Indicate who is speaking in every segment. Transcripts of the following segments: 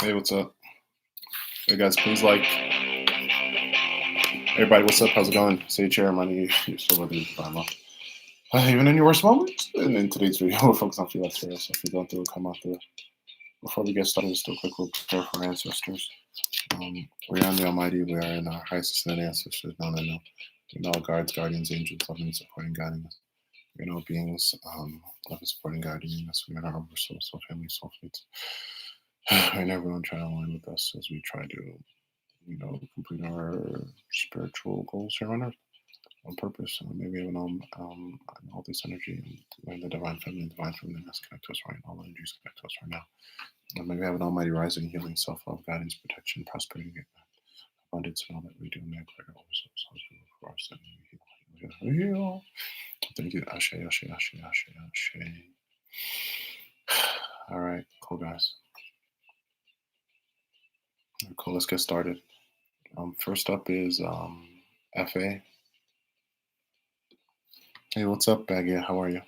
Speaker 1: Hey, what's up? Hey guys, please like. Everybody, what's up? How's it going? Say chair, money. You're still living in Burma. Even in your worst moments. And in today's video, we're focused on feel fair. So if you're going through it, come out through it. Before we get started, just do a quick little prayer for our ancestors. We are in the Almighty. We are in our highest ascended ancestors, known and known. We know our guards, guardians, angels, loving, supporting, guiding us. We know beings loving, supporting, guiding us. We are our soul, soul family, soul mates. And everyone trying to align with us as we try to complete our spiritual goals here on earth on purpose. Maybe we have all this energy and the divine feminine has connect to us right now. All energies connect to us right now. And maybe we have an almighty rising, healing, self-love, guidance, protection, prosperity, abundance in all that we do. May I clear all ourselves for us and heal. Thank you. Ashe, ashe, ashe, ashe, ashe. All right, cool guys. Cool, let's get started. First up is FA. Hey, what's up, Baggy? How are you?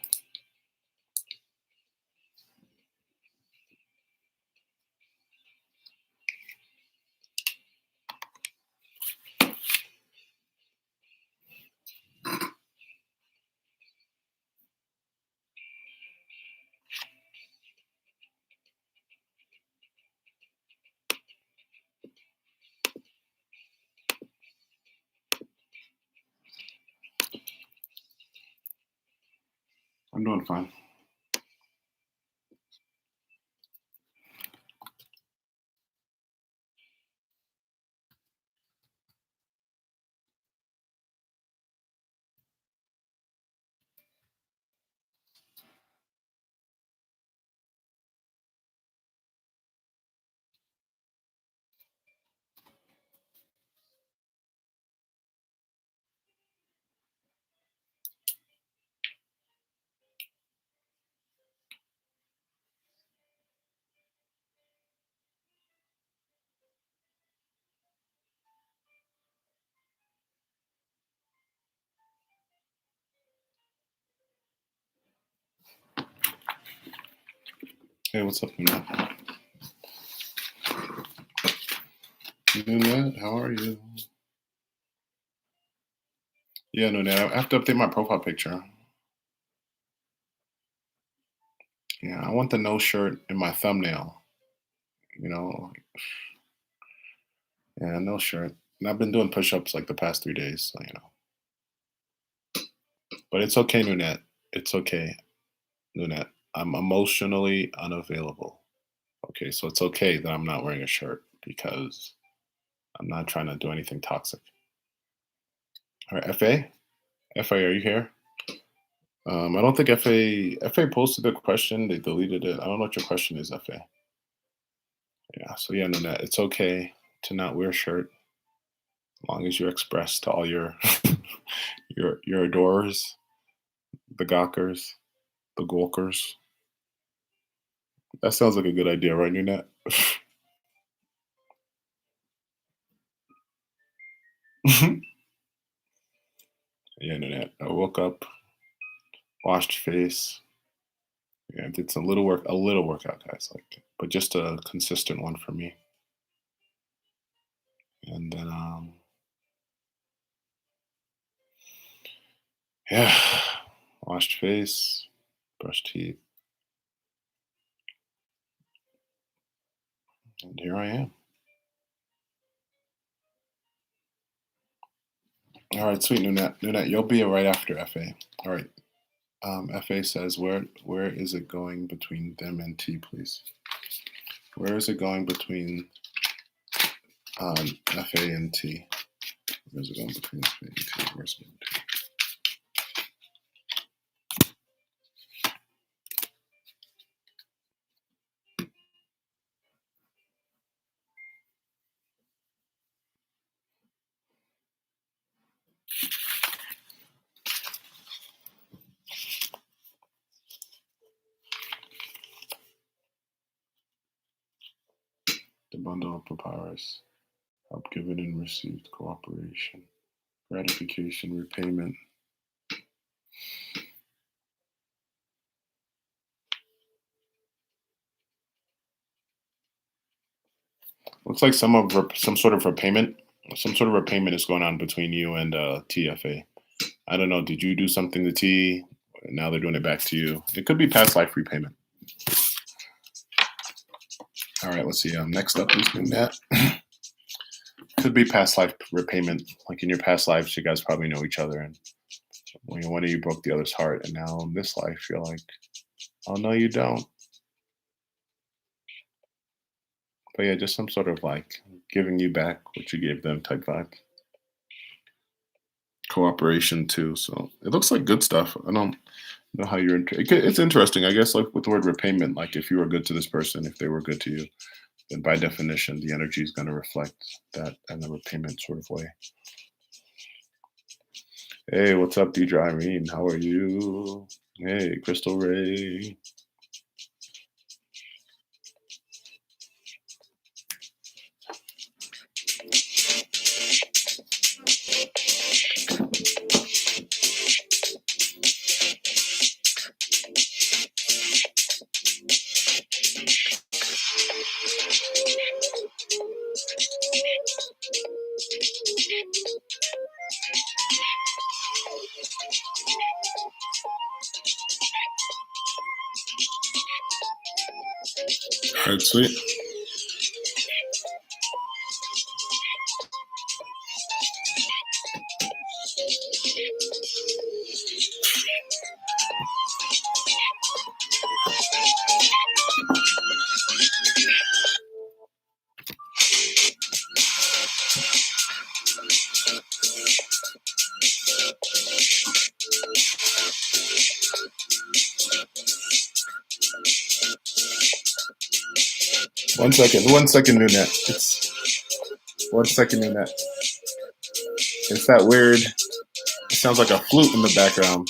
Speaker 1: I'm doing fine. Hey, what's up, Nuna? Nuna, how are you? Yeah, Nuna, I have to update my profile picture. Yeah, I want the no shirt in my thumbnail. Yeah, no shirt. And I've been doing push-ups like the past 3 days, so. But it's okay, Nunette. It's okay, Nunette. I'm emotionally unavailable. Okay, so it's okay that I'm not wearing a shirt because I'm not trying to do anything toxic. All right, FA? FA, are you here? I don't think FA posted a question. They deleted it. I don't know what your question is, FA. Yeah, so yeah, Nanette, it's okay to not wear a shirt as long as you express to all your your adorers, the gawkers, the gawkers. That sounds like a good idea, right, Nanette? Yeah, Nanette. I woke up, washed face, yeah, did some a little workout, guys, but just a consistent one for me. And then yeah, washed face, brushed teeth, and here I am. All right, sweet Nunette. Nunette, you'll be right after FA. All right. FA says, where is it going between them and T, please? Where is it going between FA and T? Where is it going between FA and T? Where's it going to? The bundle of papyrus. Help given and received, cooperation, gratification, repayment. Looks like some sort of repayment. Some sort of repayment is going on between you and TFA. I don't know. Did you do something to T? Now they're doing it back to you. It could be past life repayment. All right, let's see. Next up is Net. Could be past life repayment. Like in your past lives, you guys probably know each other, and one of you broke the other's heart, and now in this life, you're like, oh no, you don't. But yeah, just some sort of like giving you back what you gave them type vibe. Cooperation too. So it looks like good stuff. I don't know how you're. It's interesting, I guess. Like with the word repayment, like if you were good to this person, if they were good to you, then by definition, the energy is going to reflect that in a repayment sort of way. Hey, what's up, Deidre Irene? How are you? Hey, Crystal Ray. All right, sweet. One second, new net. It's 1 second, new net. It's that weird. It sounds like a flute in the background.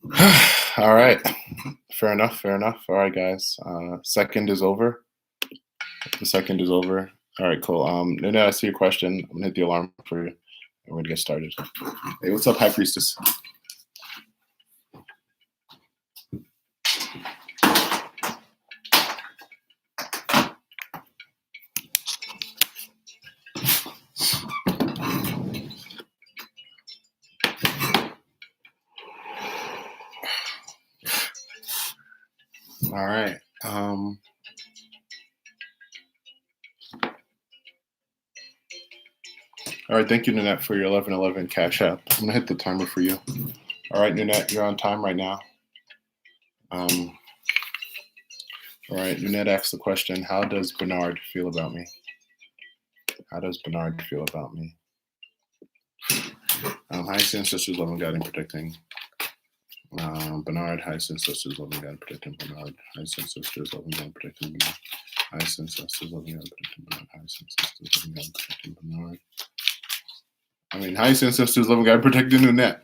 Speaker 1: 1. All right. Fair enough. All right, guys. Second is over. The second is over. All right, cool. Nina, I see your question. I'm gonna hit the alarm for you. And we're gonna get started. Hey, what's up, High Priestess? All right. All right, thank you, Nanette, for your 1111 cash app. I'm gonna hit the timer for you. All right, Nanette, you're on time right now. All right, Nanette asked the question, how does Bernard feel about me? How does Bernard feel about me? Hi, ancestors, loving, guiding, protecting. Bernard, hi, ancestors, loving, guiding, protecting Bernard. Hi, ancestors, loving, guiding, protecting Bernard. Hi, ancestors, loving, guiding, protecting Bernard. Hi, ancestors, loving, guiding, protecting Bernard. I mean, hi, ancestors, loving, guiding, protecting Nanette.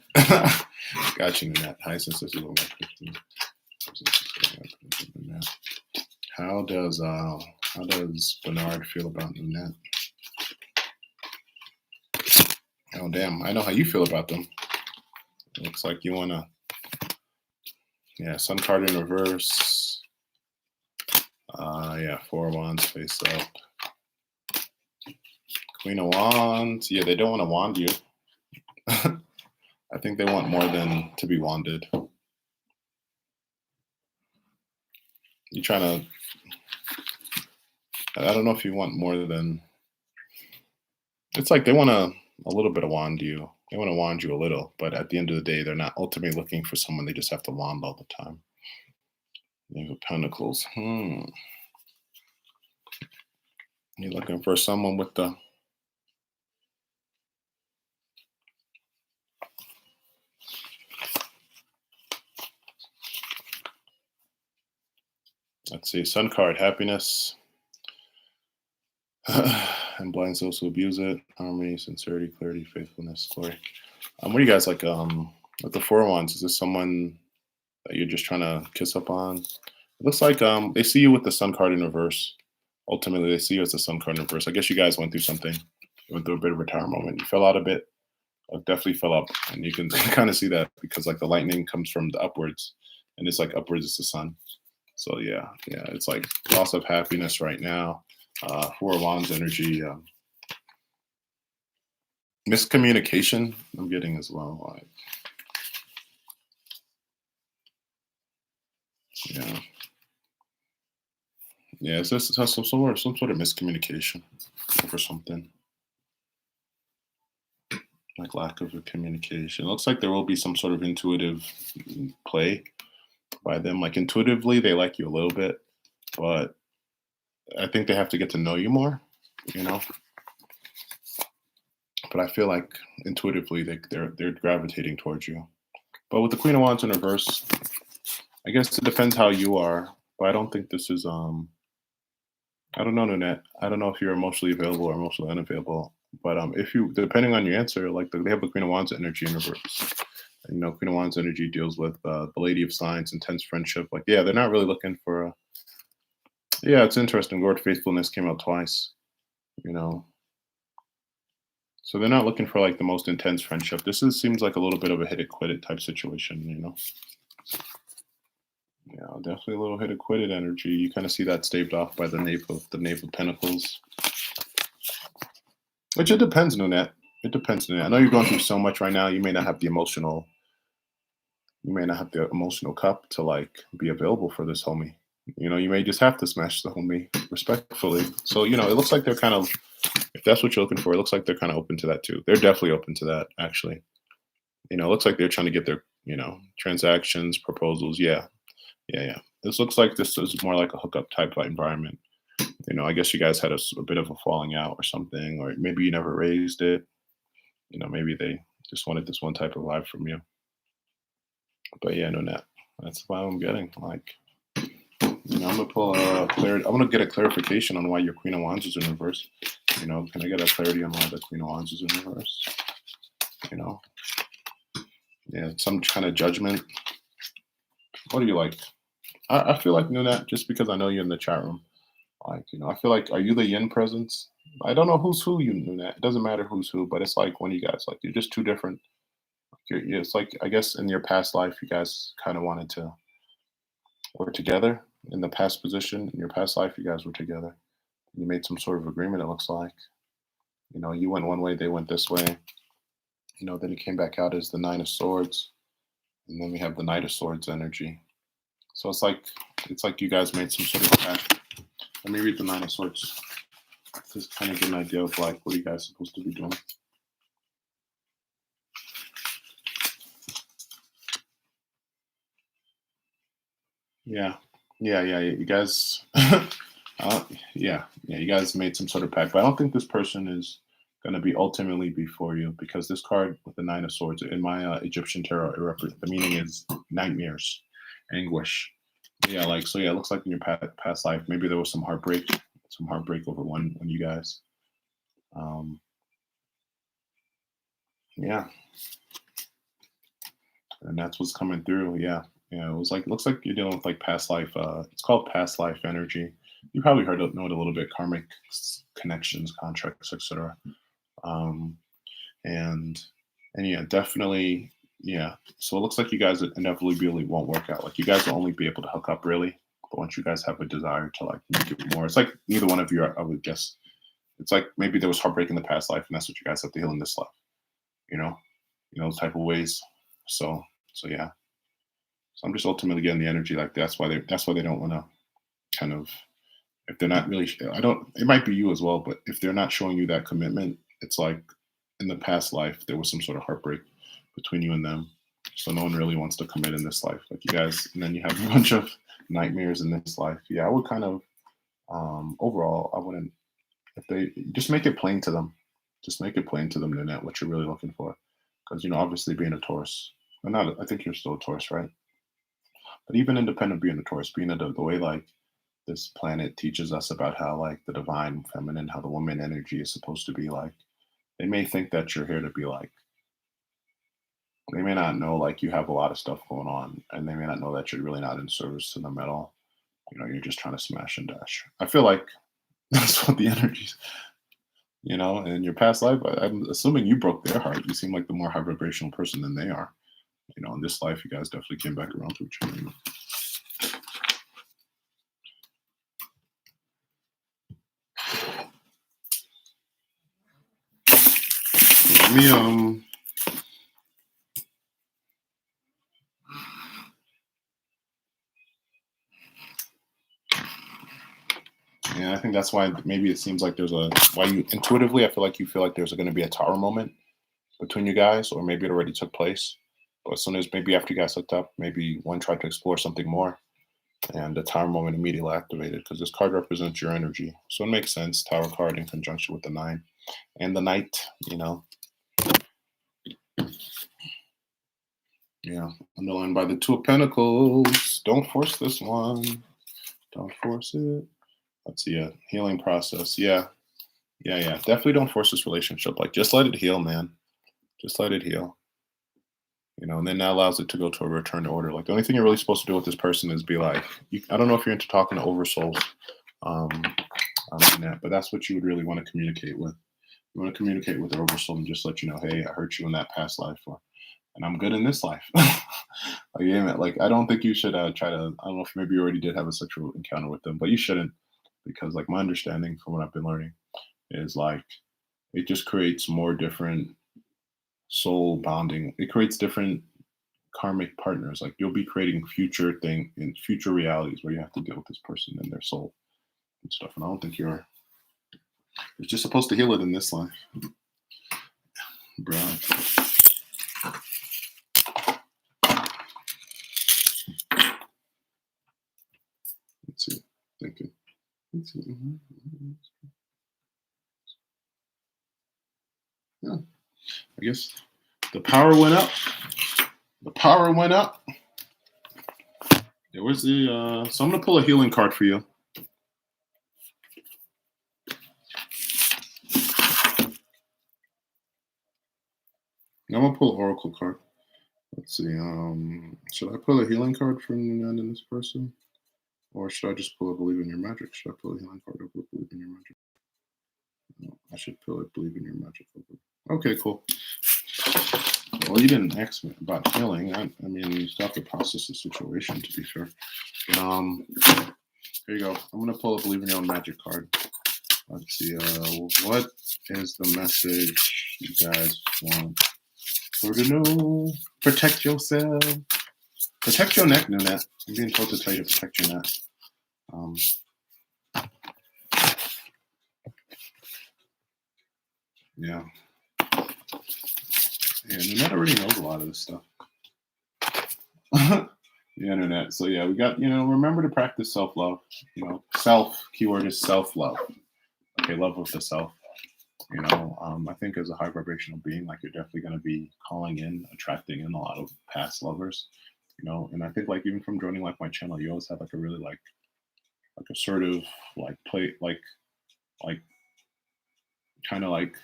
Speaker 1: Got you, Nanette. Hi, ancestors, loving, guiding, protecting Nanette. How does Bernard feel about Nanette? Oh, damn. I know how you feel about them. It looks like you want to... Yeah, Sun card in reverse. Yeah, 4 of Wands face up. Queen of Wands. Yeah, they don't want to wand you. I think they want more than to be wanded. You're trying to... I don't know if you want more than... It's like they want a little bit of wand you. They want to wand you a little, but at the end of the day, they're not ultimately looking for someone they just have to wand all the time. Knave of Pentacles. You're looking for someone with the... see, Sun card, happiness, and blinds those who abuse it. Harmony, sincerity, clarity, faithfulness, glory. What do you guys like? With the Four of Wands, is this someone that you're just trying to kiss up on? It looks like they see you with the Sun card in reverse. Ultimately, they see you as the Sun card in reverse. I guess you guys went through something. You went through a bit of a retirement moment. You fell out a bit. Definitely fell up, and you can kind of see that because like the lightning comes from the upwards, and it's like upwards is the sun. So yeah, it's like loss of happiness right now. Four of Wands energy, miscommunication. I'm getting as well. Like yeah, yeah. It's just some sort of miscommunication over something like lack of a communication. It looks like there will be some sort of intuitive play by them. Like intuitively, they like you a little bit, but I think they have to get to know you more. You know, but I feel like intuitively they're gravitating towards you. But with the Queen of Wands in reverse, I guess it depends how you are. But I don't think this is I don't know, Nanette. I don't know if you're emotionally available or emotionally unavailable. But if you depending on your answer, like they have the Queen of Wands energy in reverse. And, you know, Queen of Wands energy deals with the Lady of Signs, intense friendship. Like, yeah, they're not really looking for a yeah, it's interesting. Lord Faithfulness came out twice, you know. So they're not looking for like the most intense friendship. This is seems like a little bit of a hit it quit it type situation, you know. Yeah, definitely a little hit it quit it energy. You kind of see that staved off by the Knave of Pentacles. Which it depends, Nunette. It depends, Nunette. I know you're going through so much right now. You may not have the emotional cup to like be available for this homie. You know, you may just have to smash the homie respectfully. So, you know, it looks like they're kind of if that's what you're looking for, it looks like they're kind of open to that too. They're definitely open to that, actually. You know, it looks like they're trying to get their, you know, transactions, proposals. Yeah, yeah. This looks like this is more like a hookup type of environment. You know, I guess you guys had a bit of a falling out or something, or maybe you never raised it. You know, maybe they just wanted this one type of vibe from you. But yeah, no, net. That's why I'm getting like, you know, I'm gonna pull a I'm gonna get a clarification on why your Queen of Wands is in reverse. You know, can I get a clarity on why the Queen of Wands is in reverse? You know, yeah, some kind of judgment. What do you like? I feel like Nunat, just because I know you're in the chat room. Like, you know, I feel like, are you the yin presence? I don't know who's who, you Nunat. It doesn't matter who's who, but it's like when you guys, like, you're just two different. It's like, I guess in your past life, you guys kind of wanted to work together in the past position. In your past life, you guys were together. You made some sort of agreement, it looks like. You know, you went one way, they went this way. You know, then it came back out as the Nine of Swords. And then we have the Knight of Swords energy. So it's like you guys made some sort of pact. Let me read the Nine of Swords. Just kind of get an idea of like what are you guys supposed to be doing. Yeah. Yeah. You guys yeah. You guys made some sort of pact. But I don't think this person is gonna be ultimately before you because this card with the Nine of Swords in my Egyptian tarot, the meaning is nightmares, anguish. Yeah, like so. Yeah, it looks like in your past life, maybe there was some heartbreak over one you guys. Um, yeah, and that's what's coming through. Yeah. It was like looks like you're dealing with like past life. It's called past life energy. You probably know it a little bit. Karmic connections, contracts, etc. Um, and and yeah, definitely. Yeah. So it looks like you guys inevitably won't work out. Like you guys will only be able to hook up really, but once you guys have a desire to like make it more, it's like neither one of you. I would guess it's like maybe there was heartbreak in the past life, and that's what you guys have to heal in this life. You know, those type of ways. So yeah. So I'm just ultimately getting the energy like that's why they don't want to kind of if they're not really I don't it might be you as well, but if they're not showing you that commitment, it's like in the past life there was some sort of heartbreak between you and them. So no one really wants to commit in this life. Like you guys, and then you have a bunch of nightmares in this life. Yeah, I would kind of overall I wouldn't if they just make it plain to them. Just make it plain to them, Nanette, what you're really looking for. Because obviously being a Taurus, or not, I think you're still a Taurus, right? But even independent being a Taurus, being the way like this planet teaches us about how like the divine feminine, how the woman energy is supposed to be like. They may think that you're here to be like, they may not know like you have a lot of stuff going on, and they may not know that you're really not in service to them at all. You're just trying to smash and dash. I feel like that's what the energies, in your past life. I'm assuming you broke their heart. You seem like the more high vibrational person than they are. In this life, you guys definitely came back around to each other. Let me Yeah, I think that's why maybe it seems like why you intuitively, I feel like you feel like there's going to be a tower moment between you guys, or maybe it already took place. But as soon as maybe after you guys hooked up, maybe one tried to explore something more, and the tower moment immediately activated because this card represents your energy. So it makes sense. Tower card in conjunction with the 9 and the Knight. Yeah, underlined by the 2 of Pentacles. Don't force this one. Don't force it. Let's see a healing process. Yeah. Definitely don't force this relationship. Like, just let it heal, man. Just let it heal. And then that allows it to go to a return to order. Like, the only thing you're really supposed to do with this person is be like, I don't know if you're into talking to oversouls on the net, but that's what you would really want to communicate with. You want to communicate with the oversoul and just let you know, hey, I hurt you in that past life, and I'm good in this life. Like, I don't think you should try to. I don't know if maybe you already did have a sexual encounter with them, but you shouldn't, because like my understanding from what I've been learning is like it just creates more different soul bonding. It creates different karmic partners. Like, you'll be creating future realities where you have to deal with this person and their soul and stuff. And I don't think you're just supposed to heal it in this life, bro. Let's see. Thinking. Let's see. Yeah. I guess the power went up. The power went up. There was so I'm gonna pull a healing card for you. I'm gonna pull an oracle card. Let's see. Should I pull a healing card for Nunez and this person, or should I just pull a believe in your magic? Should I pull a healing card over believe in your magic? No, I should pull it believe in your magic over. Okay, cool. Well, you didn't ask me about healing. I mean, you still have to process the situation, to be fair. Here you go. I'm gonna pull a believe in your own magic card. Let's see. What is the message you guys want her to know? Protect yourself. Protect your neck, Nunez. I'm being told to tell you to protect your neck. Yeah. Yeah, Nunez already knows a lot of this stuff. The internet. So yeah, we got, remember to practice self-love. Keyword is self-love. Okay, love of the self. I think as a high vibrational being, like, you're definitely going to be calling in, attracting in a lot of past lovers. And I think like even from joining like my channel, you always have like a really like assertive, like play, like kind of like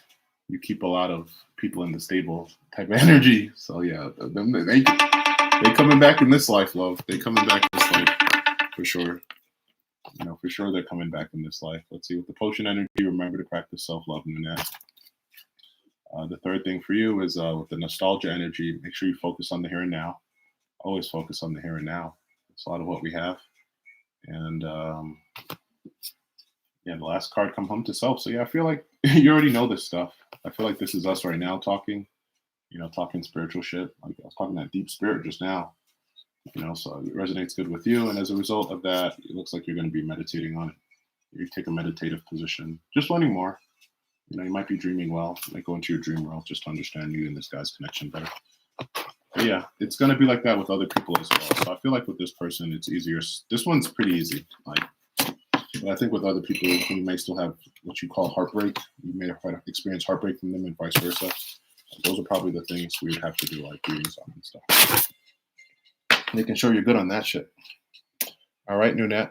Speaker 1: you keep a lot of people in the stable type of energy. So yeah, they coming back in this life, love. They coming back in this life for sure. For sure they're coming back in this life. Let's see, with the potion energy, remember to practice self-love in the net. The third thing for you is with the nostalgia energy, make sure you focus on the here and now. Always focus on the here and now. It's a lot of what we have. And the last card, come home to self. So yeah, I feel like you already know this stuff. I feel like this is us right now talking, talking spiritual shit. Like, I was talking that deep spirit just now. So it resonates good with you. And as a result of that, it looks like you're going to be meditating on it. You take a meditative position, just learning more. You might be dreaming well. You might go into your dream world just to understand you and this guy's connection better. But yeah, it's going to be like that with other people as well. So I feel like with this person, it's easier. This one's pretty easy. But I think with other people, you may still have what you call heartbreak. You may have experienced heartbreak from them and vice versa. Those are probably the things we would have to do, like readings on and stuff. Making sure you're good on that shit. All right, Nunez.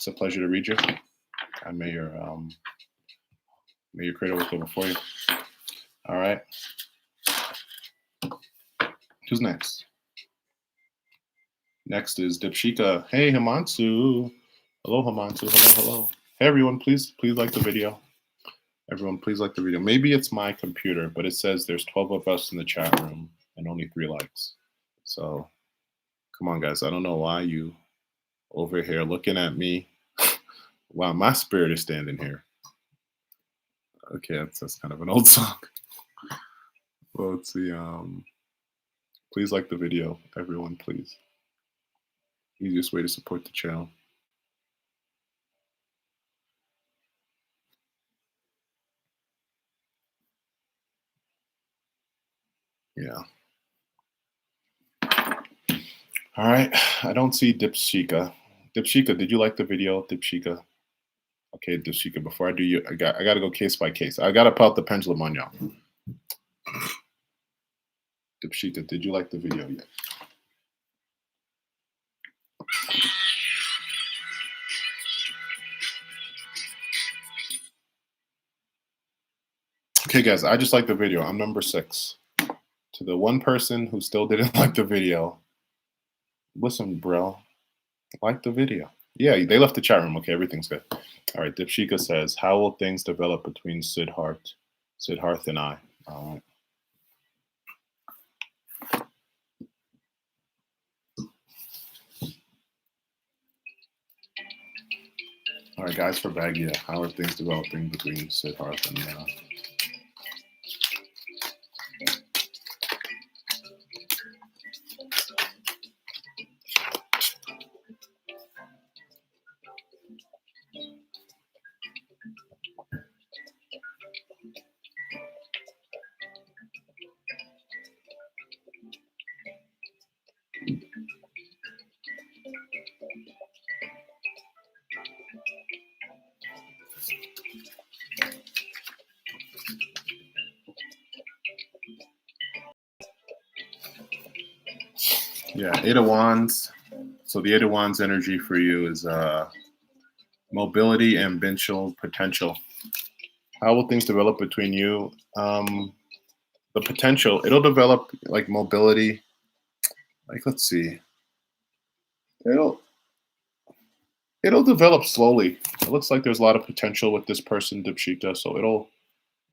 Speaker 1: It's a pleasure to read you. And may your creator look over for you. All right. Who's next? Next is Dipshika. Hey, Himansu. Hello, Himansu. Hello. Hey, everyone. Please like the video. Everyone, please like the video. Maybe it's my computer, but it says there's 12 of us in the chat room and only 3 likes. So, come on, guys. I don't know why you over here looking at me. Wow, my spirit is standing here. Okay, that's kind of an old song. Well, let's see. Please like the video, everyone, please. Easiest way to support the channel. Yeah. All right. I don't see Dipshika. Dipshika, did you like the video, Dipshika? Okay, Dipshika, before I do you, I got to go case by case. I got to put the pendulum on y'all. Dipshika, did you like the video yet? Okay, guys, I just like the video. I'm number 6. To the one person who still didn't like the video, listen, bro, like the video. Yeah, they left the chat room. Okay, everything's good. All right, Dipshika says, how will things develop between Siddharth and I? All right. All right, guys, for Baggia, how are things developing between Siddharth and Yeah, 8 of Wands. So the 8 of Wands energy for you is mobility, ambition, potential. How will things develop between you? The potential, it'll develop like mobility. Like, let's see. It'll develop slowly. It looks like there's a lot of potential with this person, Dipshika. So it'll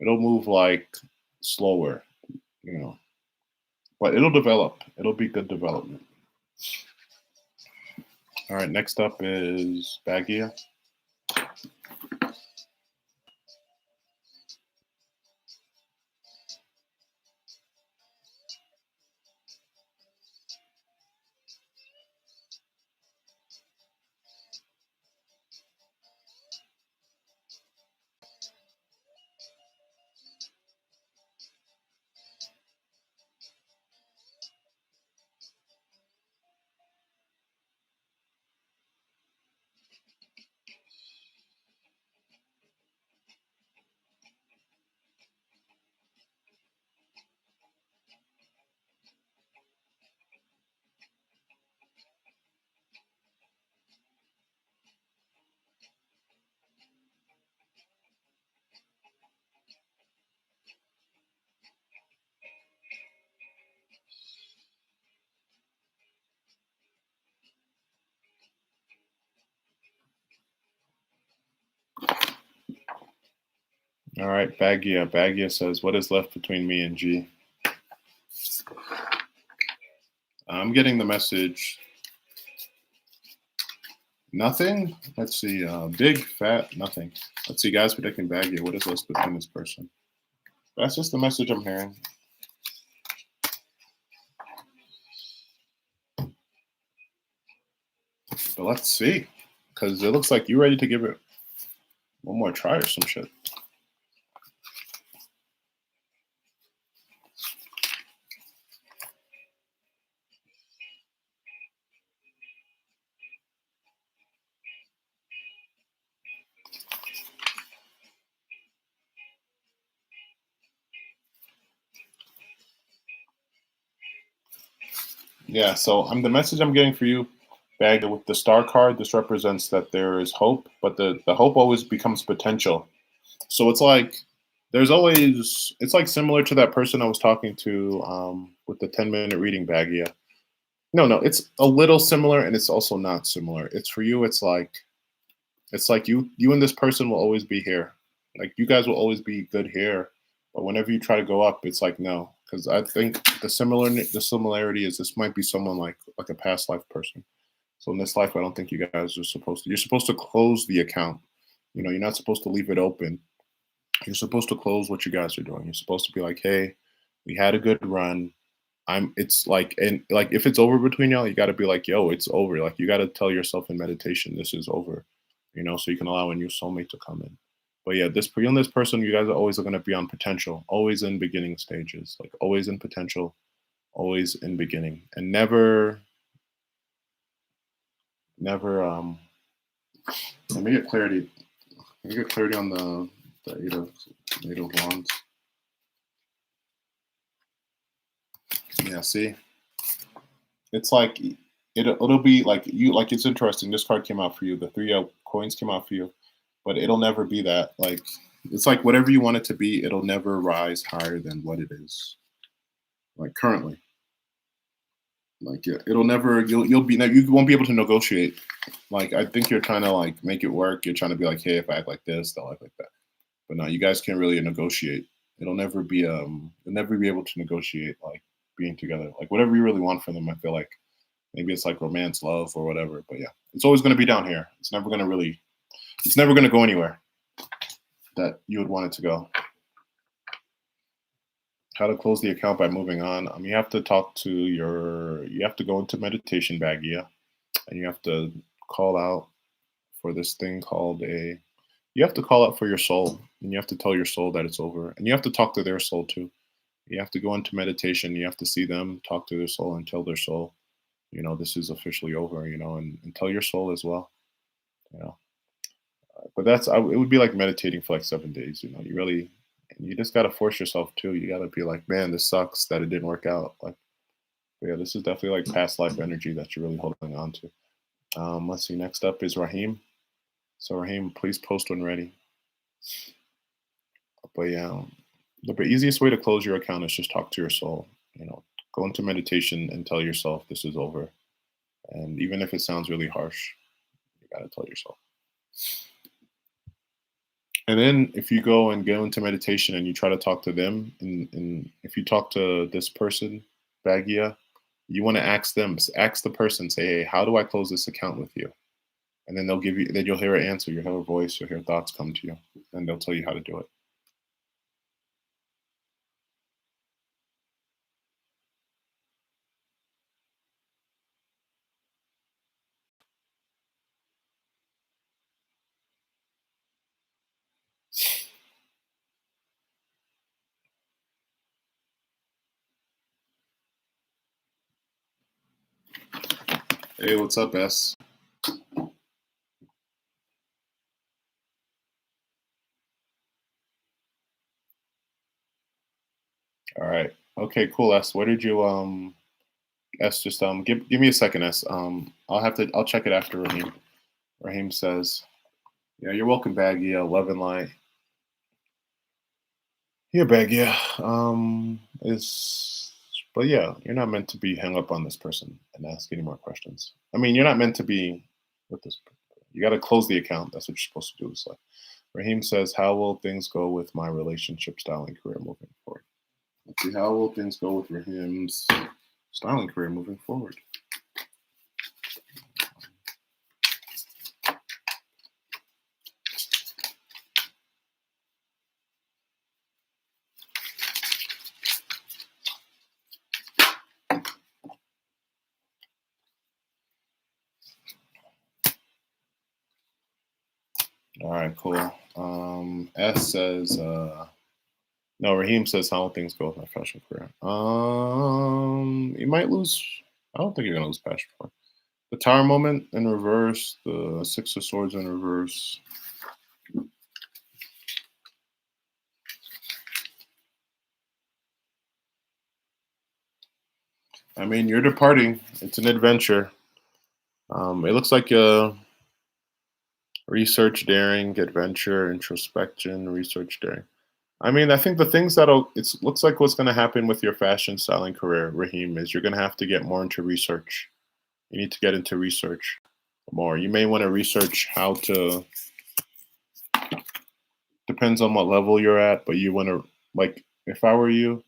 Speaker 1: move like slower, you know. But it'll develop. It'll be good development. All right, next up is Baggia. All right, Baggia. Baggia says, what is left between me and G? I'm getting the message. Nothing? Let's see. Big, fat, nothing. Let's see, guys, predicting Baggia. What is left between this person? That's just the message I'm hearing. But let's see. Because it looks like you're ready to give it one more try or some shit. Yeah, so the message I'm getting for you, bag with the star card, this represents that there is hope, but the hope always becomes potential. So it's like there's always it's like similar to that person I was talking to with the 10-minute reading bag. Yeah. No, no, it's a little similar and it's also not similar. It's for you, it's like you and this person will always be here. Like you guys will always be good here. But whenever you try to go up, it's like no. Because I think the similarity is this might be someone like a past life person. So in this life, I don't think you guys are supposed to. You're supposed to close the account. You're not supposed to leave it open. You're supposed to close what you guys are doing. You're supposed to be like, hey, we had a good run. It's like, and like if it's over between y'all, you got to be like, yo, it's over. Like you got to tell yourself in meditation, this is over, so you can allow a new soulmate to come in. But yeah, you and this person, you guys are always going to be on potential, always in beginning stages, like always in potential, always in beginning, and never. Let me get clarity. Let me get clarity on the eight of wands. Yeah, see, it's like it'll be like you like it's interesting. This card came out for you. The three of coins came out for you, but it'll never be that. Like it's like whatever you want it to be, it'll never rise higher than what it is. Like currently, like yeah, it'll never. You'll be you won't be able to negotiate. Like I think you're trying to like make it work. You're trying to be like, hey, if I act like this, they'll act like that. But no, you guys can't really negotiate. You'll never be able to negotiate like being together. Like whatever you really want from them, I feel like maybe it's like romance, love, or whatever. But yeah, it's always going to be down here. It's never going to go anywhere that you would want it to go. How to close the account by moving on. You have to you have to go into meditation bag, yeah, and you have to call out for this thing called you have to call out for your soul, and you have to tell your soul that it's over, and you have to talk to their soul too. You have to go into meditation. You have to see them, talk to their soul, and tell their soul, this is officially over, and tell your soul as well, you know. But it would be like meditating for like 7 days, You really, and you just got to force yourself too. You got to be like, man, this sucks that it didn't work out. Like, yeah, this is definitely like past life energy that you're really holding on to. Let's see. Next up is Raheem. So Raheem, please post when ready. But yeah, the easiest way to close your account is just talk to your soul. Go into meditation and tell yourself this is over. And even if it sounds really harsh, you gotta tell yourself. And then if you go into meditation and you try to talk to them, and if you talk to this person, Bagia, you want to ask the person, say, hey, how do I close this account with you? And then then you'll hear an answer, you'll hear a voice, you'll hear thoughts come to you, and they'll tell you how to do it. Hey, what's up, S? All right. Okay, cool, S. What did you S, just give me a second, S. I'll check it after Raheem. Raheem says, yeah, you're welcome, Bagia, love and light. Yeah, Bagia. Is But yeah, you're not meant to be hung up on this person and ask any more questions. I mean, you're not meant to be with this. You got to close the account. That's what you're supposed to do. It's like Raheem says, how will things go with my relationship, style, and career moving forward? Let's see, how will things go with Raheem's style and career moving forward? All right, cool. S says, no, Raheem says, how will things go with my fashion career? You might lose. I don't think you're gonna lose passion for it. The Tower moment in reverse, the Six of Swords in reverse. I mean, you're departing. It's an adventure. It looks like research, daring, adventure, introspection, research, daring. I mean, I think the things that'll it looks like what's going to happen with your fashion styling career, Raheem, is you're going to have to get more into research. You need to get into research more. You may want to research how to. Depends on what level you're at, but you want to like. If I were you,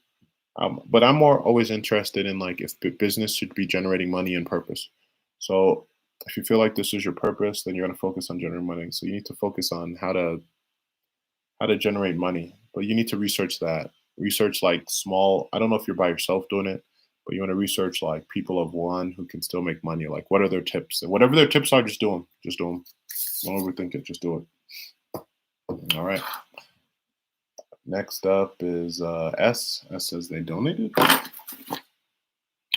Speaker 1: but I'm more always interested in like if business should be generating money and purpose. So if you feel like this is your purpose, then you're going to focus on generating money. So you need to focus on how to generate money, but you need to research that. Research like small. I don't know if you're by yourself doing it, but you want to research like people of one who can still make money. Like what are their tips? And whatever their tips are, just do them. Just do them. Don't overthink it. Just do it. All right. Next up is S. S says they donated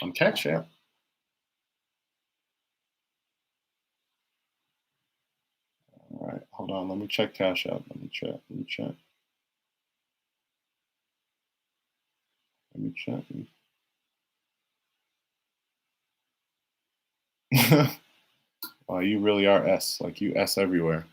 Speaker 1: on Cash App. All right, hold on. Let me check Cash App. Let me check. Let me check. Let me check. Wow, you really are S. Like you S everywhere.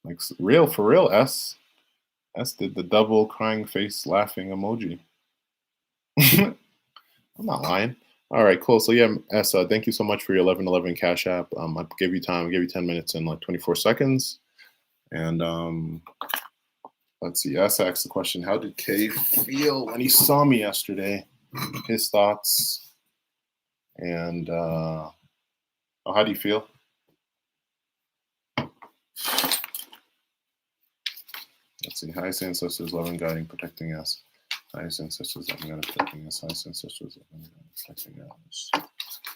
Speaker 1: Like real for real S. S did the double crying face laughing emoji. I'm not lying. All right, cool. So yeah, S, thank you so much for your 1111 Cash App. I gave you time. I gave you 10 minutes and like 24 seconds. And let's see. S asked the question: how did K feel when he saw me yesterday? His thoughts. And how do you feel? Let's see. Highest ancestors, loving, guiding, protecting us. Highest ancestors, loving, guiding, protecting us. Highest ancestors, loving, guiding, protecting us.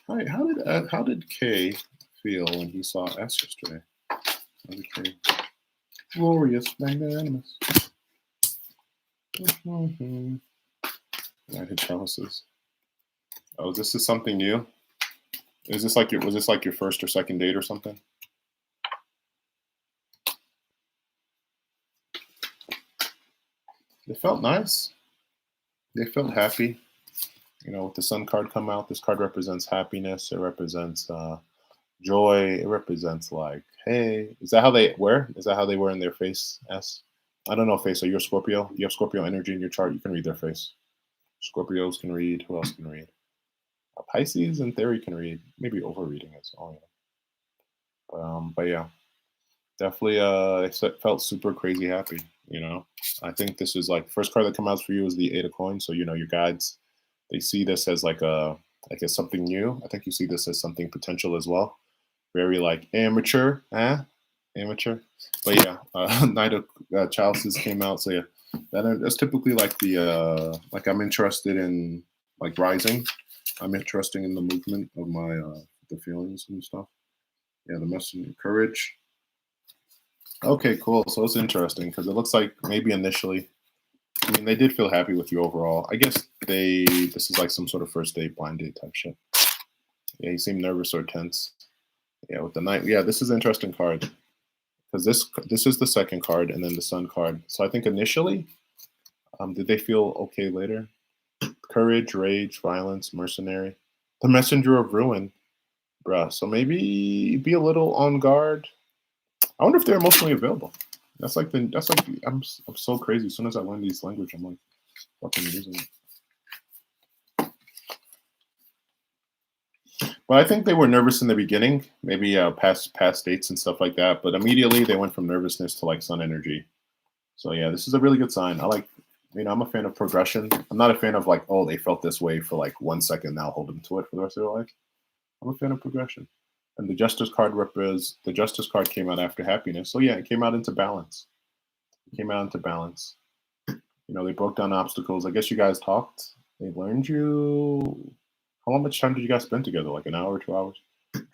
Speaker 1: Hi, how did K feel when he saw S yesterday? How did K? Glorious, magnanimous. United chalices. Oh, this is something new. Is this like was this like your first or second date or something? They felt nice. They felt happy. You know, with the Sun card come out, this card represents happiness. It represents joy. It represents like, hey, is that how they were? Is that how they were in their face? S. I don't know, face. Are you a Scorpio? You have Scorpio energy in your chart. You can read their face. Scorpios can read. Who else can read? Pisces, in theory, can read. Maybe overreading is all. But yeah, definitely. It felt super crazy happy. You know, I think this is like first card that comes out for you is the Eight of Coins. So you know your guides, they see this as like as something new. I think you see this as something potential as well. Very like amateur, amateur. But yeah, Knight of Chalices came out. So yeah, that's typically like the like I'm interested in like rising. I'm interested in the movement of my the feelings and stuff. Yeah, the messenger courage. Okay, cool. So it's interesting because it looks like maybe initially, I mean, they did feel happy with you overall. I guess this is like some sort of first date, blind date type shit. Yeah, he seemed nervous or tense. Yeah, with the knight. Yeah, this is an interesting card because this is the second card and then the sun card. So I think initially, did they feel okay later? Courage, rage, violence, mercenary, the messenger of ruin, bruh. So maybe be a little on guard. I wonder if they're emotionally available. I'm so crazy. As soon as I learn these language, I'm like fucking using it. But I think they were nervous in the beginning, maybe past dates and stuff like that. But immediately they went from nervousness to like sun energy. So yeah, this is a really good sign. I like, I'm a fan of progression. I'm not a fan of like, oh, they felt this way for like 1 second, now hold them to it for the rest of their life. I'm a fan of progression. And the Justice card came out after happiness. So yeah, it came out into balance. It came out into balance. They broke down obstacles. I guess you guys talked. They learned you. How much time did you guys spend together? Like an hour, 2 hours?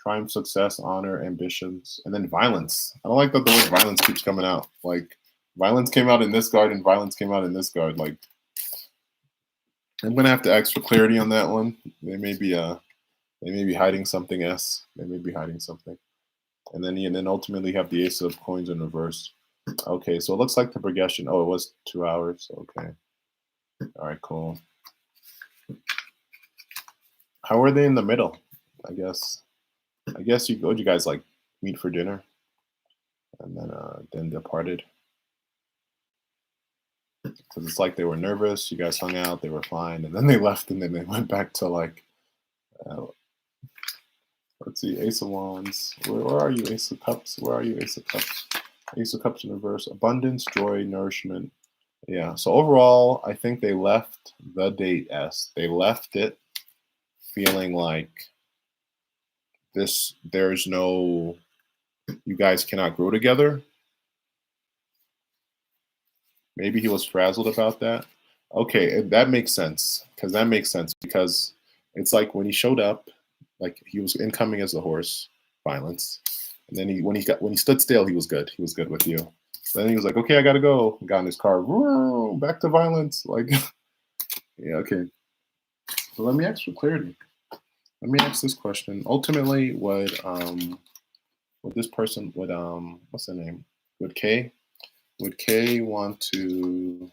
Speaker 1: Triumph, success, honor, ambitions, and then violence. I don't like that the word violence keeps coming out. Like, Violence came out in this card, and violence came out in this card. Like, I'm gonna have to ask for clarity on that one. They may be hiding something. They may be hiding something. And then ultimately have the Ace of Coins in reverse. Okay, so it looks like the progression. Oh, it was 2 hours. Okay. All right, cool. How are they in the middle? I guess you guys like meet for dinner and then departed. Because it's like they were nervous, you guys hung out, they were fine, and then they left and then they went back to like uh, let's see, Ace of Wands. Where are you, Ace of Cups? Where are you, Ace of Cups? Ace of Cups in reverse. Abundance, joy, nourishment. Yeah. So overall, I think they left the date S. They left it feeling like there's no, you guys cannot grow together. Maybe he was frazzled about that. Okay, that makes sense. Because it's like when he showed up, like he was incoming as the horse, violence. And then when he stood still, he was good. He was good with you. Then he was like, okay, I gotta go. Got in his car, back to violence. Like, yeah, okay. So let me ask for clarity. Let me ask this question. Ultimately, would this person what's their name? Would K want to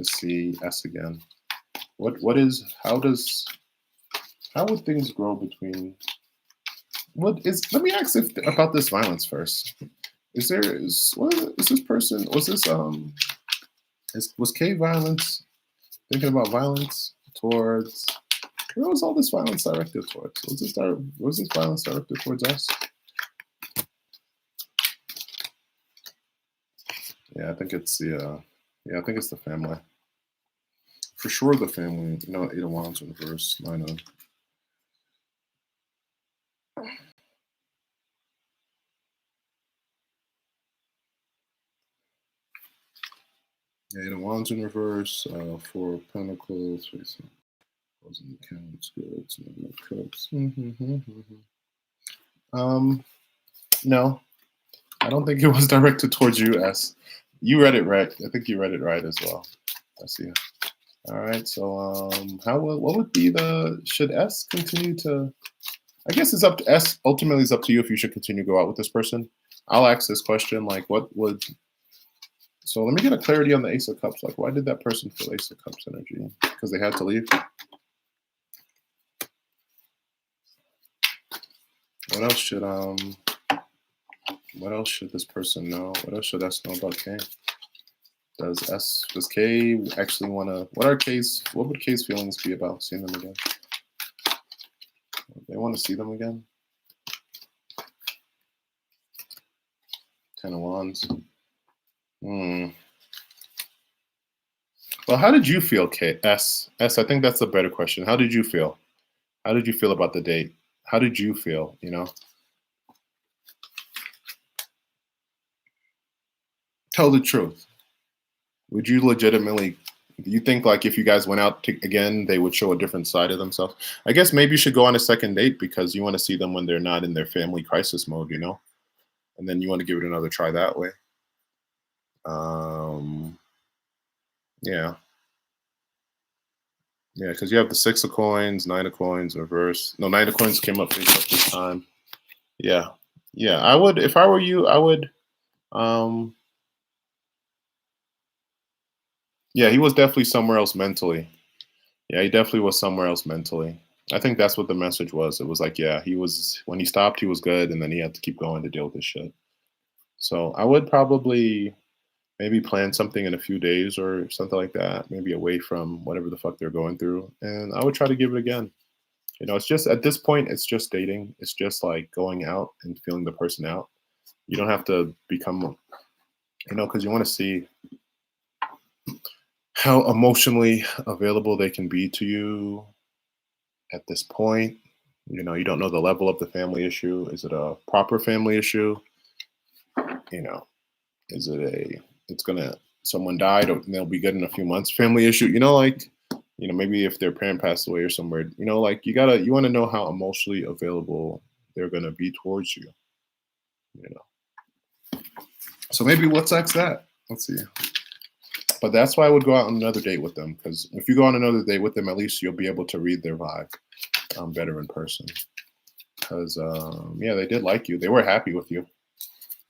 Speaker 1: see S again? How would things grow between let me ask about this violence first. Was K violence thinking about violence towards, where was all this violence directed towards? Was this violence directed towards us? Yeah, I think it's the family. For sure the family. You know, 8 of Wands in reverse, 9 of. Yeah, 8 of Wands in reverse, 4 of Pentacles, closing accounts, goods, 9 of Cups. No, I don't think it was directed towards you, S. You read it right. I think you read it right as well. I see. All right. So, what would be should S continue to? I guess it's up to S. Ultimately, it's up to you if you should continue to go out with this person. I'll ask this question: like, what would? So let me get a clarity on the Ace of Cups. Like, why did that person feel Ace of Cups energy? Because they had to leave. What else should What else should this person know? What else should S know about K? Does K actually want to? What would K's feelings be about seeing them again? They want to see them again. 10 of Wands. Well, how did you feel, K? S? I think that's a better question. How did you feel? How did you feel about the date? How did you feel? Tell the truth. Would you legitimately? Do you think like if you guys went out again, they would show a different side of themselves? I guess maybe you should go on a second date because you want to see them when they're not in their family crisis mode, and then you want to give it another try that way. Yeah, because you have the 6 of Coins, 9 of Coins, reverse. No, 9 of Coins came up face up this time. Yeah, I would, if I were you, I would. Yeah, he was definitely somewhere else mentally. Yeah, he definitely was somewhere else mentally. I think that's what the message was. It was like, yeah, when he stopped, he was good, and then he had to keep going to deal with this shit. So I would probably maybe plan something in a few days or something like that, maybe away from whatever the fuck they're going through. And I would try to give it again. It's just at this point, it's just dating. It's just like going out and feeling the person out. You don't have to become, because you want to see how emotionally available they can be to you at this point. You don't know the level of the family issue. Is it a proper family issue? Is it someone died and they'll be good in a few months family issue? Maybe if their parent passed away or somewhere, like you want to know how emotionally available they're gonna be towards you. So maybe let's ask that. Let's see. But that's why I would go out on another date with them, because if you go on another date with them, at least you'll be able to read their vibe better in person. Because yeah, they did like you. They were happy with you.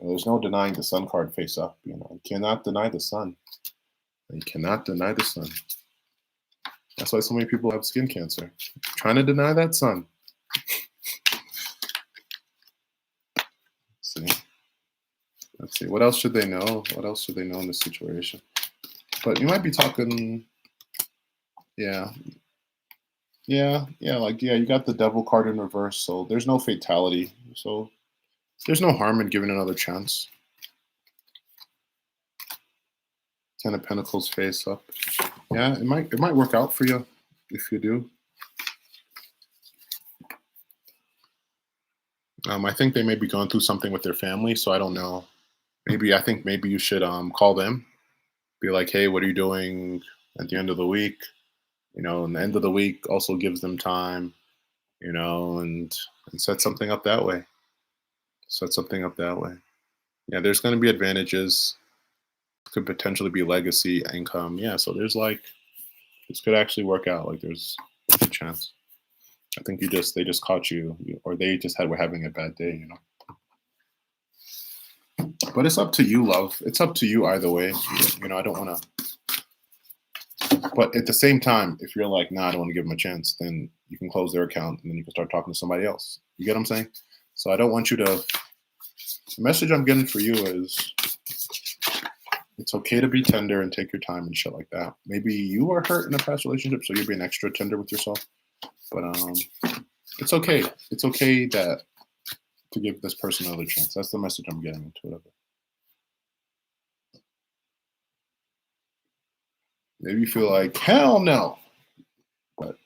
Speaker 1: And there's no denying the sun card face up. You know, you cannot deny the sun. You cannot deny the sun. That's why so many people have skin cancer. Trying to deny that sun. Let's see. Let's see. What else should they know? What else should they know in this situation? But you might be talking. Yeah. Yeah. Like, yeah, you got the devil card in reverse. So there's no fatality. So there's no harm in giving another chance. Ten of Pentacles face up. Yeah, it might work out for you if you do. I think they may be going through something with their family, so I don't know. I think maybe you should call them, be like, hey, what are you doing at the end of the week? You know, and the end of the week also gives them time, you know, and set something up that way. Set something up that way. Yeah, there's going to be advantages. Could potentially be legacy income. Yeah, so there's like this could actually work out. Like there's a good chance. I think they just caught you, or they just were having a bad day, you know. But it's up to you, love. It's up to you either way. You know, I don't want to. But at the same time, if you're like, nah, I don't want to give them a chance, then you can close their account and then you can start talking to somebody else. You get what I'm saying? So I don't want you to. The message I'm getting for you is it's okay to be tender and take your time and shit like that. Maybe you are hurt in a past relationship, so you're being extra tender with yourself. But it's okay. It's okay to give this person another chance. That's the message I'm getting into it. Maybe you feel like, hell no. But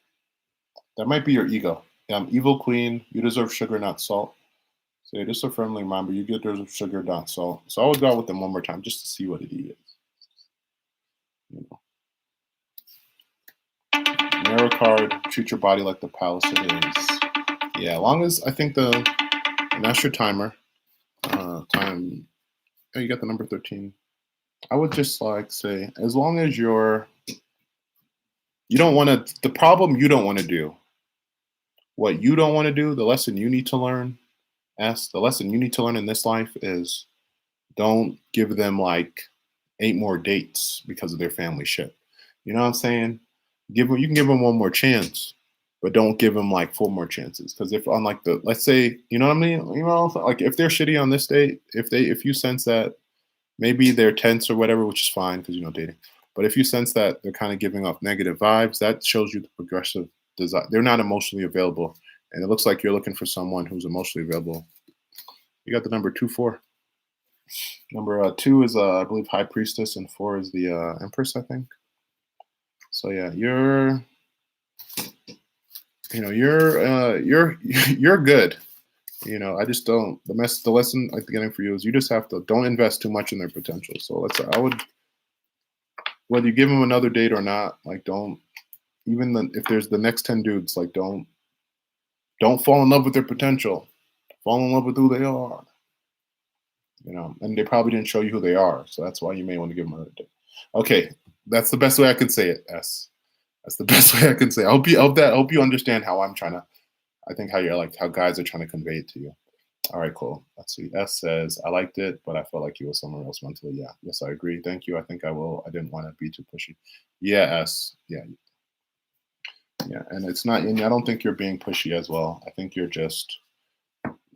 Speaker 1: that might be your ego. Yeah, I'm evil queen. You deserve sugar, not salt. So yeah, just a friendly reminder, you deserve sugar, not salt. So I would go out with them one more time just to see what it is. You know. Mirror card, treat your body like the palace it is. Yeah, long as I think and that's your timer. Time. Oh, you got the number 13. I would just like say, as long as you don't want to, the problem you don't want to do, what you don't want to do, the lesson you need to learn, the lesson you need to learn in this life is don't give them like 8 more dates because of their family shit. You know what I'm saying? You can give them one more chance, but don't give them like 4 more chances. Because if on like let's say, you know what I mean? You know, like if they're shitty on this date, if you sense that maybe they're tense or whatever, which is fine because you know dating. But if you sense that they're kind of giving off negative vibes, that shows you the progressive desire. They're not emotionally available, and it looks like you're looking for someone who's emotionally available. You got the number 2-4. Number 2 is I believe High Priestess, and 4 is the Empress, I think. So yeah, you're good. You know, I just don't. The lesson I'm getting for you is you just have to don't invest too much in their potential. So I would, whether you give them another date or not, like don't if there's the next 10 dudes, like don't fall in love with their potential. Fall in love with who they are. You know, and they probably didn't show you who they are, so that's why you may want to give them another date. Okay, that's the best way I can say it. S. That's the best way I can say it. I hope you understand how I'm trying to. I think how guys are trying to convey it to you. All right, cool. Let's see. S says, I liked it, but I felt like you were somewhere else mentally. Yeah. Yes, I agree. Thank you. I think I will. I didn't want to be too pushy. Yeah, S. Yeah. Yeah. And it's not, and I don't think you're being pushy as well. I think you're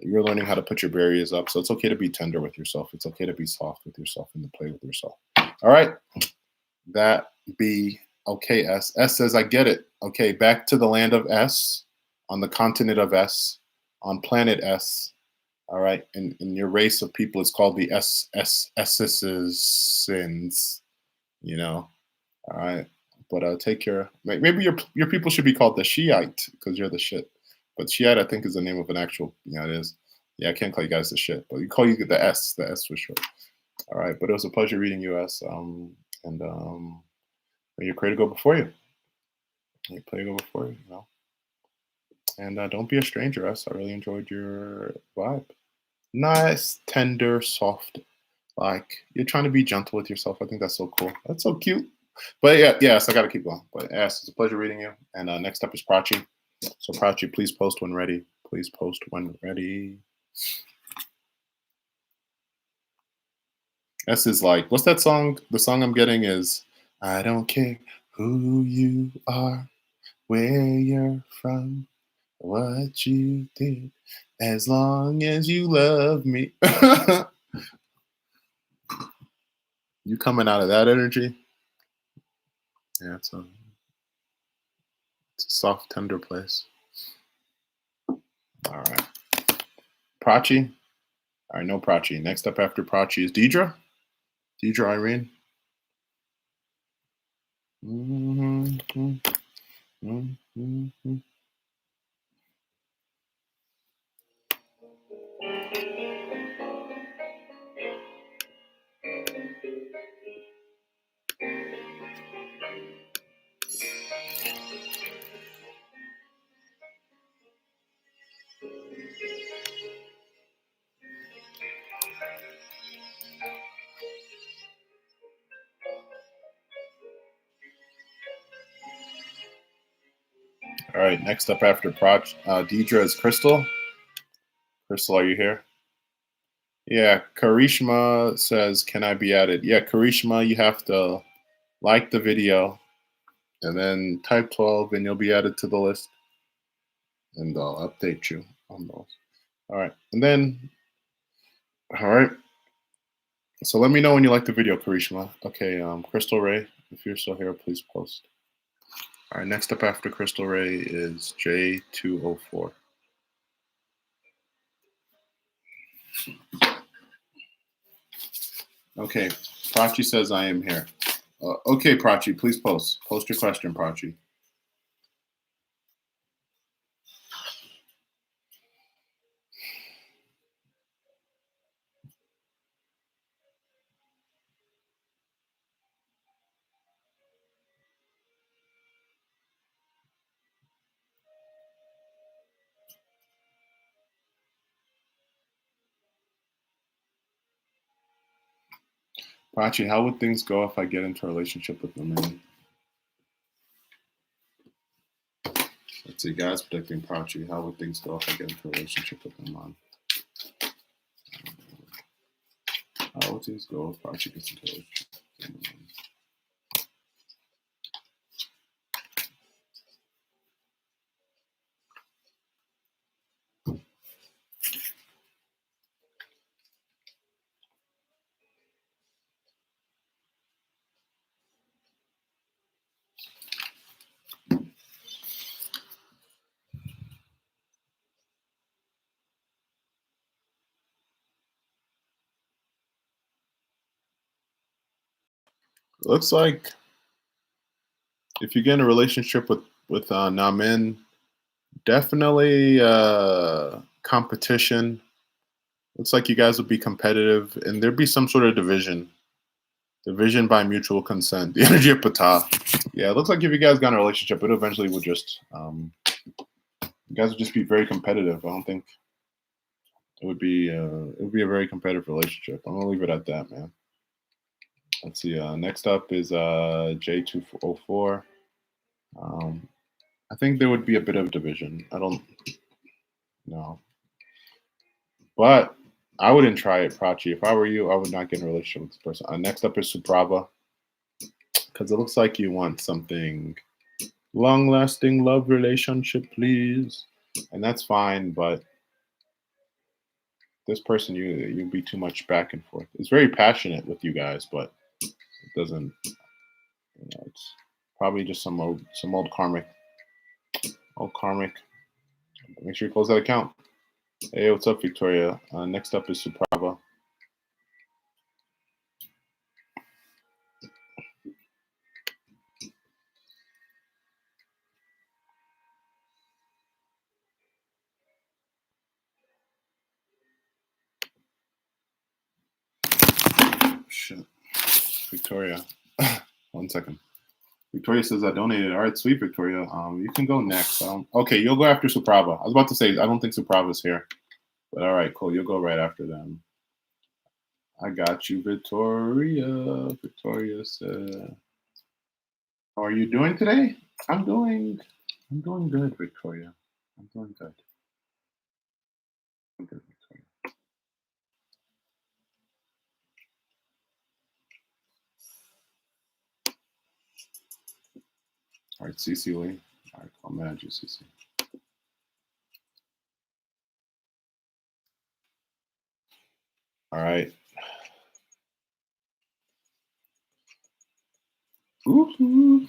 Speaker 1: learning how to put your barriers up. So it's okay to be tender with yourself. It's okay to be soft with yourself and to play with yourself. All right. That be okay, S. S says, I get it. Okay. Back to the land of S, on the continent of S, on planet S. All right, and your race of people is called the Essens. You know, all right. But take care. Maybe your people should be called the Shiite because you're the shit. But Shiite, I think, is the name of an actual. Yeah, it is. Yeah, I can't call you guys the shit, but we call you the S for sure. All right, but it was a pleasure reading you, S. And may your creator go before you. May your creator go before you. You know, and don't be a stranger, S. I really enjoyed your vibe. Nice, tender, soft Like you're trying to be gentle with yourself. I think that's so cool. That's so cute. But yeah, yes, I gotta keep going. But yes, it's a pleasure reading you. And next up is Prachi. So Prachi, please post when ready. Please post when ready. S is like, what's that song? The song I'm getting is I don't care who you are, where you're from, what you did, as long as you love me. You coming out of that energy? Yeah, it's a soft, tender place. All right. Prachi. All right, no Prachi. Next up after Prachi is Deidre. Deidre Irene. Mm-hmm. Mm-hmm. All right, next up after Deidre is Crystal. Crystal, are you here? Yeah, Karishma says, can I be added? Yeah, Karishma, you have to like the video and then type 12 and you'll be added to the list and I'll update you on those. All right, and then, all right. So let me know when you like the video, Karishma. Okay, Crystal Ray, if you're still here, please post. All right, next up after Crystal Ray is J204. Okay, Prachi says I am here. Okay, Prachi, please post. Post your question, Prachi. Prachi, how would things go if I get into a relationship with a man? Let's see, guys predicting Prachi. How would things go if I get into a relationship with a man? How would things go if Prachi gets into a relationship with a man? Looks like if you get in a relationship with Namin, definitely competition. Looks like you guys would be competitive, and there'd be some sort of division. Division by mutual consent. The energy of Ptah. Yeah, it looks like if you guys got in a relationship, it eventually would just you guys would just be very competitive. I don't think it would be a very competitive relationship. I'm gonna leave it at that, man. Let's see. Next up is J204. Um, I think there would be a bit of division. I don't know, but I wouldn't try it, Prachi. If I were you, I would not get in a relationship with this person. Next up is Suprava, because it looks like you want something long-lasting love relationship, please, and that's fine. But this person, you'd be too much back and forth. It's very passionate with you guys, but it doesn't. It's probably just some old karmic. Old karmic. Make sure you close that account. Hey, what's up, Victoria? Next up is Suprava. Shit. Victoria. 1 second. Victoria says I donated. All right, sweet Victoria. You can go next. Okay, you'll go after Suprava. I was about to say I don't think Suprava's here, but all right, cool. You'll go right after them. I got you, Victoria. Victoria said, "How are you doing today?" I'm doing good, Victoria. I'm doing good. I'm good, Victoria. All right, Cece Lee. All right, I'll manage you, Cece. All right. Ooh.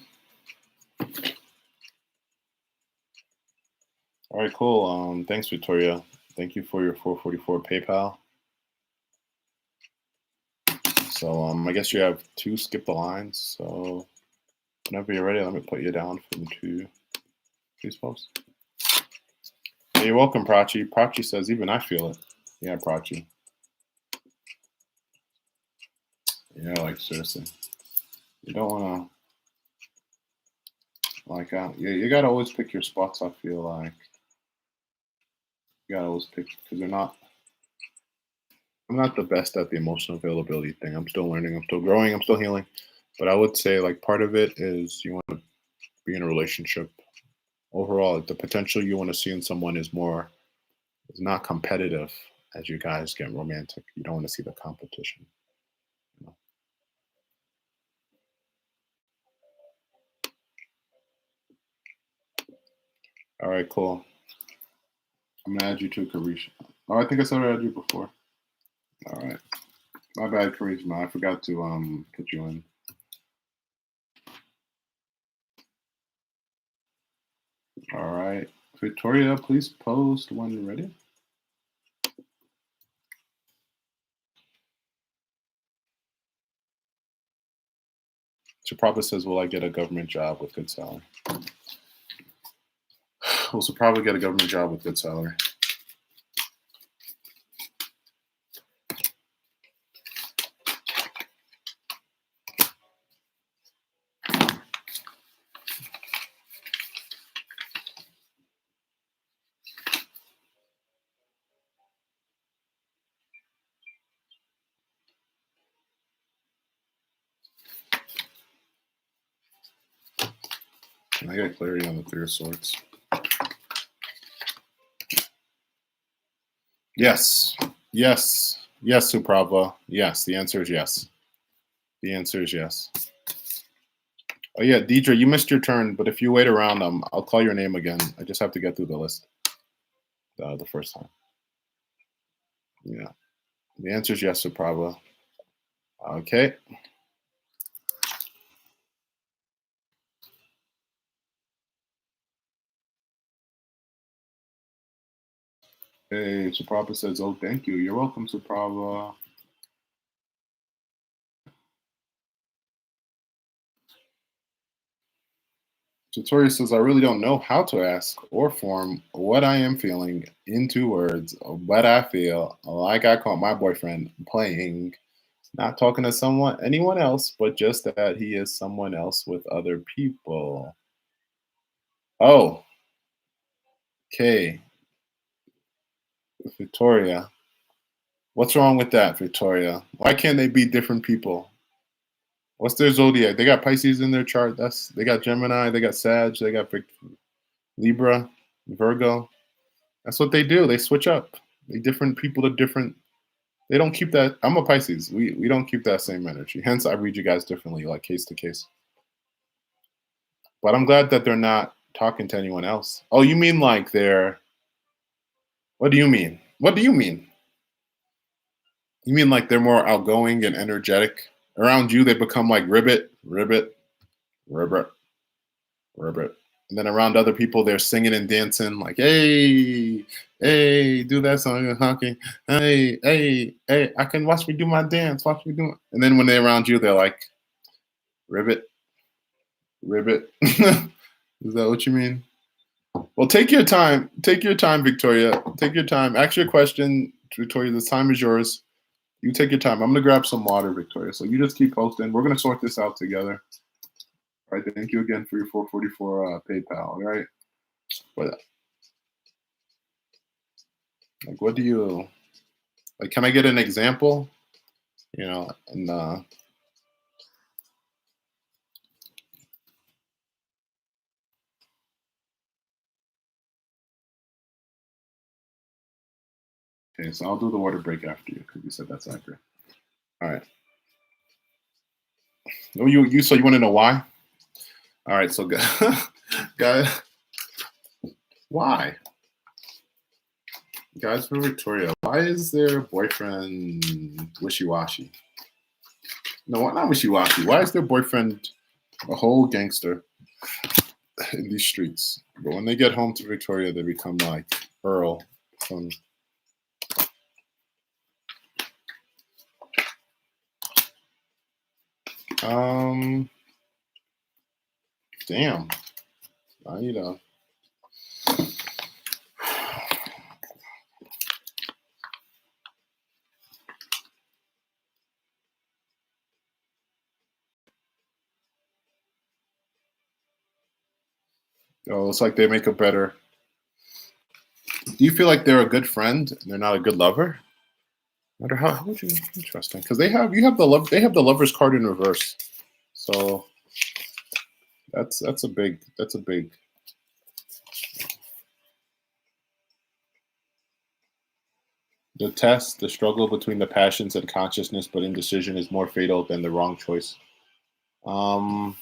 Speaker 1: All right, cool. Thanks, Victoria. Thank you for your 444 PayPal. So I guess you have two skip the lines. So whenever you're ready, let me put you down from two. Please post. Hey, you're welcome, Prachi. Prachi says, even I feel it. Yeah, Prachi. Yeah, like seriously. You don't want to, like, you got to always pick your spots, I feel like. You got to always pick, because I'm not the best at the emotional availability thing. I'm still learning, I'm still growing, I'm still healing. But I would say, like, part of it is you want to be in a relationship. Overall, the potential you want to see in someone is not competitive as you guys get romantic. You don't want to see the competition. You know? All right, cool. I'm gonna add you to Karisha. Oh, I think I said I had you before. All right. My bad, Charisma. I forgot to put you in. All right. Victoria, please post when you're ready. Suprabha says, will I get a government job with good salary? We'll probably get a government job with good salary. Can I get clarity on the Three of Swords? Yes. Yes. Yes, Suprabha. Yes. The answer is yes. The answer is yes. Oh, yeah, Deidre, you missed your turn, but if you wait around, I'll call your name again. I just have to get through the list the first time. Yeah. The answer is yes, Suprabha. Okay. Hey, Suprabha says, oh, thank you. You're welcome, Suprabha. Tutorial says, I really don't know how to ask or form what I am feeling into words, but I feel like I caught my boyfriend playing, not talking to anyone else, but just that he is someone else with other people. Oh, okay. Victoria. What's wrong with that, Victoria? Why can't they be different people? What's their zodiac? They got Pisces in their chart. They got Gemini, they got Sag, they got Libra, Virgo. That's what they do. They switch up. They different people to different. They don't keep that. I'm a Pisces. We don't keep that same energy. Hence, I read you guys differently, like case to case. But I'm glad that they're not talking to anyone else. Oh, you mean like they're? What do you mean? What do you mean? You mean like they're more outgoing and energetic around you? They become like ribbit, ribbit, ribbit, ribbit. And then around other people, they're singing and dancing like, hey, hey, do that song, honking. Hey, hey, hey, I can watch me do my dance. Watch me do it. And then when they're around you, they're like, ribbit, ribbit. Is that what you mean? Well, take your time. Take your time, Victoria. Take your time. Ask your question, Victoria. This time is yours. You take your time. I'm gonna grab some water, Victoria. So you just keep posting. We're gonna sort this out together. All right. Thank you again for your 444 PayPal. All right. But like, what do you like? Can I get an example? you know, and okay, so I'll do the water break after you because you said that's accurate. All right. Oh, you so you want to know why? All right, so guys, why? Guys from Victoria, why is their boyfriend wishy-washy? No, why not wishy-washy? Why is their boyfriend a whole gangster in these streets? But when they get home to Victoria, they become like Earl from damn. I need a oh, it's like they make a better. Do you feel like they're a good friend and they're not a good lover? No matter how would you interesting because you have the love they have the lover's card in reverse. So that's a big the test, the struggle between the passions and consciousness but indecision is more fatal than the wrong choice. Um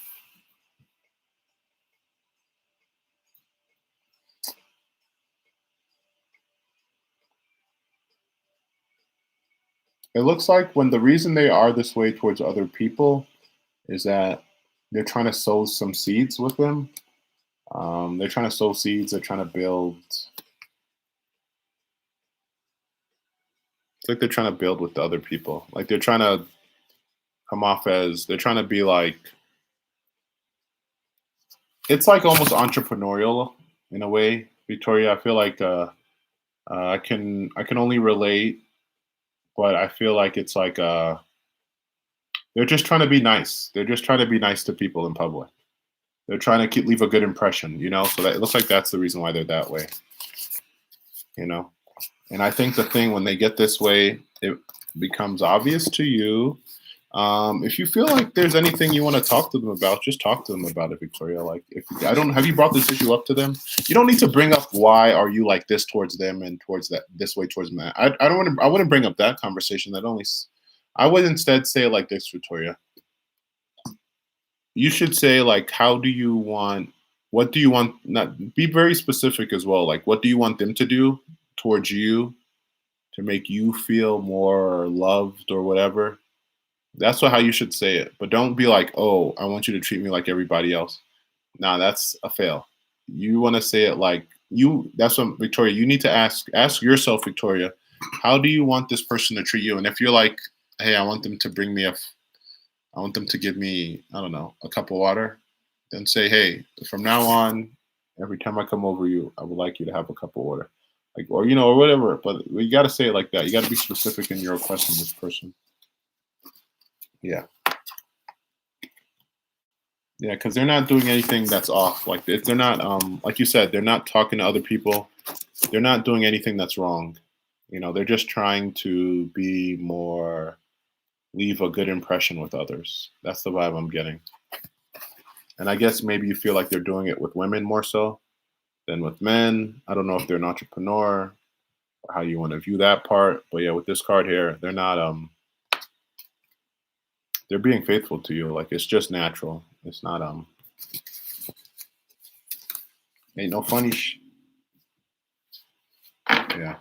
Speaker 1: it looks like when the reason they are this way towards other people is that they're trying to sow some seeds with them. They're trying to sow seeds, they're trying to build it's like they're trying to build with the other people. Like they're trying to come off as they're trying to be like it's like almost entrepreneurial in a way, Victoria. I feel like I can only relate, but I feel like it's like they're just trying to be nice. They're just trying to be nice to people in public. They're trying to leave a good impression, you know. So that it looks like that's the reason why they're that way, you know. And I think the thing when they get this way, it becomes obvious to you. If you feel like there's anything you want to talk to them about, just talk to them about it, Victoria. Like, if I don't have you brought this issue up to them, you don't need to bring up why are you like this towards them and towards that this way towards them. I don't want to. I wouldn't bring up that conversation. I would instead say it like this, Victoria. You should say like, how do you want? What do you want? Not be very specific as well. Like, what do you want them to do towards you to make you feel more loved or whatever? That's how you should say it. But don't be like, "Oh, I want you to treat me like everybody else." Nah, that's a fail. You want to say it like you. That's what Victoria. You need to ask yourself, Victoria. How do you want this person to treat you? And if you're like, "Hey, I want them to bring me I want them to give me, I don't know, a cup of water," then say, "Hey, from now on, every time I come over you, I would like you to have a cup of water." Like, or or whatever. But you got to say it like that. You got to be specific in your request from this person. Yeah. Yeah, because they're not doing anything that's off. Like they're not, like you said, they're not talking to other people. They're not doing anything that's wrong. You know, they're just trying to be more, leave a good impression with others. That's the vibe I'm getting. And I guess maybe you feel like they're doing it with women more so than with men. I don't know if they're an entrepreneur or how you want to view that part. But yeah, with this card here, they're not, they're being faithful to you. Like it's just natural. It's not, ain't no funny. Yeah.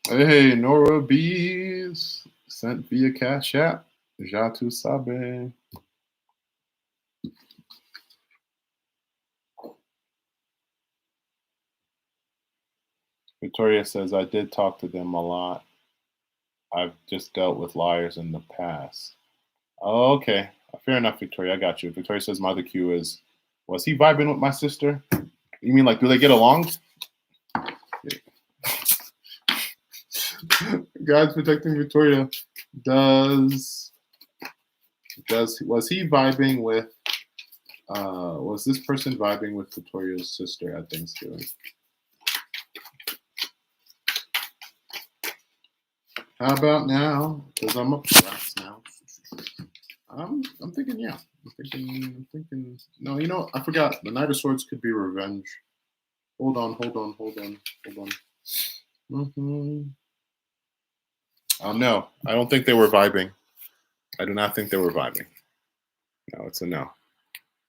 Speaker 1: Hey, Nora Bees sent via Cash App. Já tu sabe. Victoria says, I did talk to them a lot. I've just dealt with liars in the past. Oh, okay. Fair enough, Victoria. I got you. Victoria says, my other cue is, was he vibing with my sister? You mean like, do they get along? God's protecting Victoria. Was he vibing with was this person vibing with Victoria's sister at Thanksgiving? How about now? Because I'm up to rats now. I'm thinking, yeah. I'm thinking. No, you know, I forgot. The Knight of Swords could be revenge. Hold on. No, I don't think they were vibing. I do not think they were vibing. No, it's a no.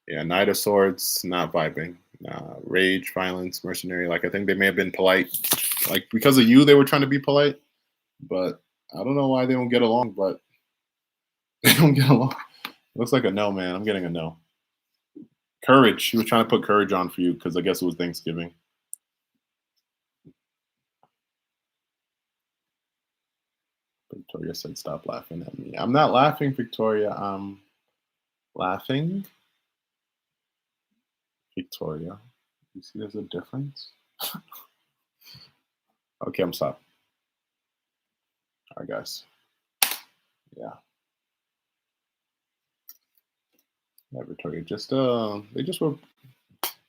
Speaker 1: Yeah, Knight of Swords, not vibing. Rage, violence, mercenary. Like, I think they may have been polite. Like, because of you, they were trying to be polite. But I don't know why they don't get along, but they don't get along. Looks like a no, man. I'm getting a no. Courage. She was trying to put courage on for you because I guess it was Thanksgiving. Victoria said, stop laughing at me. I'm not laughing, Victoria. I'm laughing. Victoria. You see there's a difference? Okay, I'm stopped. All right, guys. Yeah. Yeah, Victoria. They just were.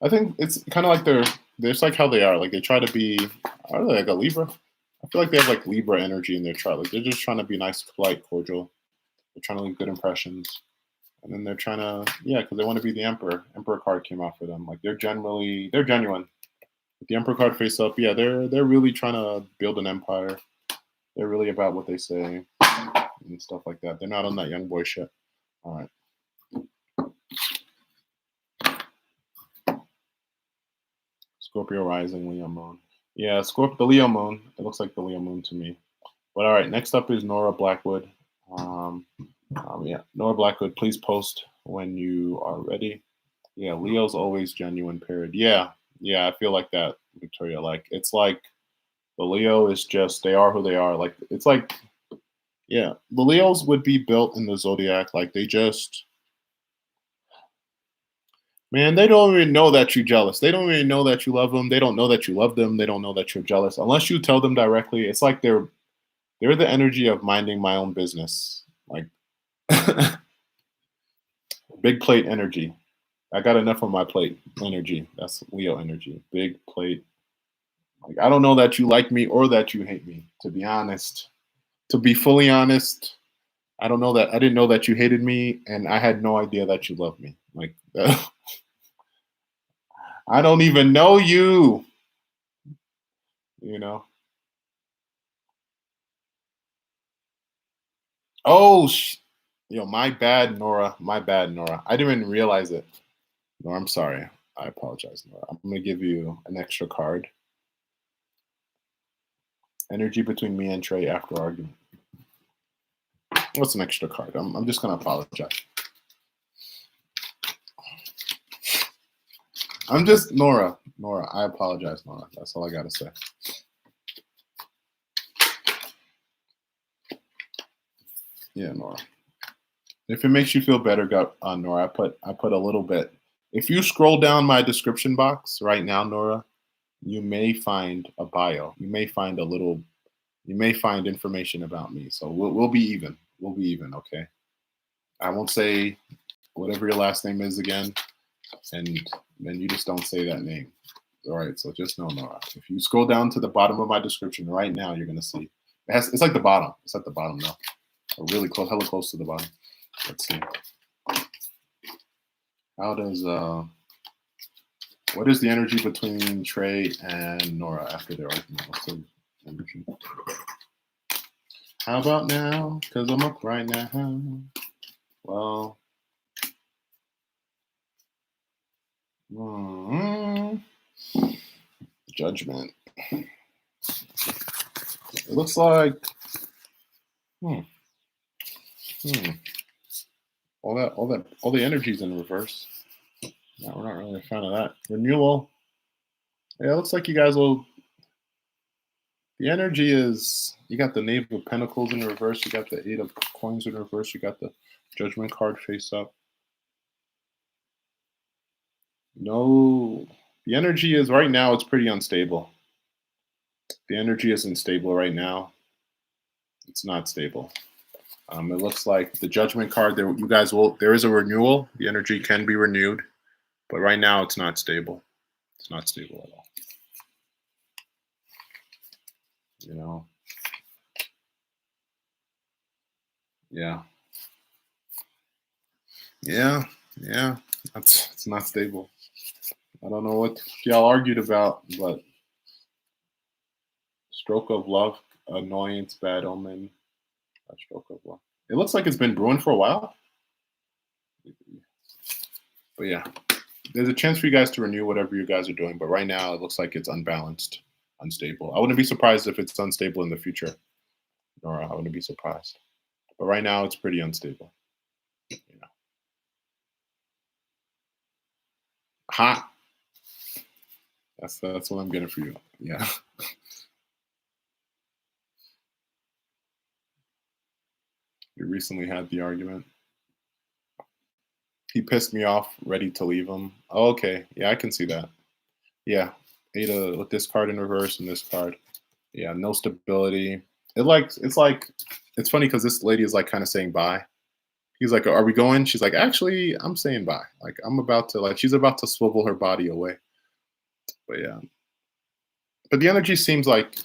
Speaker 1: I think it's kind of like they're just like how they are. Like they try to be. Are they like a Libra? I feel like they have like Libra energy in their chart. Like they're just trying to be nice, polite, cordial. They're trying to leave good impressions. And then they're trying to, yeah, because they want to be the Emperor. Emperor card came out for them. Like they're genuine. With the Emperor card face up, yeah, they're really trying to build an empire. They're really about what they say and stuff like that. They're not on that young boy shit. All right. Scorpio rising, Leo moon. Yeah, the Leo moon. It looks like the Leo moon to me. But all right, next up is Nora Blackwood. Yeah, Nora Blackwood, please post when you are ready. Yeah, Leo's always genuine, period. Yeah, I feel like that, Victoria. Like, it's like the Leo is just, they are who they are. Like, it's like, yeah, the Leos would be built in the zodiac. Like, they just, man, they don't even know that you're jealous. They don't even know that you love them. They don't know that you love them. They don't know that you're jealous. Unless you tell them directly, it's like they're the energy of minding my own business. Like, big plate energy. I got enough on my plate energy. That's Leo energy. Big plate. Like, I don't know that you like me or that you hate me, to be honest. To be fully honest, I don't know that. I didn't know that you hated me, and I had no idea that you loved me. Like, I don't even know you, you know? Oh, yo, my bad, Nora. My bad, Nora. I didn't even realize it. Nora, I'm sorry. I apologize, Nora. I'm going to give you an extra card. Energy between me and Trey after argument. What's an extra card? I'm just going to apologize. I'm just Nora. I apologize, Nora. That's all I got to say. Yeah, Nora. If it makes you feel better, Nora, I put a little bit. If you scroll down my description box right now, Nora, you may find a bio. You may find information about me. So we'll be even. We'll be even, okay? I won't say whatever your last name is again, and then you just don't say that name. All right, so just know, Nora. If you scroll down to the bottom of my description right now, you're gonna see. It's like the bottom. It's at the bottom now. Really close, hella close to the bottom. Let's see. How does what is the energy between Trey and Nora after their argument? What's the energy? How about now? Because I'm up right now. Well, judgment. It looks like all the energy's in reverse. No, we're not really a fan of that. Renewal. Yeah, it looks like you guys will. The energy is, you got the Knave of Pentacles in reverse, you got the Eight of Coins in reverse, you got the Judgment card face up. No, the energy is right now, it's pretty unstable. The energy isn't stable right now. It's not stable. It looks like the Judgment card, there is a renewal. The energy can be renewed, but right now it's not stable. It's not stable at all. You know, Yeah. Yeah. Yeah. That's it's not stable. I don't know what y'all argued about, but stroke of luck, annoyance, bad omen, a stroke of luck. It looks like it's been brewing for a while. But yeah, there's a chance for you guys to renew whatever you guys are doing. But right now, it looks like it's unbalanced, unstable. I wouldn't be surprised if it's unstable in the future, Nora. I wouldn't be surprised. But right now, it's pretty unstable. You know, hot. That's what I'm getting for you. Yeah. We recently had the argument. He pissed me off, ready to leave him. Oh, okay. Yeah, I can see that. Yeah. Ada with this card in reverse and this card. Yeah, no stability. It's funny because this lady is like kind of saying bye. He's like, "Are we going?" She's like, "Actually, I'm saying bye. Like I'm about to she's about to swivel her body away." But yeah. But the energy seems like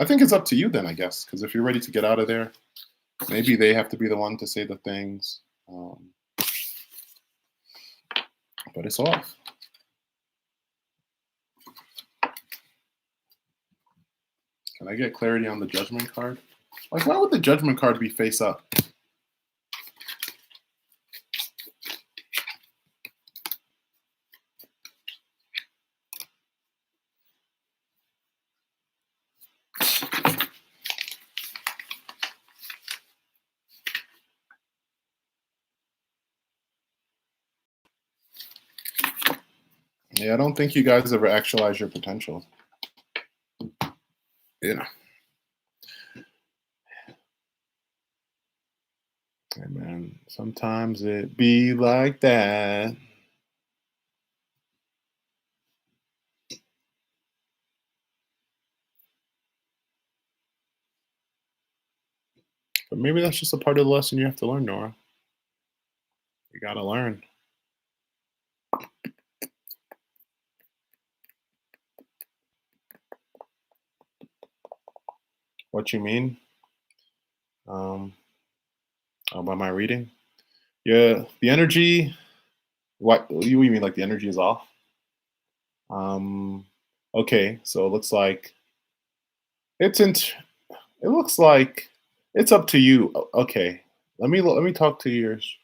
Speaker 1: I think it's up to you then, I guess, because if you're ready to get out of there, maybe they have to be the one to say the things. Um, but it's off. Can I get clarity on the judgment card? Like, why would the judgment card be face up? Yeah, I don't think you guys ever actualize your potential. Yeah. Hey man, sometimes it be like that. But maybe that's just a part of the lesson you have to learn, Nora. You gotta learn. What you mean? Um, by my reading? Yeah, the energy. You mean like the energy is off? Um, okay, so it looks like it's in. It looks like it's up to you. Okay, let me talk to yours.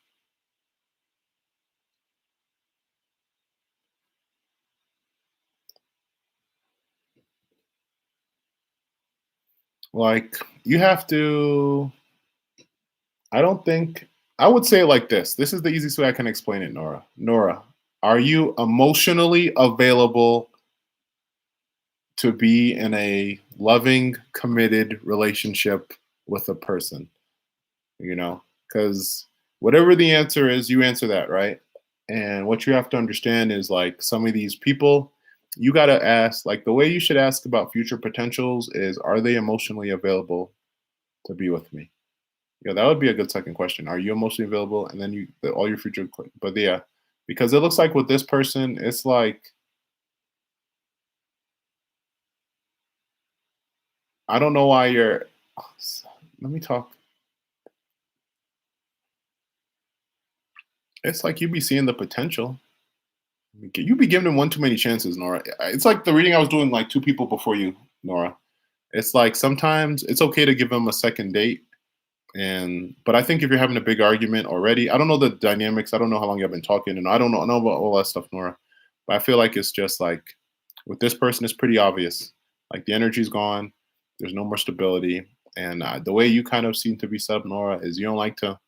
Speaker 1: Like you have to. I don't think I would say it like this. This is the easiest way I can explain it, Nora. Nora, are you emotionally available to be in a loving, committed relationship with a person? You know, because whatever the answer is, you answer that, right? And what you have to understand is like some of these people, you got to ask, like, the way you should ask about future potentials is, are they emotionally available to be with me? Yeah, that would be a good second question. Are you emotionally available? And then all your future, but yeah, because it looks like with this person, it's like, I don't know why you're, let me talk. It's like you be seeing the potential. You be giving them one too many chances, Nora. It's like the reading I was doing like two people before you, Nora. It's like sometimes it's okay to give them a second date. But I think if you're having a big argument already, I don't know the dynamics. I don't know how long you've been talking, and I know about all that stuff, Nora. But I feel like it's just like with this person, it's pretty obvious. Like the energy's gone. There's no more stability, and the way you kind of seem to be set up, Nora, is you don't like to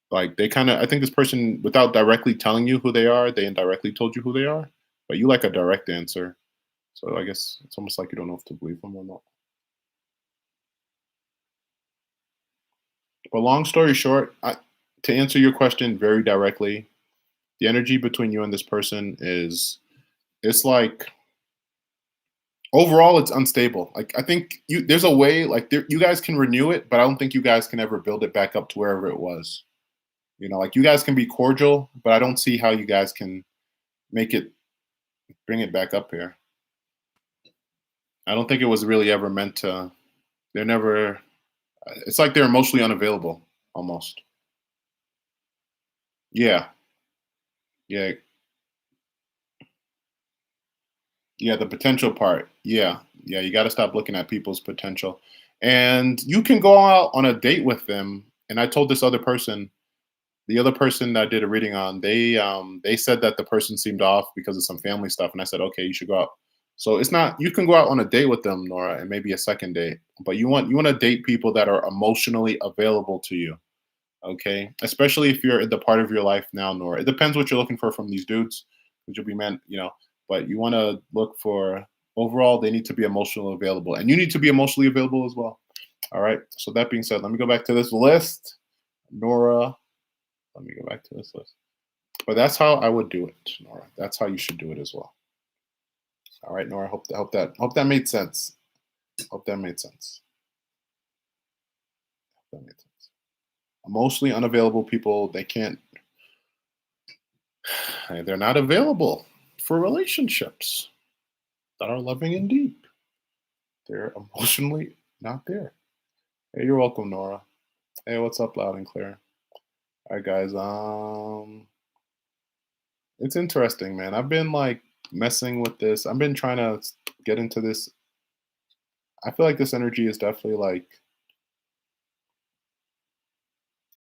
Speaker 1: like they kind of. I think this person, without directly telling you who they are, they indirectly told you who they are. But you like a direct answer, so I guess it's almost like you don't know if to believe them or not. But long story short, to answer your question very directly, the energy between you and this person is it's like overall it's unstable. Like I think there's a way like you guys can renew it, but I don't think you guys can ever build it back up to wherever it was. You know, like you guys can be cordial, but I don't see how you guys can make it bring it back up here. I don't think it was really ever meant to. They're never. It's like they're emotionally unavailable almost. Yeah, yeah, yeah. The potential part. Yeah, yeah. You got to stop looking at people's potential, and you can go out on a date with them. And I told this other person, the other person that I did a reading on, they said that the person seemed off because of some family stuff, and I said, okay, you should go out. So it's not, you can go out on a date with them, Nora, and maybe a second date, but you want to date people that are emotionally available to you. Okay, especially if you're at the part of your life now, Nora. It depends what you're looking for from these dudes, which will be meant, but you want to look for, overall, they need to be emotionally available, and you need to be emotionally available as well. All right. So that being said, let me go back to this list, Nora. Let me go back to this list. But that's how I would do it, Nora. That's how you should do it as well. All right, Nora. Hope that made sense. Hope that made sense. Hope that made sense. Emotionally unavailable people, they can't. They're not available for relationships that are loving and deep. They're emotionally not there. Hey, you're welcome, Nora. Hey, what's up, loud and clear? All right, guys. It's interesting, man. I've been like messing with this. I've been trying to get into this. I feel like this energy is definitely like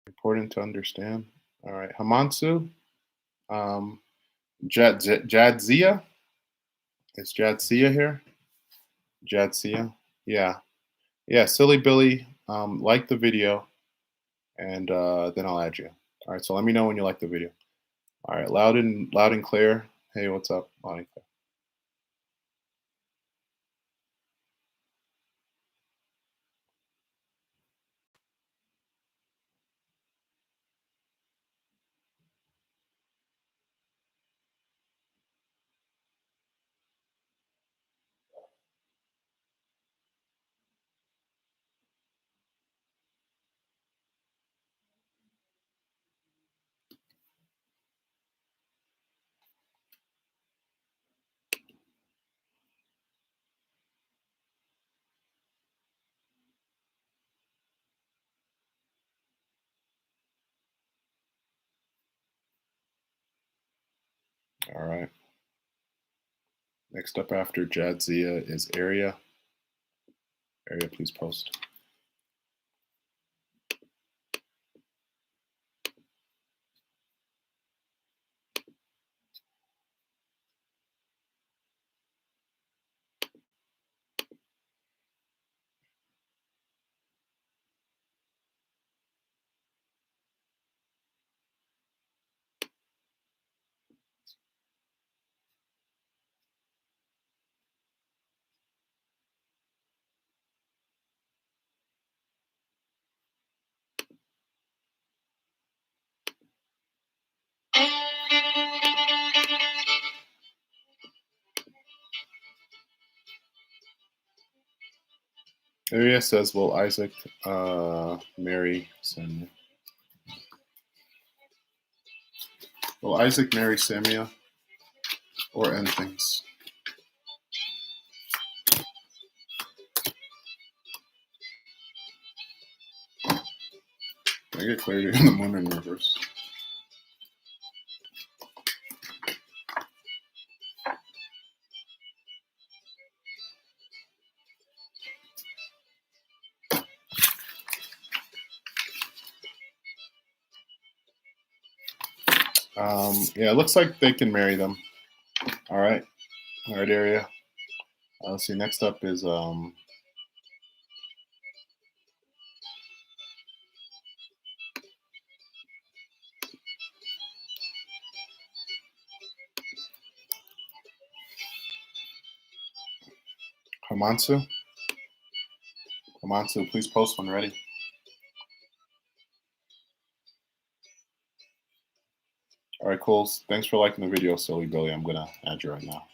Speaker 1: important to understand. All right, Hamansu, um, Jadzia. Is Jadzia here? Jadzia. Yeah, yeah. Silly Billy. Like the video, and then I'll add you. All right. So let me know when you like the video. All right, loud and clear. Hey, what's up? Loud and clear. All right. Next up after Jadzia is Area. Area, please post. Area says, "Will Isaac marry Samuel? Will Isaac marry Samuel or end things?" I get clarity in the moon in reverse. Yeah, it looks like they can marry them. All right, Area. Let's see. Next up is Hamansu. Hamansu, please post when ready. All right, cool. Thanks for liking the video, Silly Billy. I'm gonna add you right now.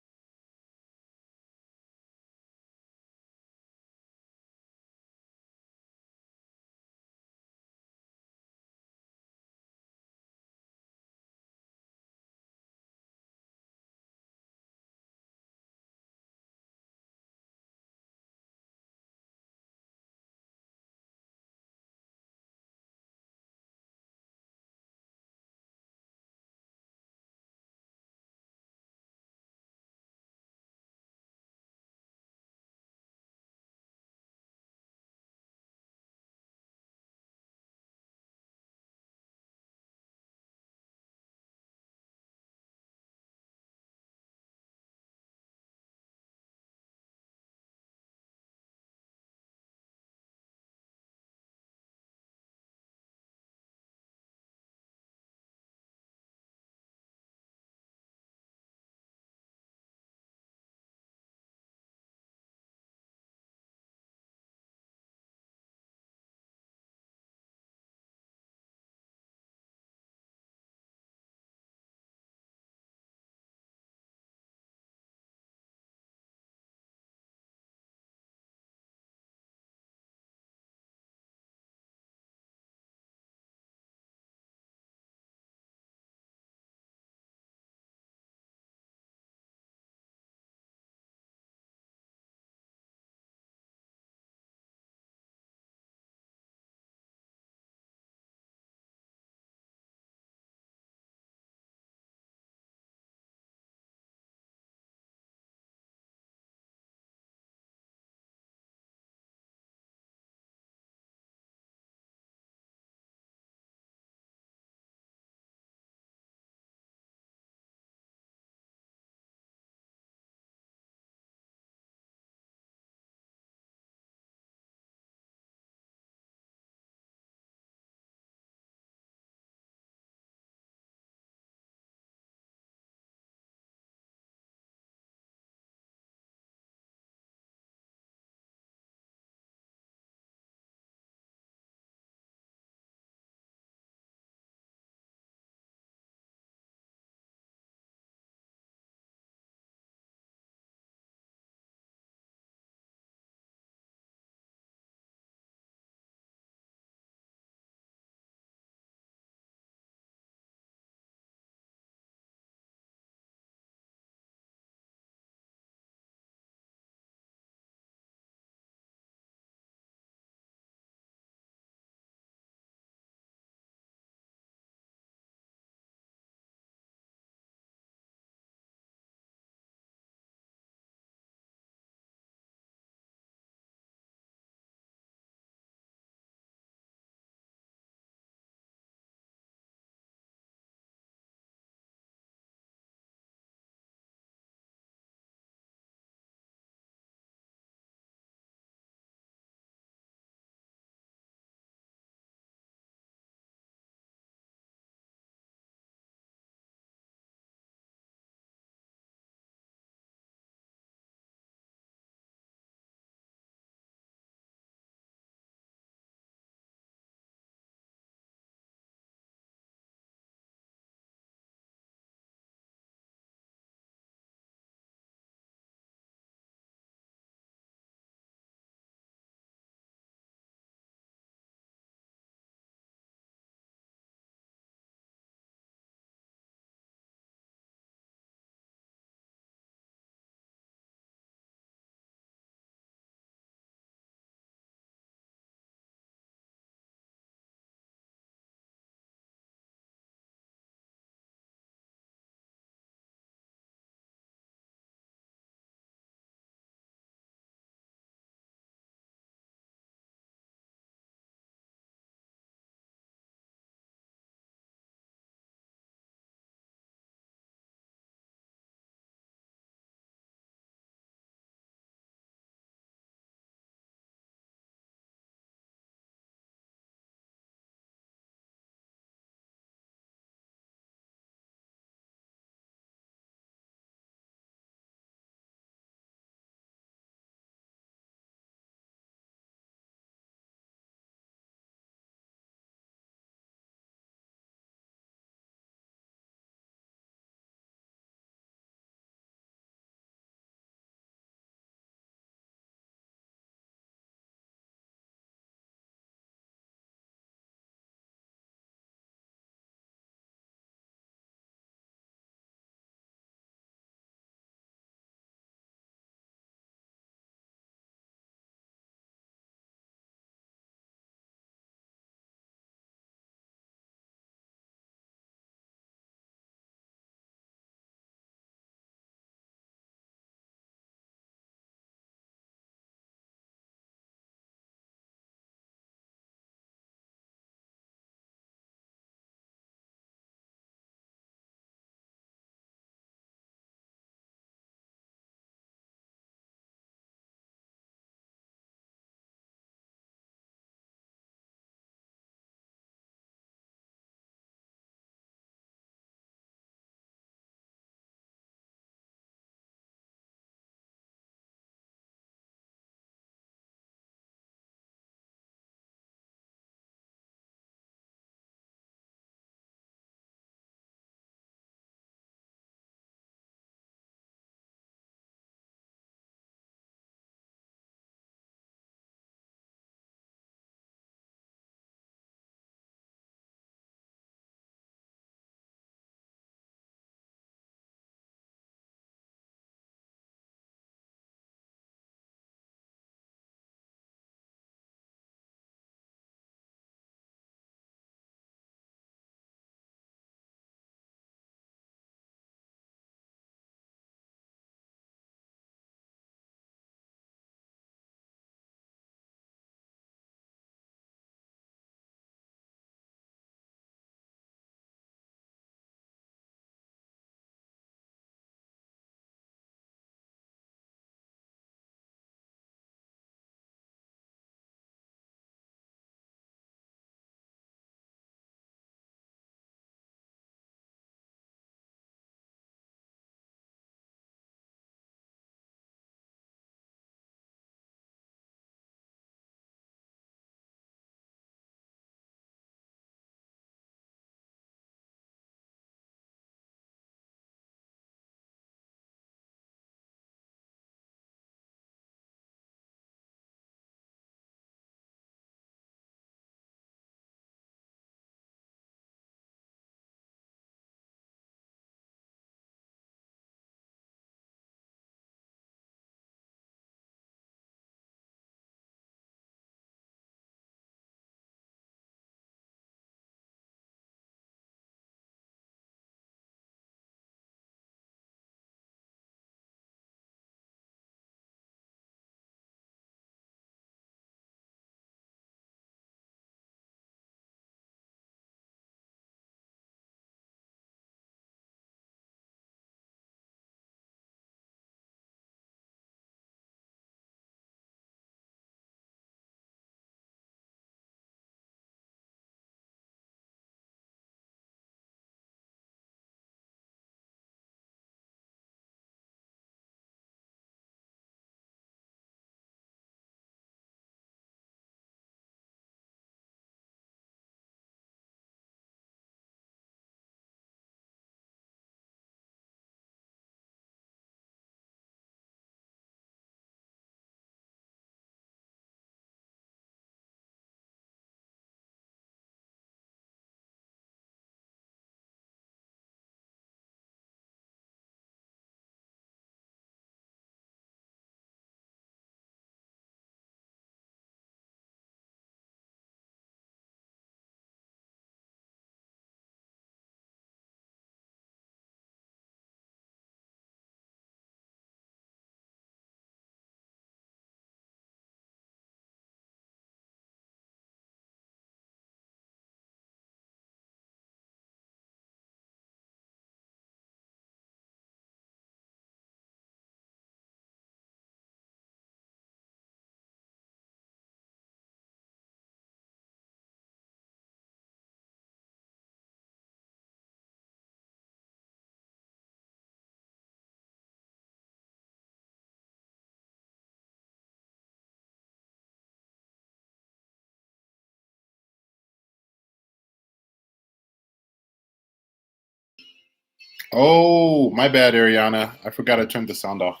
Speaker 1: Oh, my bad, Ariana. I forgot I turned the sound off.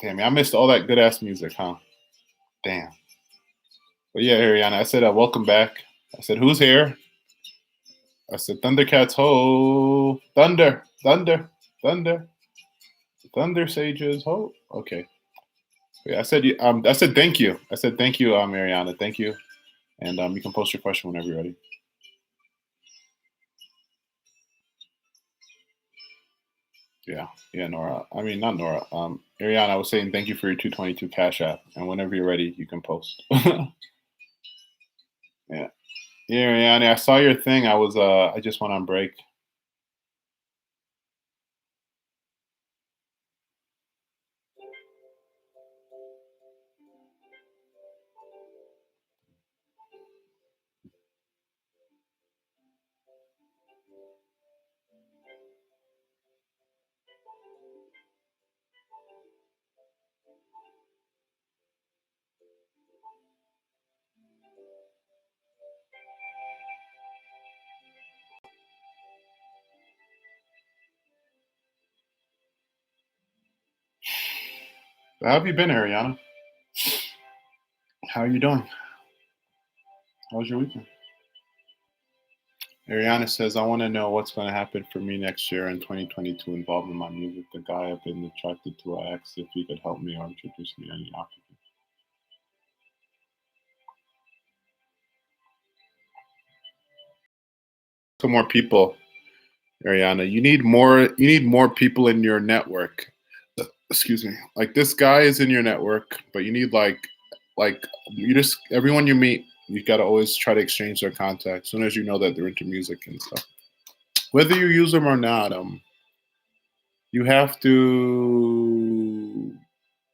Speaker 1: Damn, I missed all that good ass music, huh? Damn. But yeah, Ariana, I said, welcome back. I said, who's here? I said, Thundercats, ho. Thunder, thunder, thunder, thunder sages, ho. Okay. Yeah, I said, thank you. I said, thank you, Ariana. Thank you. And you can post your question whenever you're ready. Yeah, yeah, Nora. I mean, not Nora. Ariana, I was saying thank you for your 222 Cash App. And whenever you're ready, you can post. Yeah. Yeah, Ariana, I saw your thing. I just went on break. How have you been, Ariana? How are you doing? How was your weekend? Ariana says, I want to know what's going to happen for me next year in 2022 involved in my music. The guy I've been attracted to, I asked if he could help me or introduce me to any applicants. To more people, Ariana. You need more people in your network. Excuse me. Like this guy is in your network, but you need like you just everyone you meet, you gotta always try to exchange their contact as soon as you know that they're into music and stuff. Whether you use them or not, you have to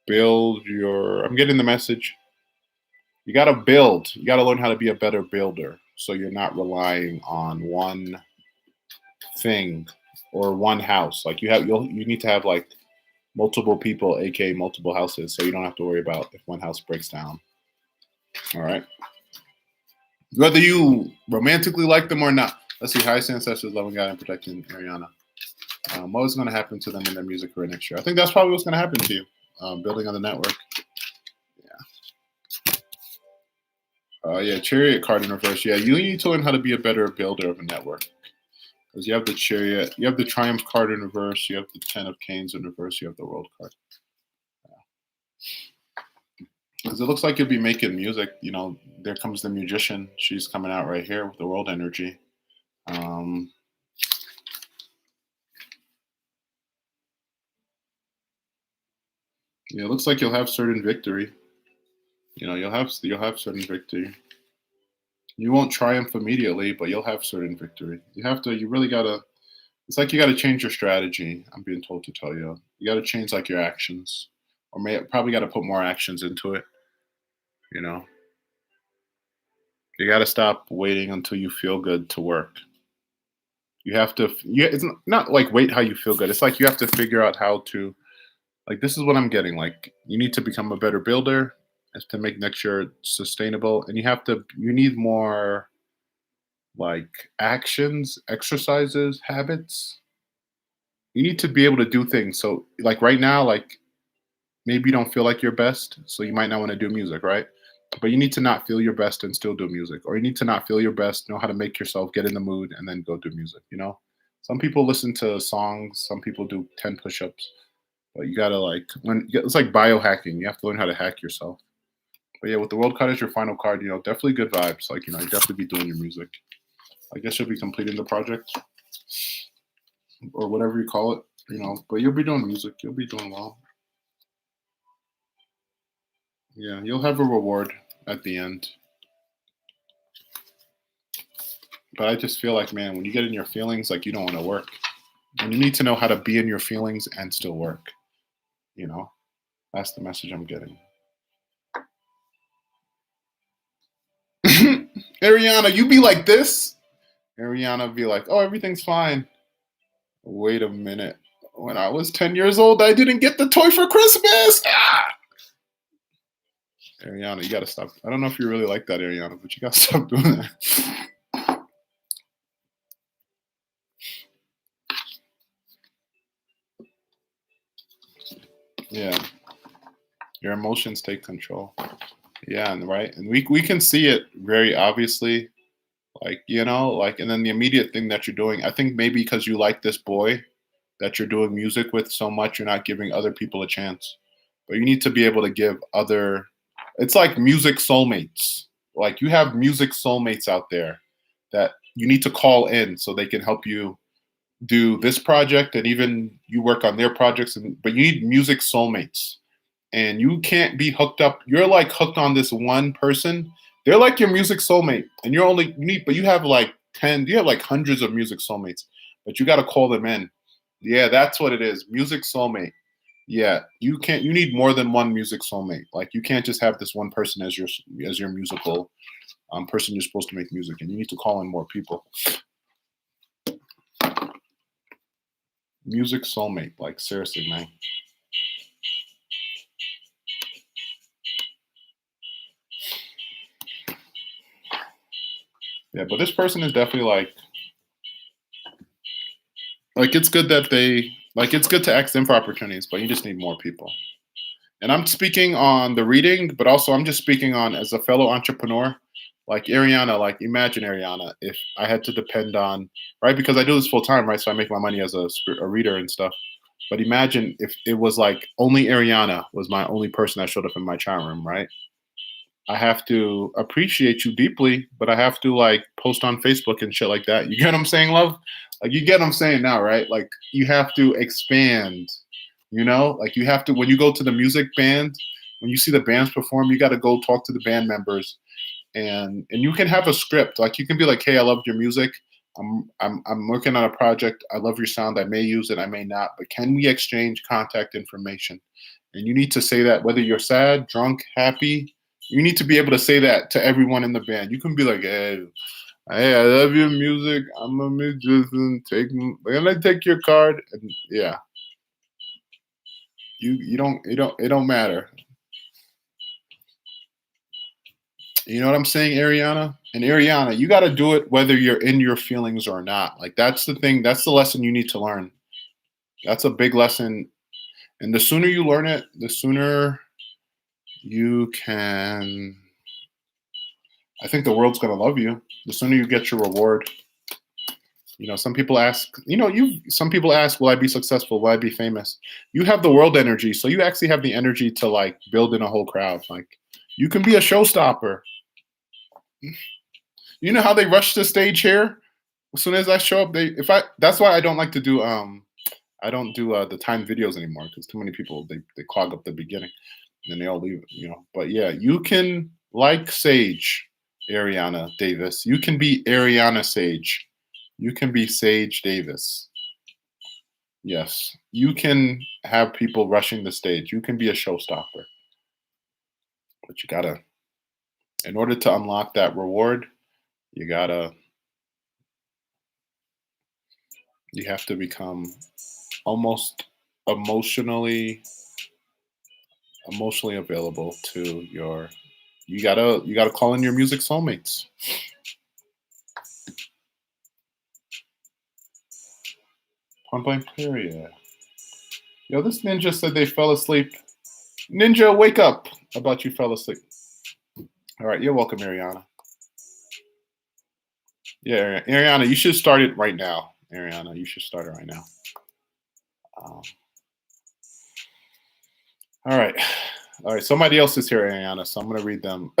Speaker 1: build your I'm getting the message. You gotta build. You gotta learn how to be a better builder. So you're not relying on one thing or one house. Like you need to have like multiple people, aka multiple houses, so you don't have to worry about if one house breaks down. All right. Whether you romantically like them or not. Let's see. Highest ancestors, loving God, and protecting Ariana. What was going to happen to them in their music career next year? I think that's probably what's going to happen to you. Building on the network. Yeah, Chariot card in reverse. Yeah, you need to learn how to be a better builder of a network. Because you have the Chariot, you have the Triumph card in reverse, you have the Ten of Canes in reverse, you have the World card. Because it looks like you'll be making music. You know, there comes the musician. She's coming out right here with the World energy. Um, yeah, it looks like you'll have certain victory. You know, you'll have certain victory. You won't triumph immediately, but you'll have certain victory. You really gotta. It's like you gotta change your strategy. I'm being told to tell you. You gotta change like your actions, or probably gotta put more actions into it. You know, you gotta stop waiting until you feel good to work. You have to. Yeah, it's not like wait how you feel good. It's like you have to figure out how to. Like this is what I'm getting. Like you need to become a better builder, as to make next year sustainable, and you need more like actions, exercises, habits. You need to be able to do things. So like right now, like maybe you don't feel like your best, so you might not want to do music, right? But you need to not feel your best and still do music, or you need to not feel your best, know how to make yourself get in the mood, and then go do music. You know, some people listen to songs, some people do 10 push-ups, but you gotta like when it's like biohacking. You have to learn how to hack yourself. But yeah, with the world card as your final card, definitely good vibes. Like you definitely be doing your music. I guess you'll be completing the project or whatever you call it. But you'll be doing music. You'll be doing well. Yeah, you'll have a reward at the end. But I just feel like, man, when you get in your feelings, like you don't want to work. And you need to know how to be in your feelings and still work. You know, that's the message I'm getting. Ariana, you be like this. Ariana be like, oh, everything's fine. Wait a minute. When I was 10 years old, I didn't get the toy for Christmas. Ah! Ariana, you gotta stop. I don't know if you really like that, Ariana, but you gotta stop doing that. Yeah, your emotions take control. Yeah, and right, and we can see it very obviously. Like, like, and then the immediate thing that you're doing, I think maybe because you like this boy that you're doing music with so much, you're not giving other people a chance. But you need to be able to give other, it's like music soulmates. Like, you have music soulmates out there that you need to call in so they can help you do this project, and even you work on their projects. But you need music soulmates, and you can't be hooked up. You're like hooked on this one person. They're like your music soulmate, and but you have like 10, you have like hundreds of music soulmates, but you got to call them in. Yeah, that's what it is. Music soulmate. Yeah, you need more than one music soulmate. Like, you can't just have this one person as your musical person you're supposed to make music, and you need to call in more people. Music soulmate, like, seriously, man. Yeah, but this person is definitely like it's good that it's good to ask them for opportunities, but you just need more people. And I'm speaking on the reading, but also I'm just speaking on as a fellow entrepreneur. Like Ariana, like imagine Ariana, if I had to depend on, right, because I do this full time, right? So I make my money as a reader and stuff. But imagine if it was like only Ariana was my only person that showed up in my chat room, right? I have to appreciate you deeply, but I have to like post on Facebook and shit like that. You get what I'm saying, love? Like, you get what I'm saying now, right? Like, you have to expand, Like, you have to, when you go to the music band, when you see the bands perform, you got to go talk to the band members, and you can have a script. Like, you can be like, "Hey, I loved your music. I'm working on a project. I love your sound. I may use it, I may not, but can we exchange contact information?" And you need to say that whether you're sad, drunk, happy. You need to be able to say that to everyone in the band. You can be like, "Hey, I love your music. I'm a musician. Can I take your card?" And yeah, it don't matter. You know what I'm saying, Ariana? And Ariana, you got to do it whether you're in your feelings or not. Like, that's the thing. That's the lesson you need to learn. That's a big lesson. And the sooner you learn it, the sooner you can. I think the world's going to love you. The sooner you get your reward. Some people ask, some people ask, will I be successful? Will I be famous? You have the world energy. So you actually have the energy to like build in a whole crowd. Like, you can be a showstopper. You know how they rush the stage here? As soon as I show up, that's why I don't like to do I don't do the timed videos anymore, because too many people they clog up the beginning and then they all leave. But yeah, you can, like Sage, Ariana Davis. You can be Ariana Sage. You can be Sage Davis. Yes, you can have people rushing the stage. You can be a showstopper, but you gotta, in order to unlock that reward, you gotta, you have to become almost emotionally available to your. You gotta call in your music soulmates. Point blank period. Yo, this ninja said they fell asleep. Ninja, wake up! About you fell asleep. All right, you're welcome, Ariana. Yeah, Ariana, you should start it right now. Ariana, you should start it right now. Um, all right. All right, somebody else is here, Ariana, so I'm going to read them.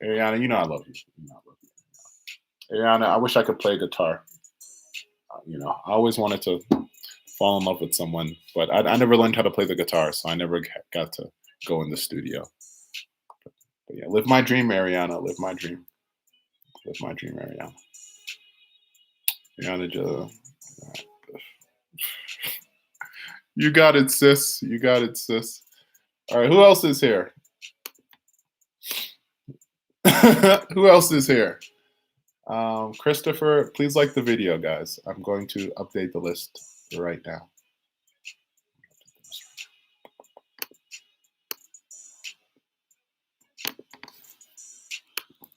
Speaker 1: Ariana, you know I love you. Ariana, I wish I could play guitar. I always wanted to fall in love with someone, but I never learned how to play the guitar, so I never got to go in the studio. But yeah, live my dream, Ariana. Live my dream. Live my dream, Ariana. Ariana, you got it, sis. You got it, sis. All right, who else is here? Who else is here? Christopher, please like the video, guys. I'm going to update the list right now.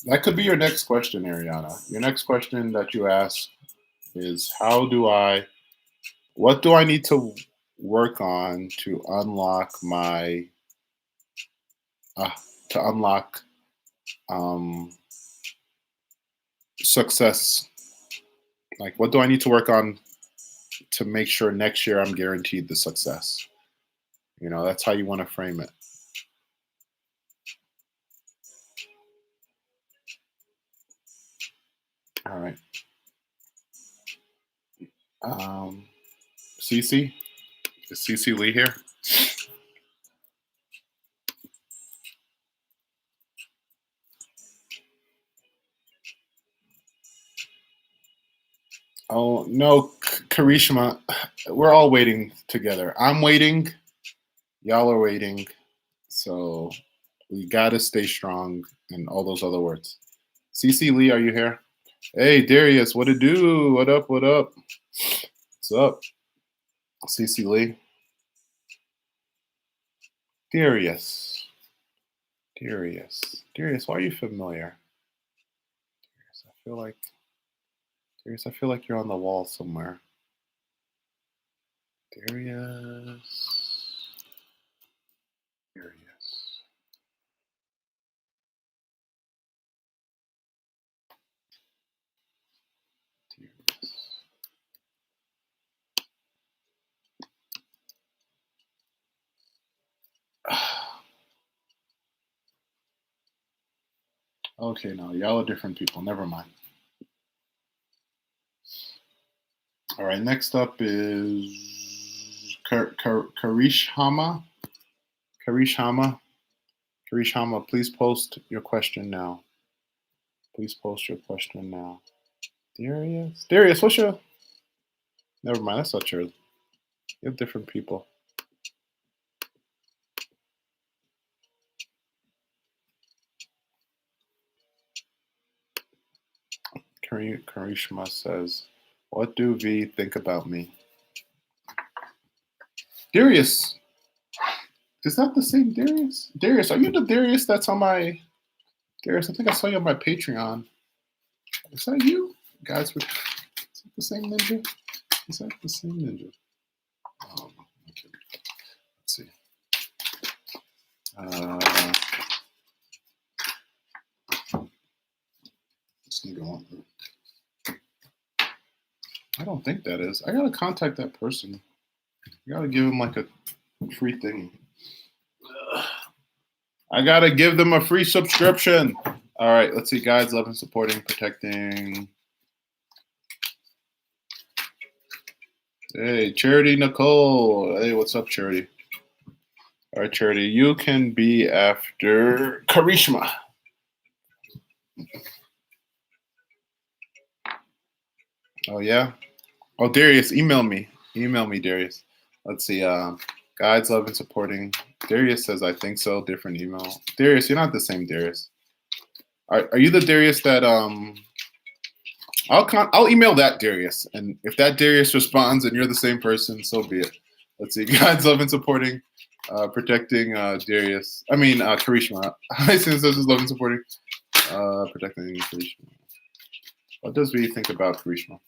Speaker 1: That could be your next question, Ariana. Your next question that you ask is, how do I What do I need to work on to unlock my uh, to unlock um, success? Like, what do I need to work on to make sure next year I'm guaranteed the success? That's how you want to frame it. All right. Cece, is Cece Lee here? Oh no, Karishma, we're all waiting together. I'm waiting. Y'all are waiting. So we gotta stay strong and all those other words. CC Lee, are you here? Hey Darius, what it do? What up? What up? What's up? CC Lee. Darius. Darius, why are you familiar? Darius, I feel like you're on the wall somewhere. Darius. Darius. Okay, no, y'all are different people. Never mind. All right, next up is Karishama. Karishama. Karishama, please post your question now. Please post your question now. Darius, what's your... Never mind, that's not yours. You have different people. Karishma says, what do V think about me? Darius, is that the same Darius? Darius, are you the Darius that's on my... Darius, I think I saw you on my Patreon. Is that you? Guys, is that the same ninja? Is that the same ninja? Okay. Let's see. This nigga want... I don't think that is. I gotta contact that person. I gotta give him like a free thing. I gotta give them a free subscription. All right, let's see. Guides, loving, supporting, protecting. Hey, Charity Nicole. Hey, what's up, Charity? All right, Charity, you can be after Karishma. Oh yeah. Oh, Darius, email me. Email me, Darius. Let's see. Guides, loving, supporting. Darius says, I think so. Different email. Darius, you're not the same Darius. Are you the Darius that I'll email that Darius, and if that Darius responds and you're the same person, so be it. Let's see. Guides, love and supporting, protecting Darius. I mean Karishma. Hi, since this is love and supporting, protecting Karishma. What does we think about Karishma?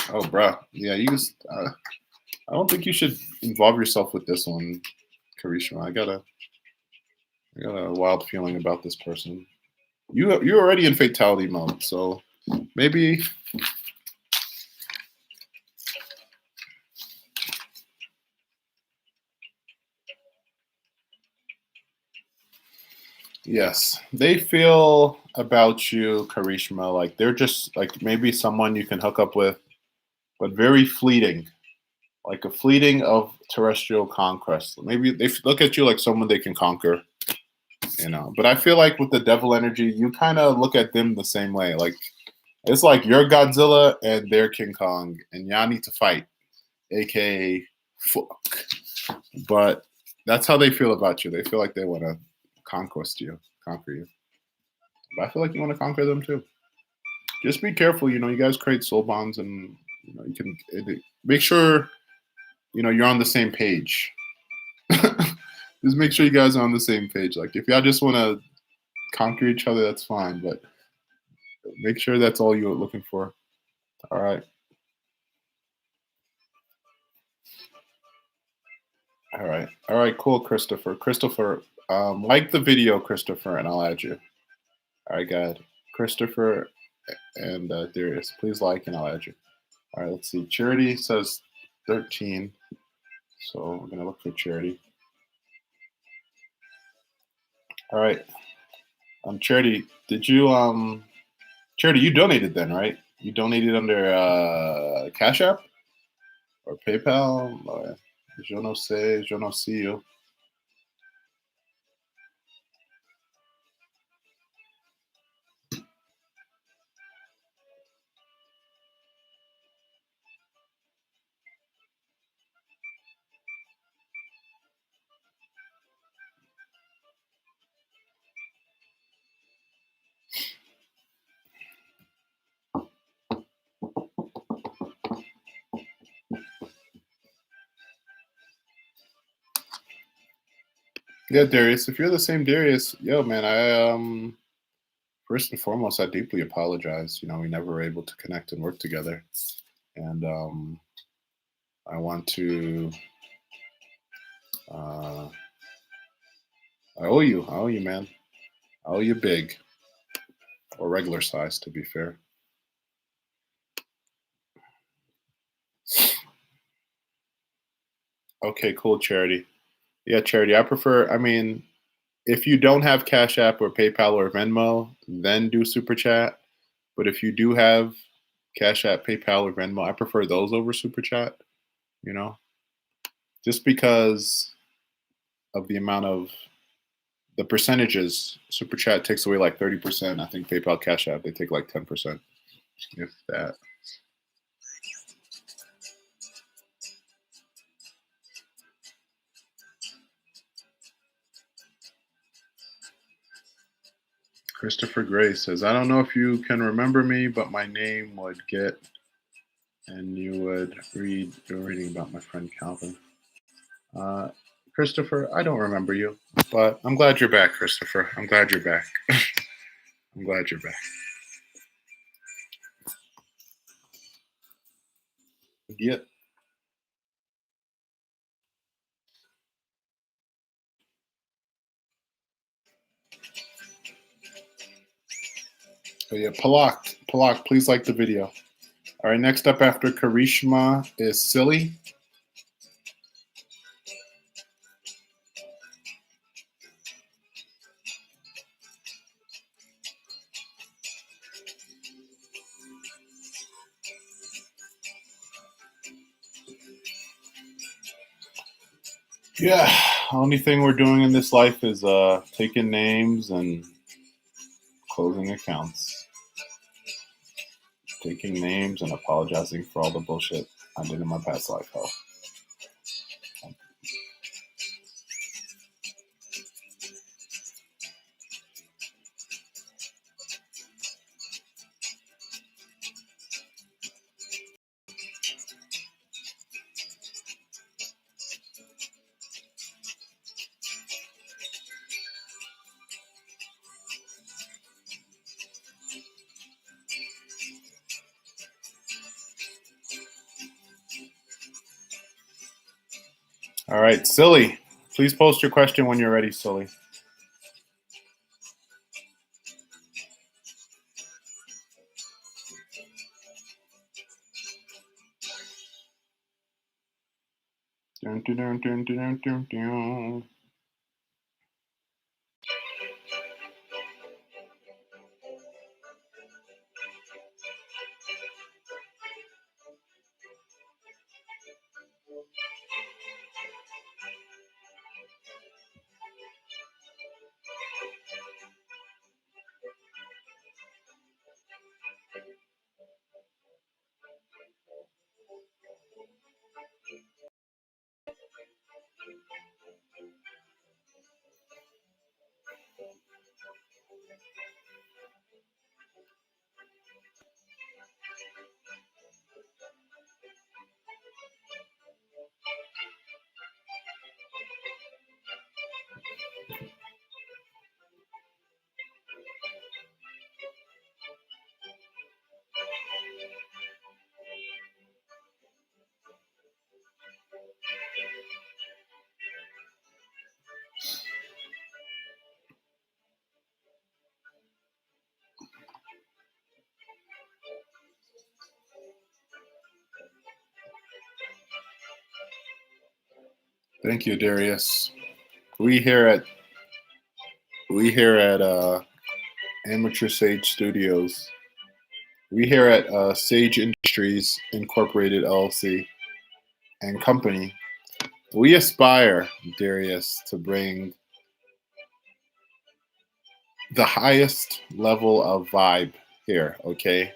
Speaker 1: Oh, bruh. Yeah, you just. I don't think you should involve yourself with this one, Karishma. I got a wild feeling about this person. You're already in fatality mode, so maybe. Yes, they feel about you, Karishma, like they're just like maybe someone you can hook up with, but very fleeting, like a fleeting of terrestrial conquest. Maybe they look at you like someone they can conquer, But I feel like with the devil energy, you kind of look at them the same way. Like it's like you're Godzilla and they're King Kong, and y'all need to fight, aka fuck. But that's how they feel about you. They feel like they want to conquer you. But I feel like you want to conquer them too. Just be careful. You guys create soul bonds, and you can make sure you're on the same page. Just make sure you guys are on the same page. Like if y'all just want to conquer each other, that's fine. But make sure that's all you're looking for. All right. All right, cool, Christopher. Christopher, like the video, Christopher, and I'll add you. All right, good. Christopher and Darius, please like and I'll add you. All right, let's see. Charity says 13. So we're gonna look for Charity. All right. Charity, did you Charity, you donated then, right? You donated under Cash App or PayPal? Je no sé, je no see you. Yeah, Darius. If you're the same Darius, yo, man, I first and foremost, I deeply apologize. You know, we never were able to connect and work together, and I want to. Uh, I owe you. I owe you, man. I owe you big or regular size, to be fair. Okay, cool, Charity. Yeah, Charity. I prefer. I mean, if you don't have Cash App or PayPal or Venmo, then do Super Chat. But if you do have Cash App, PayPal, or Venmo, I prefer those over Super Chat. You know, just because of the amount of the percentages. Super Chat takes away like 30%. I think PayPal, Cash App, they take like 10%, if that. Christopher Gray says, I don't know if you can remember me, but my name would get and you would read, you're reading about my friend Calvin. Uh, Christopher, I don't remember you, but I'm glad you're back, Christopher. I'm glad you're back. I'm glad you're back. Yeah. Oh, yeah. Palak, please like the video. All right, next up after Karishma is Silly. Yeah, only thing we're doing in this life is taking names and closing accounts. Taking names and apologizing for all the bullshit I did in my past life. Oh. All right, Silly. Please post your question when you're ready, Silly. Dun, dun, dun, dun, dun, dun, dun. Thank you, Darius. We here at Amateur Sage Studios. We here at Sage Industries Incorporated LLC and Company. We aspire, Darius, to bring the highest level of vibe here. Okay,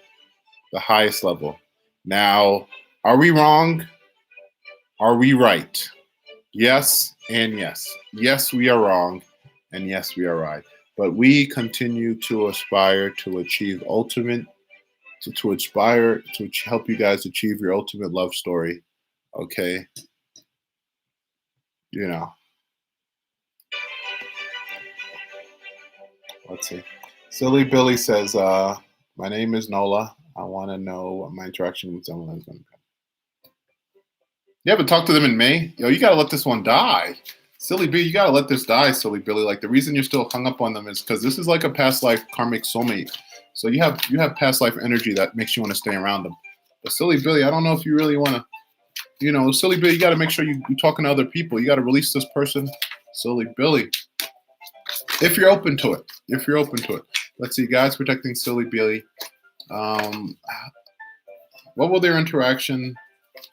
Speaker 1: the highest level. Now, are we wrong? Are we right? Yes and yes. Yes, we are wrong, and yes, we are right. But we continue to aspire to achieve ultimate, to aspire to help you guys achieve your ultimate love story. Okay, you know. Let's see. Silly Billy says, "My name is Nola. I want to know what my interaction with someone is going to be." Yeah, but talk to them in May. Yo, you gotta let this one die. Silly B, you gotta let this die, Silly Billy. Like the reason you're still hung up on them is because this is like a past life karmic soulmate. So you have past life energy that makes you want to stay around them. But Silly Billy, I don't know if you really want to. Silly Billy, you got to make sure you're talking to other people. You got to release this person, Silly Billy, if you're open to it. If you're open to it. Let's see, guys protecting Silly Billy. Um, what will their interaction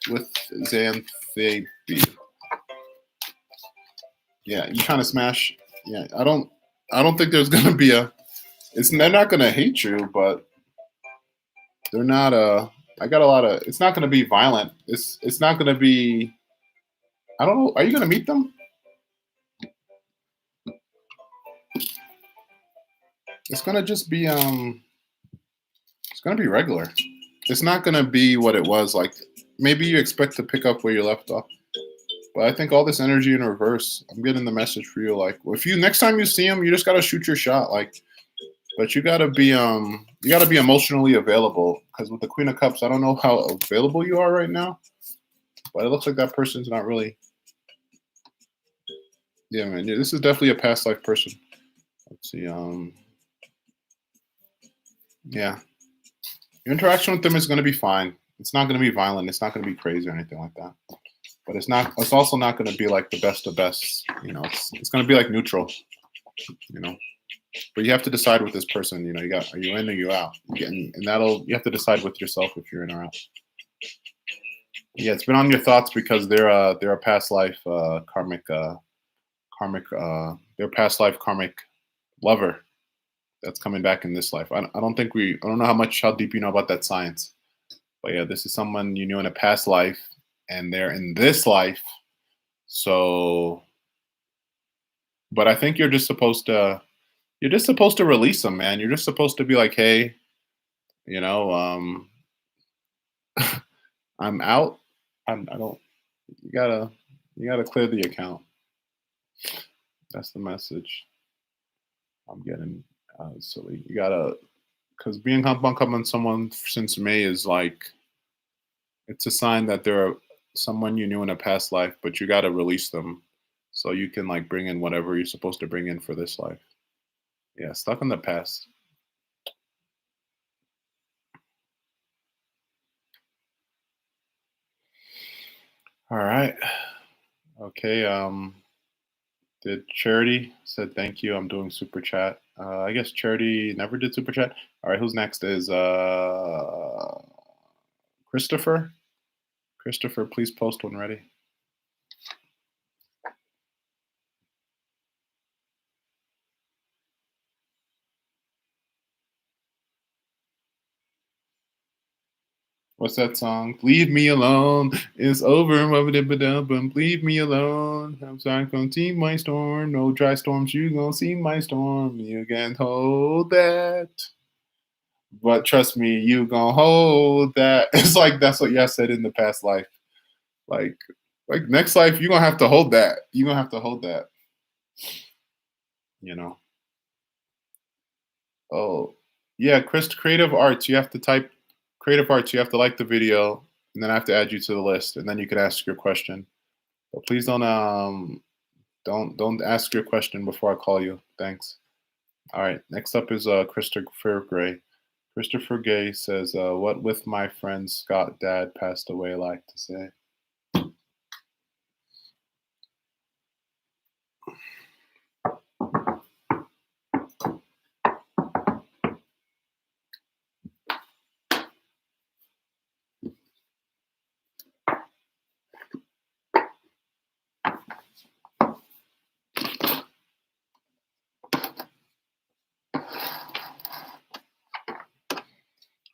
Speaker 1: with Xanthi be? Yeah, you trying to smash? Yeah, I don't think there's gonna be a. They're not gonna hate you, but they're not. I got a lot of. It's not gonna be violent. It's not gonna be. I don't know. Are you gonna meet them? It's gonna just be. It's gonna be regular. It's not gonna be what it was like. Maybe you expect to pick up where you left off, but I think all this energy in reverse. I'm getting the message for you. Like, if you next time you see him, you just gotta shoot your shot. Like, but you gotta be emotionally available because with the Queen of Cups, I don't know how available you are right now, but it looks like that person's not really. Yeah, man. Yeah, this is definitely a past life person. Let's see. Yeah, your interaction with them is gonna be fine. It's not gonna be violent. It's not gonna be crazy or anything like that. But it's not. It's also not gonna be like the best of best. It's gonna be like neutral. You know. But you have to decide with this person. Are you in or you out? And you have to decide with yourself if you're in or out. Yeah, it's been on your thoughts because they're a past life their past life karmic lover that's coming back in this life. I don't think I don't know how deep you know about that science, but yeah, this is someone you knew in a past life, and they're in this life. So, but I think you're just supposed to release them, man. You're just supposed to be like, hey, you know, I'm out. I don't. You gotta clear the account. That's the message I'm getting. Silly. You gotta, because being hung up on someone since May is like it's a sign that they're someone you knew in a past life, but you gotta release them so you can like bring in whatever you're supposed to bring in for this life. Yeah, stuck in the past. All right. Okay. Did Charity said thank you? I'm doing super chat. I guess Charity never did super chat. All right. Who's next is Christopher. Christopher, please post when ready. What's that song? Leave me alone. It's over. Leave me alone. I'm not gonna see my storm. No dry storms. You gonna see my storm. You can't hold that. But trust me, you gonna hold that. It's like that's what y'all said in the past life. Like, like next life, you gonna have to hold that. You gonna have to hold that. You know. Oh, yeah, Chris. Creative Arts. You have to type Creative Arts. You have to like the video, and then I have to add you to the list, and then you can ask your question. But please don't ask your question before I call you. Thanks. All right. Next up is Christopher Gray. Christopher Gay says, "What with my friend Scott dad passed away, I like to say."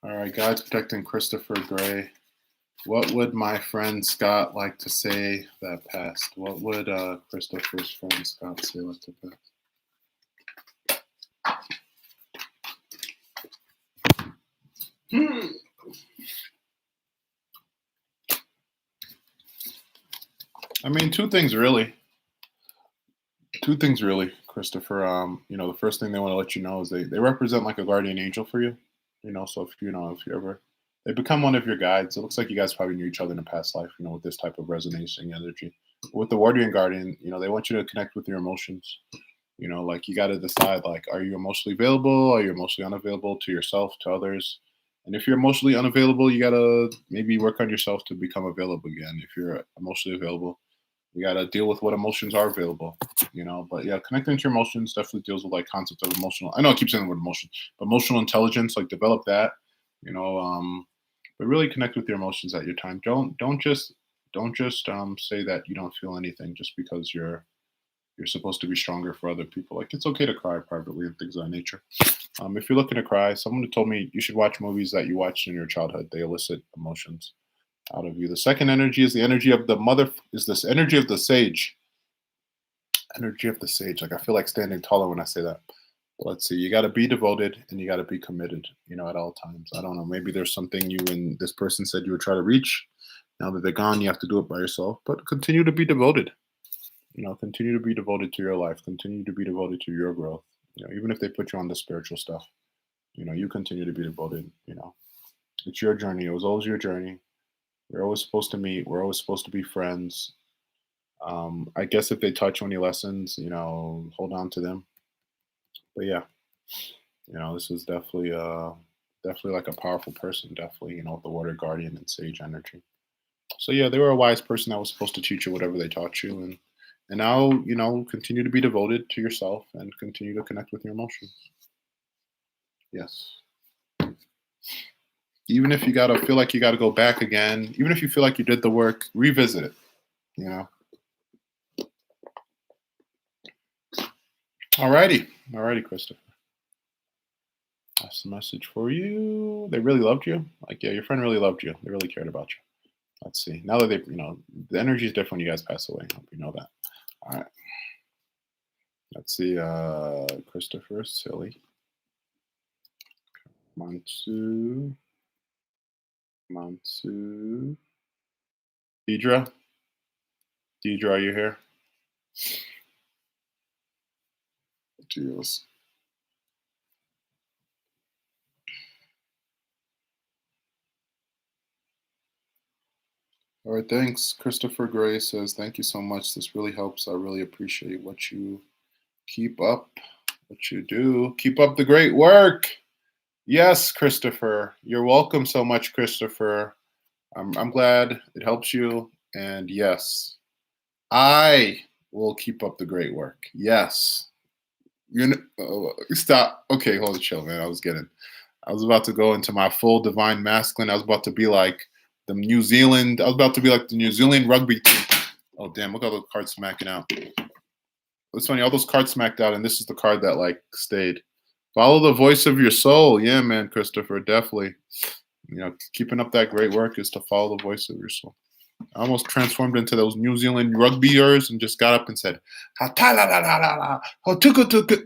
Speaker 1: All right, guys, protecting Christopher Gray. What would my friend Scott like to say that passed? What would Christopher's friend Scott say like to pass? I mean, two things really, Christopher. The first thing they want to let you know is they represent like a guardian angel for you. So if you ever they become one of your guides, it looks like you guys probably knew each other in a past life. With this type of resonating energy. With the warrior and guardian, they want you to connect with your emotions. Like you got to decide, like, are you emotionally available? Are you emotionally unavailable to yourself, to others? And if you're emotionally unavailable, you got to maybe work on yourself to become available again. If you're emotionally available, you got to deal with what emotions are available. But yeah, connecting to your emotions definitely deals with like concepts of emotional. I know I keep saying the word emotion, but emotional intelligence, like develop that. You know, but really connect with your emotions at your time. Don't just say that you don't feel anything just because you're supposed to be stronger for other people. Like it's okay to cry privately and things of that nature. If you're looking to cry, someone told me you should watch movies that you watched in your childhood. They elicit emotions out of you. The second energy is the energy of the mother. Is this energy of the sage? Energy of the sage. Like I feel like standing taller when I say that. But let's see. You got to be devoted and you got to be committed. At all times. I don't know. Maybe there's something you and this person said you would try to reach. Now that they're gone, you have to do it by yourself. But continue to be devoted. Continue to be devoted to your life. Continue to be devoted to your growth. Even if they put you on the spiritual stuff, you continue to be devoted. It's your journey. It was always your journey. We're always supposed to meet. We're always supposed to be friends. I guess if they touch on your lessons, hold on to them. But yeah, this is definitely like a powerful person. Definitely, with the water guardian and sage energy. So yeah, they were a wise person that was supposed to teach you whatever they taught you, and now continue to be devoted to yourself and continue to connect with your emotions. Yes. Even if you gotta feel like you gotta go back again, even if you feel like you did the work, revisit it. You know. Alrighty, Christopher. That's the message for you. They really loved you. Like, yeah, your friend really loved you. They really cared about you. Let's see. Now that the energy is different when you guys pass away. I hope you know that. All right. Let's see. Christopher, silly. Mansu. Deidre. Are you here? Jeez. All right, thanks. Christopher Gray says, thank you so much. This really helps. I really appreciate what you keep up, what you do. Keep up the great work. Yes, Christopher. You're welcome so much, Christopher. I'm glad it helps you. And yes, I will keep up the great work. Yes. Stop. Okay, hold it, chill, man. I was about to go into my full divine masculine. I was about to be like the New Zealand. I was about to be like the New Zealand rugby team. Oh damn! Look at all those cards smacking out. It's funny. All those cards smacked out, and this is the card that like stayed. Follow the voice of your soul. Yeah, man, Christopher. Definitely. Keeping up that great work is to follow the voice of your soul. I almost transformed into those New Zealand rugbyers and just got up and said, "Ha ta la la la la la, ho tuku tuku."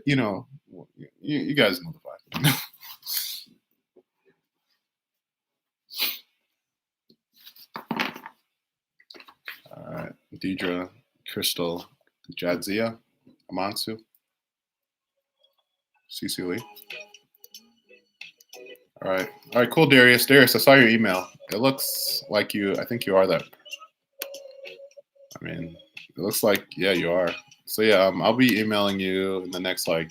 Speaker 1: You guys know the vibe. All right, Deidre, Crystal, Jadzia, Amansu, Cecily. All right, cool, Darius. Darius, I saw your email. It looks like you. I think you are that. I mean, it looks like yeah, you are. So yeah, I'll be emailing you in the next like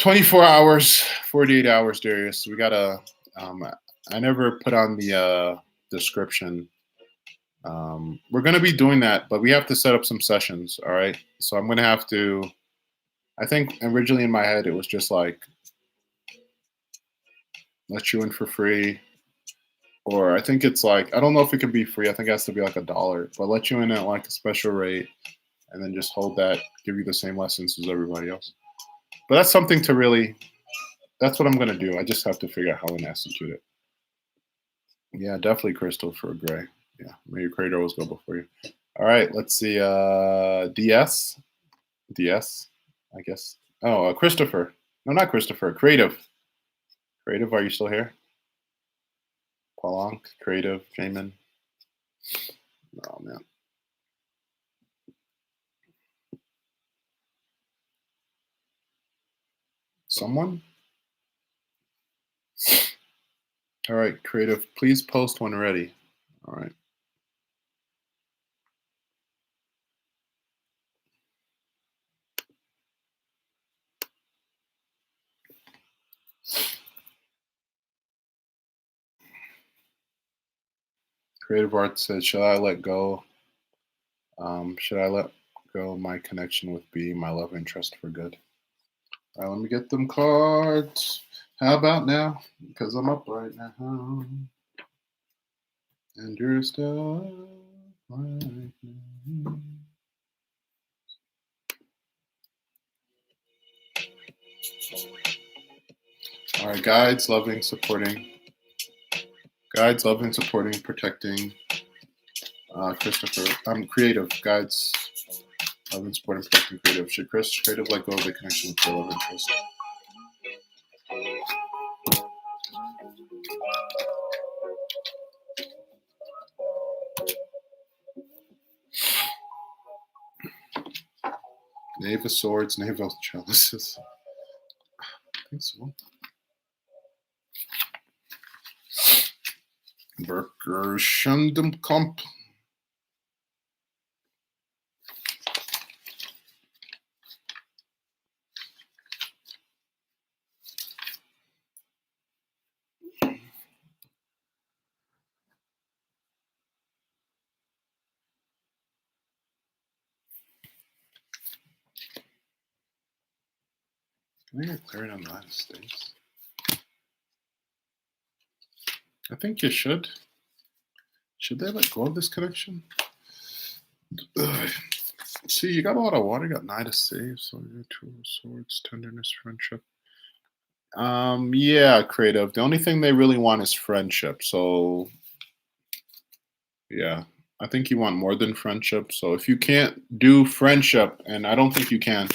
Speaker 1: 24 hours, 48 hours, Darius. We gotta. I never put on the description. We're gonna be doing that, but we have to set up some sessions. All right. So I'm gonna have to. I think originally in my head it was just like let you in for free, or I think it's like I don't know if it can be free. I think it has to be like $1, but let you in at like a special rate, and then just hold that, give you the same lessons as everybody else. But that's something to really That's what I'm gonna do. I just have to figure out how I'm gonna execute it. Yeah, definitely crystal for gray. Yeah, may your creator always go before you. All right, let's see. DS, DS, I guess. Oh, Christopher. No, not Christopher. Creative. Creative, are you still here? Palank, Creative, Jamin. Oh man. Someone? All right, Creative, please post when ready. All right. Creative Art says, should I let go? Should I let go my connection with B, my love interest for good? All right, let me get them cards. How about now? Because I'm up right now. And you're still up right now. All right, guides, loving, supporting. Guides, loving, supporting, protecting. Christopher, I'm creative. Guides, loving, supporting, protecting, creative. Should Chris creative let go of the connection with their love interest? Knave of Swords, Knave of Chalices. I think so. Bergerschandumkomp. Can I get cleared on the United States? I think you should. Should they let go of this connection? Ugh. See, you got a lot of water. You got 9 to save. So you got 2 of Swords, tenderness, friendship. Yeah, creative. The only thing they really want is friendship. So yeah, I think you want more than friendship. So if you can't do friendship, and I don't think you can,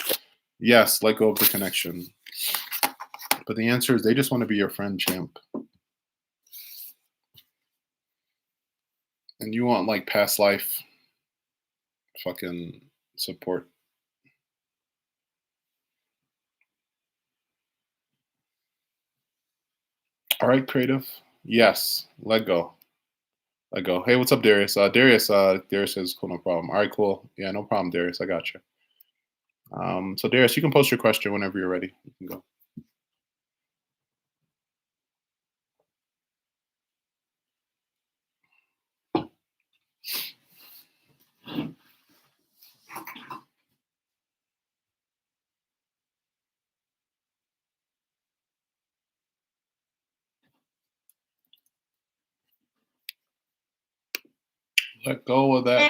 Speaker 1: yes, let go of the connection. But the answer is they just want to be your friend, champ. And you want like past life fucking support. All right, creative. Yes, let go. Let go. Hey, what's up, Darius? Darius says cool, no problem. All right, cool. Yeah, no problem, Darius. I got you. So Darius, you can post your question whenever you're ready. You can go. Let go of that.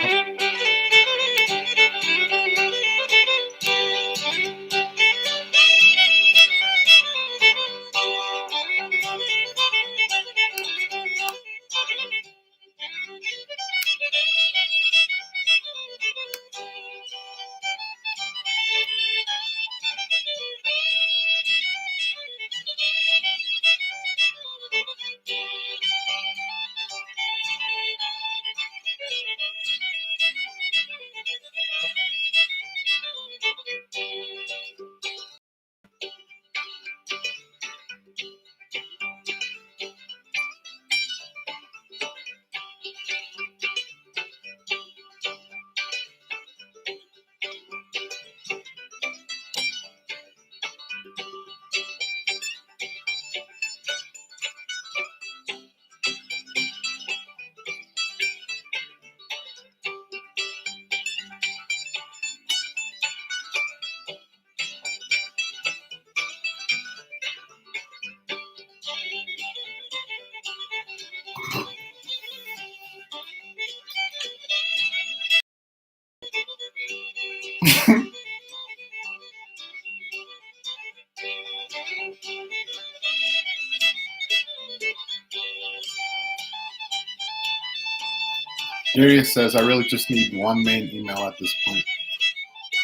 Speaker 1: Darius says, I really just need one main email at this point.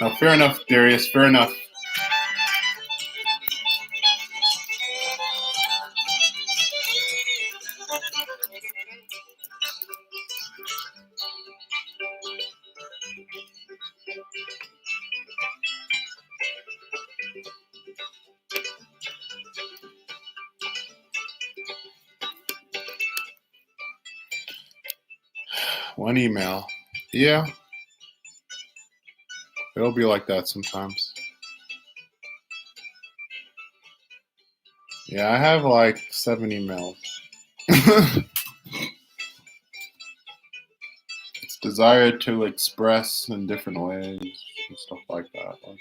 Speaker 1: Now, fair enough, Darius, fair enough. One email. Yeah, it'll be like that sometimes. Yeah, I have like 7 emails. It's desire to express in different ways and stuff like that. Like,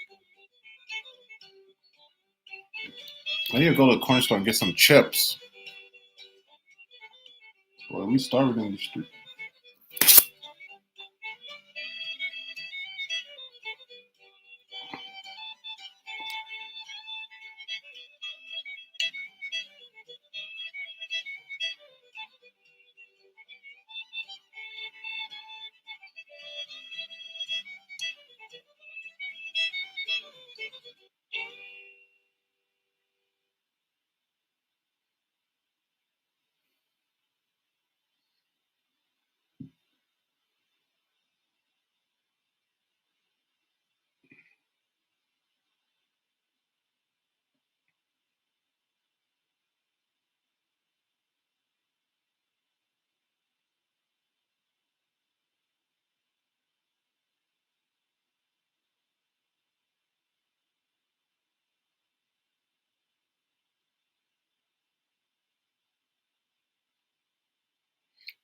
Speaker 1: I need to go to the corner store and get some chips. Boy, we starving in the street.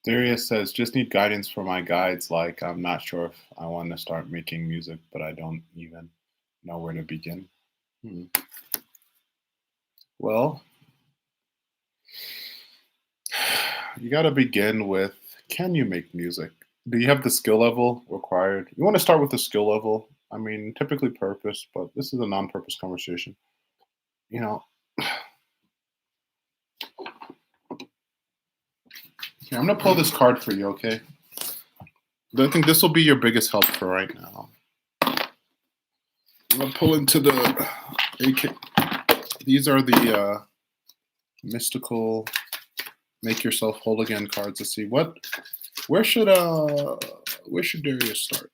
Speaker 1: Darius says, just need guidance for my guides. Like, I'm not sure if I want to start making music, but I don't even know where to begin. Hmm. Well, you got to begin with, can you make music? Do you have the skill level required? You want to start with the skill level. I mean, typically purpose, but this is a non-purpose conversation. You know, here, I'm gonna pull this card for you, okay? I think this will be your biggest help for right now. I'm gonna pull into the AK. These are the mystical make yourself whole again cards. Let's see where should Darius start?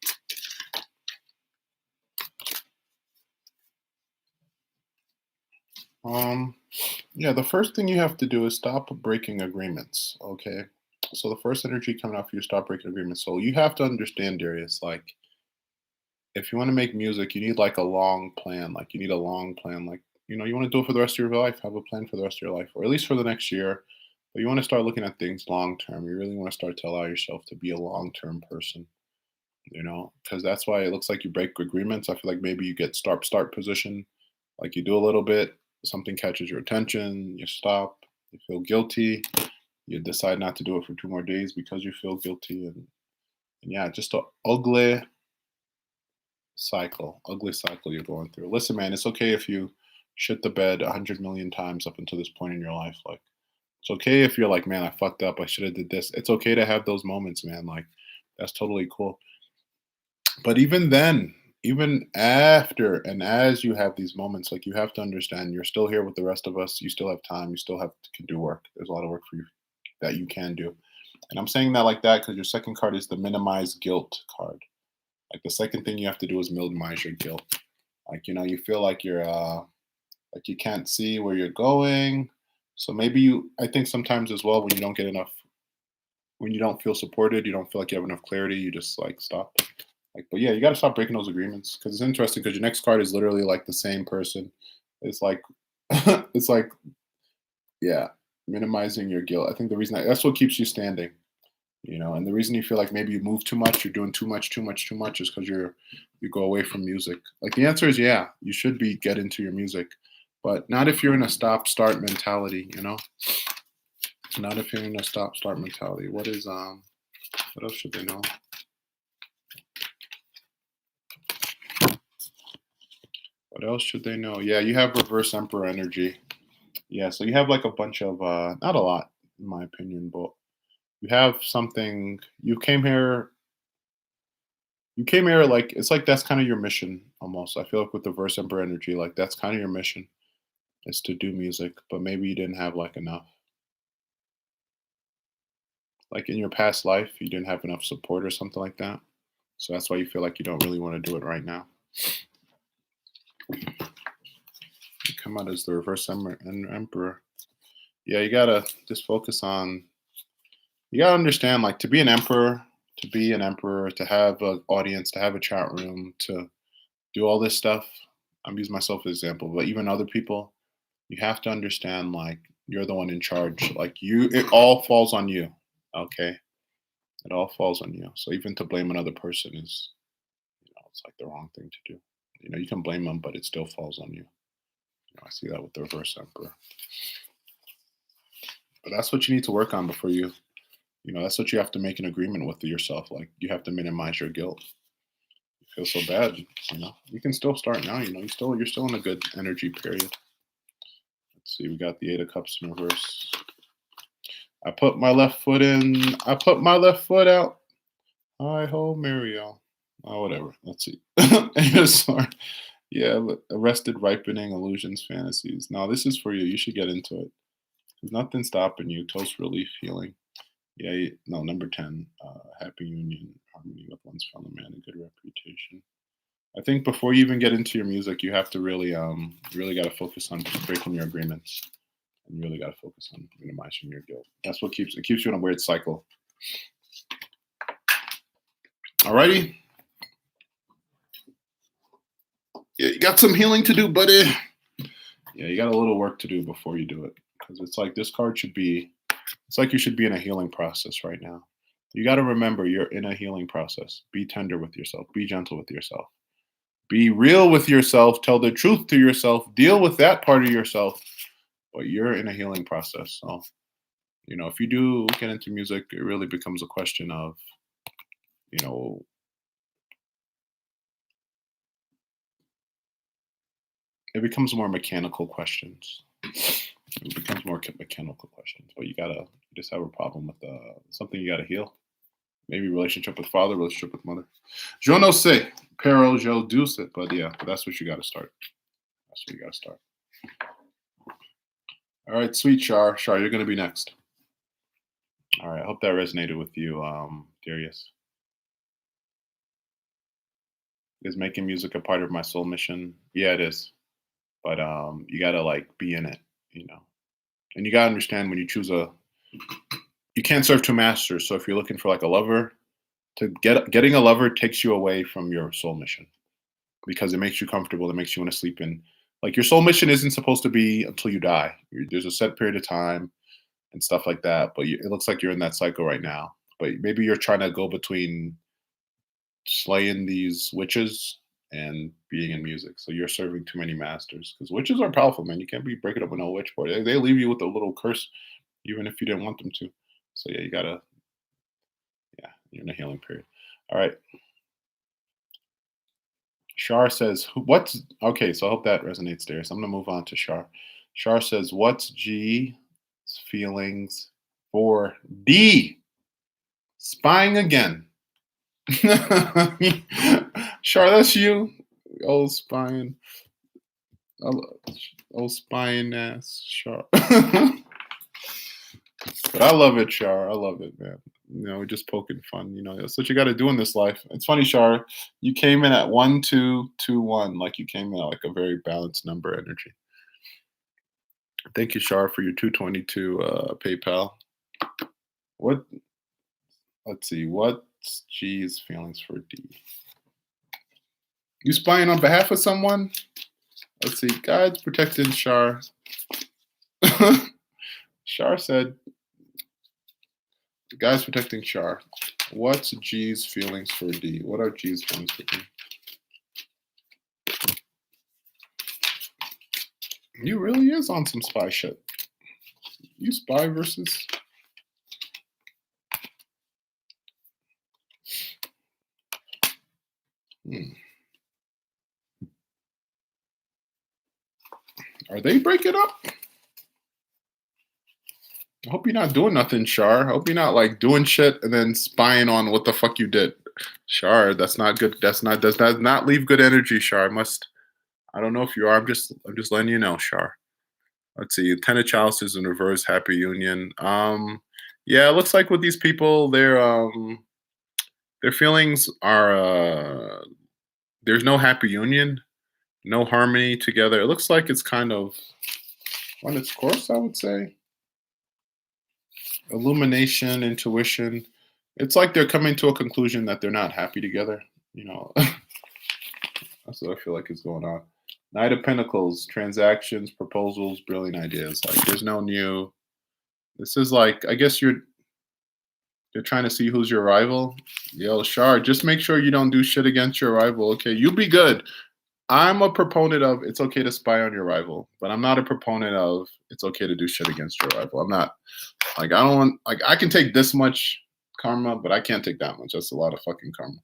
Speaker 1: Yeah, the first thing you have to do is stop breaking agreements. Okay. So the first energy coming out for you, stop breaking agreements. So you have to understand, Darius, like if you want to make music, you need like a long plan. Like you need a long plan. Like, you want to do it for the rest of your life, have a plan for the rest of your life, or at least for the next year. But you want to start looking at things long term. You really want to start to allow yourself to be a long term person, because that's why it looks like you break agreements. I feel like maybe you get start position, like you do a little bit, something catches your attention, you stop, you feel guilty, you decide not to do it for 2 more days because you feel guilty, and yeah, just a ugly cycle you're going through. Listen, man, it's okay if you shit the bed 100 million times up until this point in your life. Like, it's okay if you're like, man, I fucked up. I should have did this. It's okay to have those moments, man. Like, that's totally cool. But even then, even after and as you have these moments, like you have to understand you're still here with the rest of us. You still have time. You still have can do work. There's a lot of work for you that you can do. And I'm saying that like that because your second card is the minimize guilt card. Like the second thing you have to do is minimize your guilt. Like, you feel like you're like you can't see where you're going. So maybe I think sometimes as well when you don't get enough, when you don't feel supported, you don't feel like you have enough clarity, you just like stop. Like, but yeah, you got to stop breaking those agreements because it's interesting because your next card is literally like the same person. It's like, it's like, yeah, minimizing your guilt. I think the reason that's what keeps you standing, and the reason you feel like maybe you move too much, you're doing too much is because you go away from music. Like the answer is yeah, you should be get into your music, but not if you're in a stop start mentality. Not if you're in a stop start mentality. What else should they know? What else should they know? Yeah, you have reverse emperor energy. Yeah, so you have like a bunch of not a lot in my opinion, but You have something. You came here like it's like that's kind of your mission almost. I feel like with the verse emperor energy, like that's kind of your mission is to do music, but maybe you didn't have like enough. Like in your past life, you didn't have enough support or something like that. So that's why you feel like you don't really want to do it right now. You come out as the emperor. Yeah, you gotta just focus on. You gotta understand, like, to be an emperor, to have an audience, to have a chat room, to do all this stuff. I'm using myself as an example, but even other people, you have to understand, like, you're the one in charge. Like it all falls on you. Okay, it all falls on you. So even to blame another person is, it's like the wrong thing to do. You can blame them, but it still falls on you. I see that with the reverse emperor. But that's what you need to work on before that's what you have to make an agreement with yourself. Like you have to minimize your guilt. You feel so bad, you can still start now. You're still in a good energy period. Let's see, we got the Eight of Cups in reverse. I put my left foot in. I put my left foot out. Hi ho, Mariel. Oh, whatever. Let's see. Eight of Swords. Yeah, but arrested, ripening, illusions, fantasies. Now this is for you. You should get into it. There's nothing stopping you. Toast, relief, healing. Yeah, no, number 10, happy union, harmony with one's fellow man, and good reputation. I think before you even get into your music, you have to really got to focus on breaking your agreements, and you really got to focus on minimizing your guilt. That's what keeps you in a weird cycle. Alrighty, yeah, you got some healing to do, buddy. Yeah, you got a little work to do before you do it, because it's like this card should be. It's like you should be in a healing process right now. You got to remember you're in a healing process. Be tender with yourself. Be gentle with yourself. Be real with yourself. Tell the truth to yourself. Deal with that part of yourself. But you're in a healing process. So, if you do get into music, it really becomes a question of, you know, it becomes more mechanical questions. It becomes more mechanical questions. But you just have a problem with something you got to heal. Maybe relationship with father, relationship with mother. Je ne sais, pero je douce. But yeah, that's what you got to start. That's what you got to start. All right, sweet Shar. Shar, you're going to be next. All right, I hope that resonated with you, Darius. Is making music a part of my soul mission? Yeah, it is. But you got to like be in it, and you got to understand when you choose you can't serve two masters. So if you're looking for like a lover, getting a lover takes you away from your soul mission because it makes you comfortable. It makes you want to sleep in. Like your soul mission isn't supposed to be until you die. There's a set period of time and stuff like that. But it looks like you're in that cycle right now. But maybe you're trying to go between slaying these witches and being in music. So you're serving too many masters because witches are powerful, man. You can't be breaking up with no witch boy. They leave you with a little curse, even if you didn't want them to. So yeah, you're in a healing period. All right. Shar says, what's okay? So I hope that resonates there. So I'm gonna move on to Shar. Shar says, what's G's feelings for D? Spying again. Shar, that's you. Old spying. Old spying ass Shar. But I love it, Shar. I love it, man. We're just poking fun. That's what you got to do in this life. It's funny, Shar. You came in at 1-2-2-1, like you came in at like a very balanced number energy. Thank you, Shar, for your 222 PayPal. What? Let's see. What's G's feelings for D? You spying on behalf of someone? Let's see. Guides protecting Shar. Shar said, the guy's protecting Shar. What's G's feelings for D? What are G's feelings for D? He really is on some spy shit. You spy versus. Are they breaking up? I hope you're not doing nothing, Shar. I hope you're not like doing shit and then spying on what the fuck you did. Shar, that's not good. Does not leave good energy, Shar. I don't know if you are. I'm just letting you know, Shar. Let's see. Ten of chalices in reverse, happy union. Yeah, it looks like with these people, their feelings are there's no happy union, no harmony together. It looks like it's kind of run its course, I would say. Illumination, intuition. It's like they're coming to a conclusion that they're not happy together. You know, that's what I feel like is going on. Knight of Pentacles, transactions, proposals, brilliant ideas. Like there's no new. This is like I guess you're trying to see who's your rival. Yo, Shar, just make sure you don't do shit against your rival. Okay, you be good. I'm a proponent of it's okay to spy on your rival, but I'm not a proponent of it's okay to do shit against your rival. I'm not like I don't want like I can take this much karma, but I can't take that much. That's a lot of fucking karma.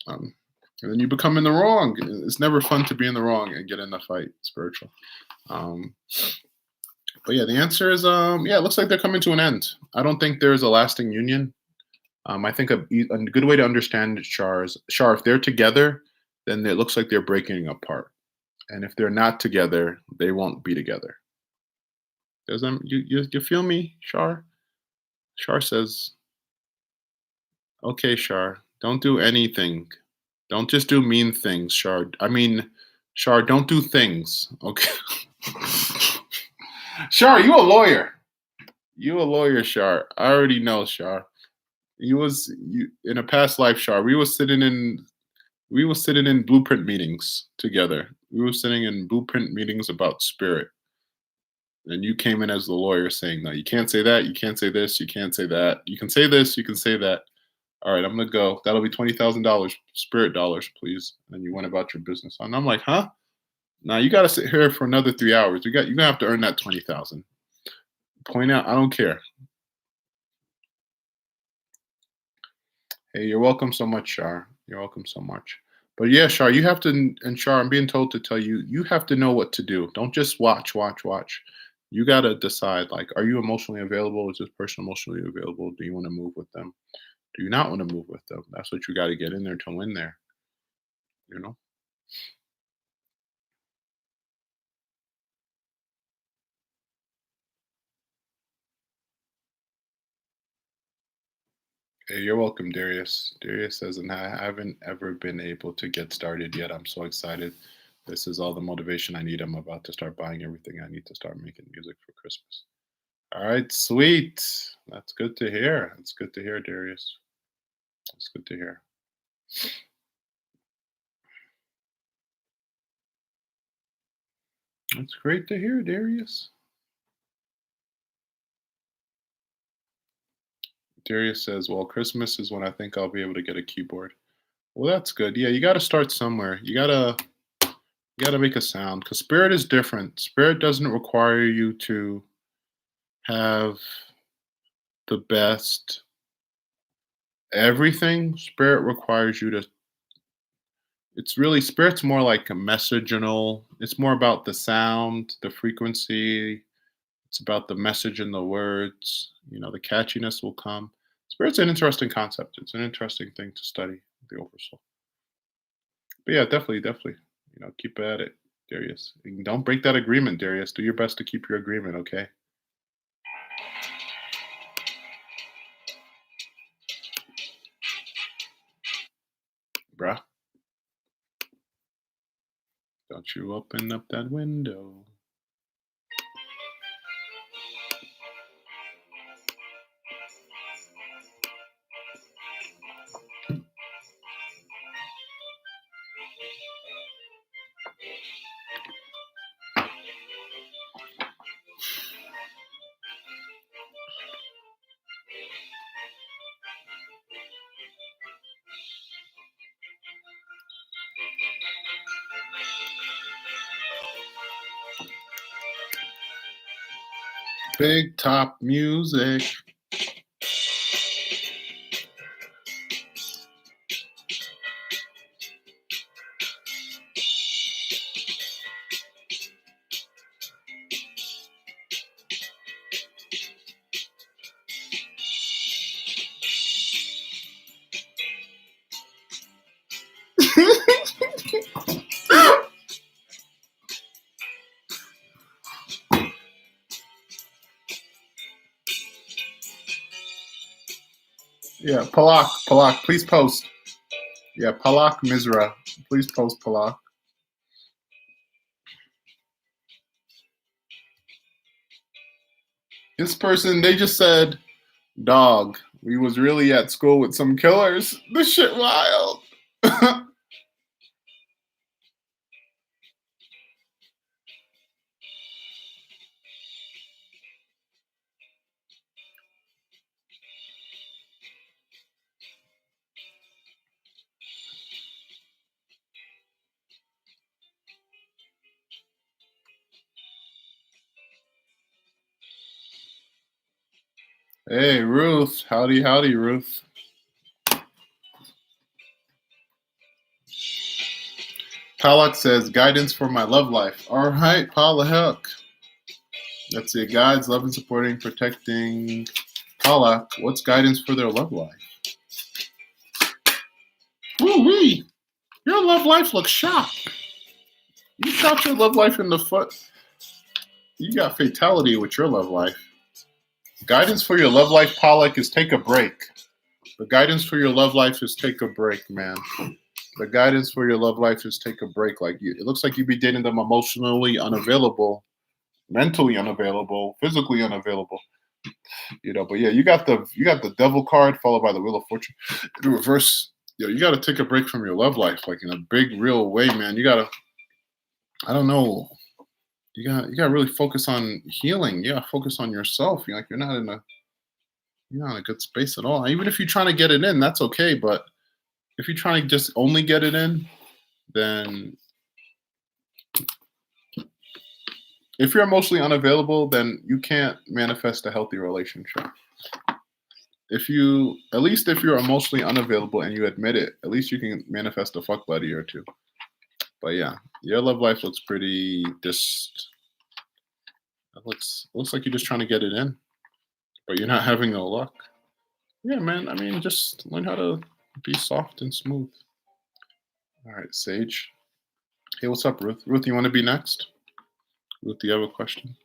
Speaker 1: Um, and then you become in the wrong. It's never fun to be in the wrong and get in the fight. Spiritual. Um, but yeah, the answer is yeah. It looks like they're coming to an end. I don't think there's a lasting union. I think a good way to understand Char, if they're together, then it looks like they're breaking apart. And if they're not together, they won't be together. Does you feel me, Char? Char says, "Okay, Char, don't do anything. Don't just do mean things, Char. I mean, Char, don't do things. Okay, Char, you a lawyer. You a lawyer, Char. I already know, Char. You in a past life, Char. We were sitting in blueprint meetings together. We were sitting in blueprint meetings about spirit. And you came in as the lawyer saying, no, you can't say that. You can't say this. You can't say that. You can say this. You can say that. All right, I'm going to go. That'll be $20,000 spirit dollars, please. And you went about your business. And I'm like, huh? Now you got to sit here for another 3 hours. You're going to have to earn that 20,000. Point out, I don't care. Hey, you're welcome so much, Shar. You're welcome so much. But yeah, Shar, you have to, and Shar, I'm being told to tell you, you have to know what to do. Don't just watch, watch, watch. You got to decide, like, are you emotionally available? Is this person emotionally available? Do you want to move with them? Do you not want to move with them? That's what you got to get in there to win there, you know? Hey, you're welcome, Darius. Darius says, and I haven't ever been able to get started yet. I'm so excited. This is all the motivation I need. I'm about to start buying everything I need to start making music for Christmas. All right, sweet. That's good to hear. That's good to hear, Darius. That's good to hear. That's great to hear, Darius. Darius says, "Well, Christmas is when I think I'll be able to get a keyboard." Well, that's good. Yeah, you got to start somewhere. You got to make a sound because spirit is different. Spirit doesn't require you to have the best everything. Spirit requires you to. It's really spirit's more like a messaginal. It's more about the sound, the frequency. It's about the message and the words. The catchiness will come. Spirit's an interesting concept. It's an interesting thing to study, the oversoul. But yeah, definitely, definitely. Keep at it, Darius. And don't break that agreement, Darius. Do your best to keep your agreement, okay? Bruh, don't you open up that window. Big top music. Yeah, Palak, please post. Yeah, Palak Misra, please post Palak. This person, they just said, dog, we was really at school with some killers. This shit wild. Hey, Ruth. Howdy, howdy, Ruth. Palak says, guidance for my love life. All right, Palak. Let's see, guides, love and supporting, protecting. Palak, what's guidance for their love life? Woo-wee. Your love life looks shot. You shot your love life in the foot. You got fatality with your love life. Guidance for your love life, Pollock, is take a break. The guidance for your love life is take a break, man. The guidance for your love life is take a break. Like you, it looks like you be dating them emotionally unavailable, mentally unavailable, physically unavailable. You know, but yeah, you got the devil card followed by the wheel of fortune. In reverse, you got to take a break from your love life, like in a big, real way, man. You got to, I don't know, you got to really focus on healing. You got to focus on yourself. You're not in a good space at all. Even if you're trying to get it in, that's okay. But if you're trying to just only get it in, then if you're emotionally unavailable, then you can't manifest a healthy relationship. At least if you're emotionally unavailable and you admit it, at least you can manifest a fuck buddy or two. But yeah, your love life looks pretty just. It looks like you're just trying to get it in, but you're not having no luck. Yeah, man. I mean, just learn how to be soft and smooth. All right, Sage. Hey, what's up, Ruth? Ruth, you want to be next? Ruth, do you have a question?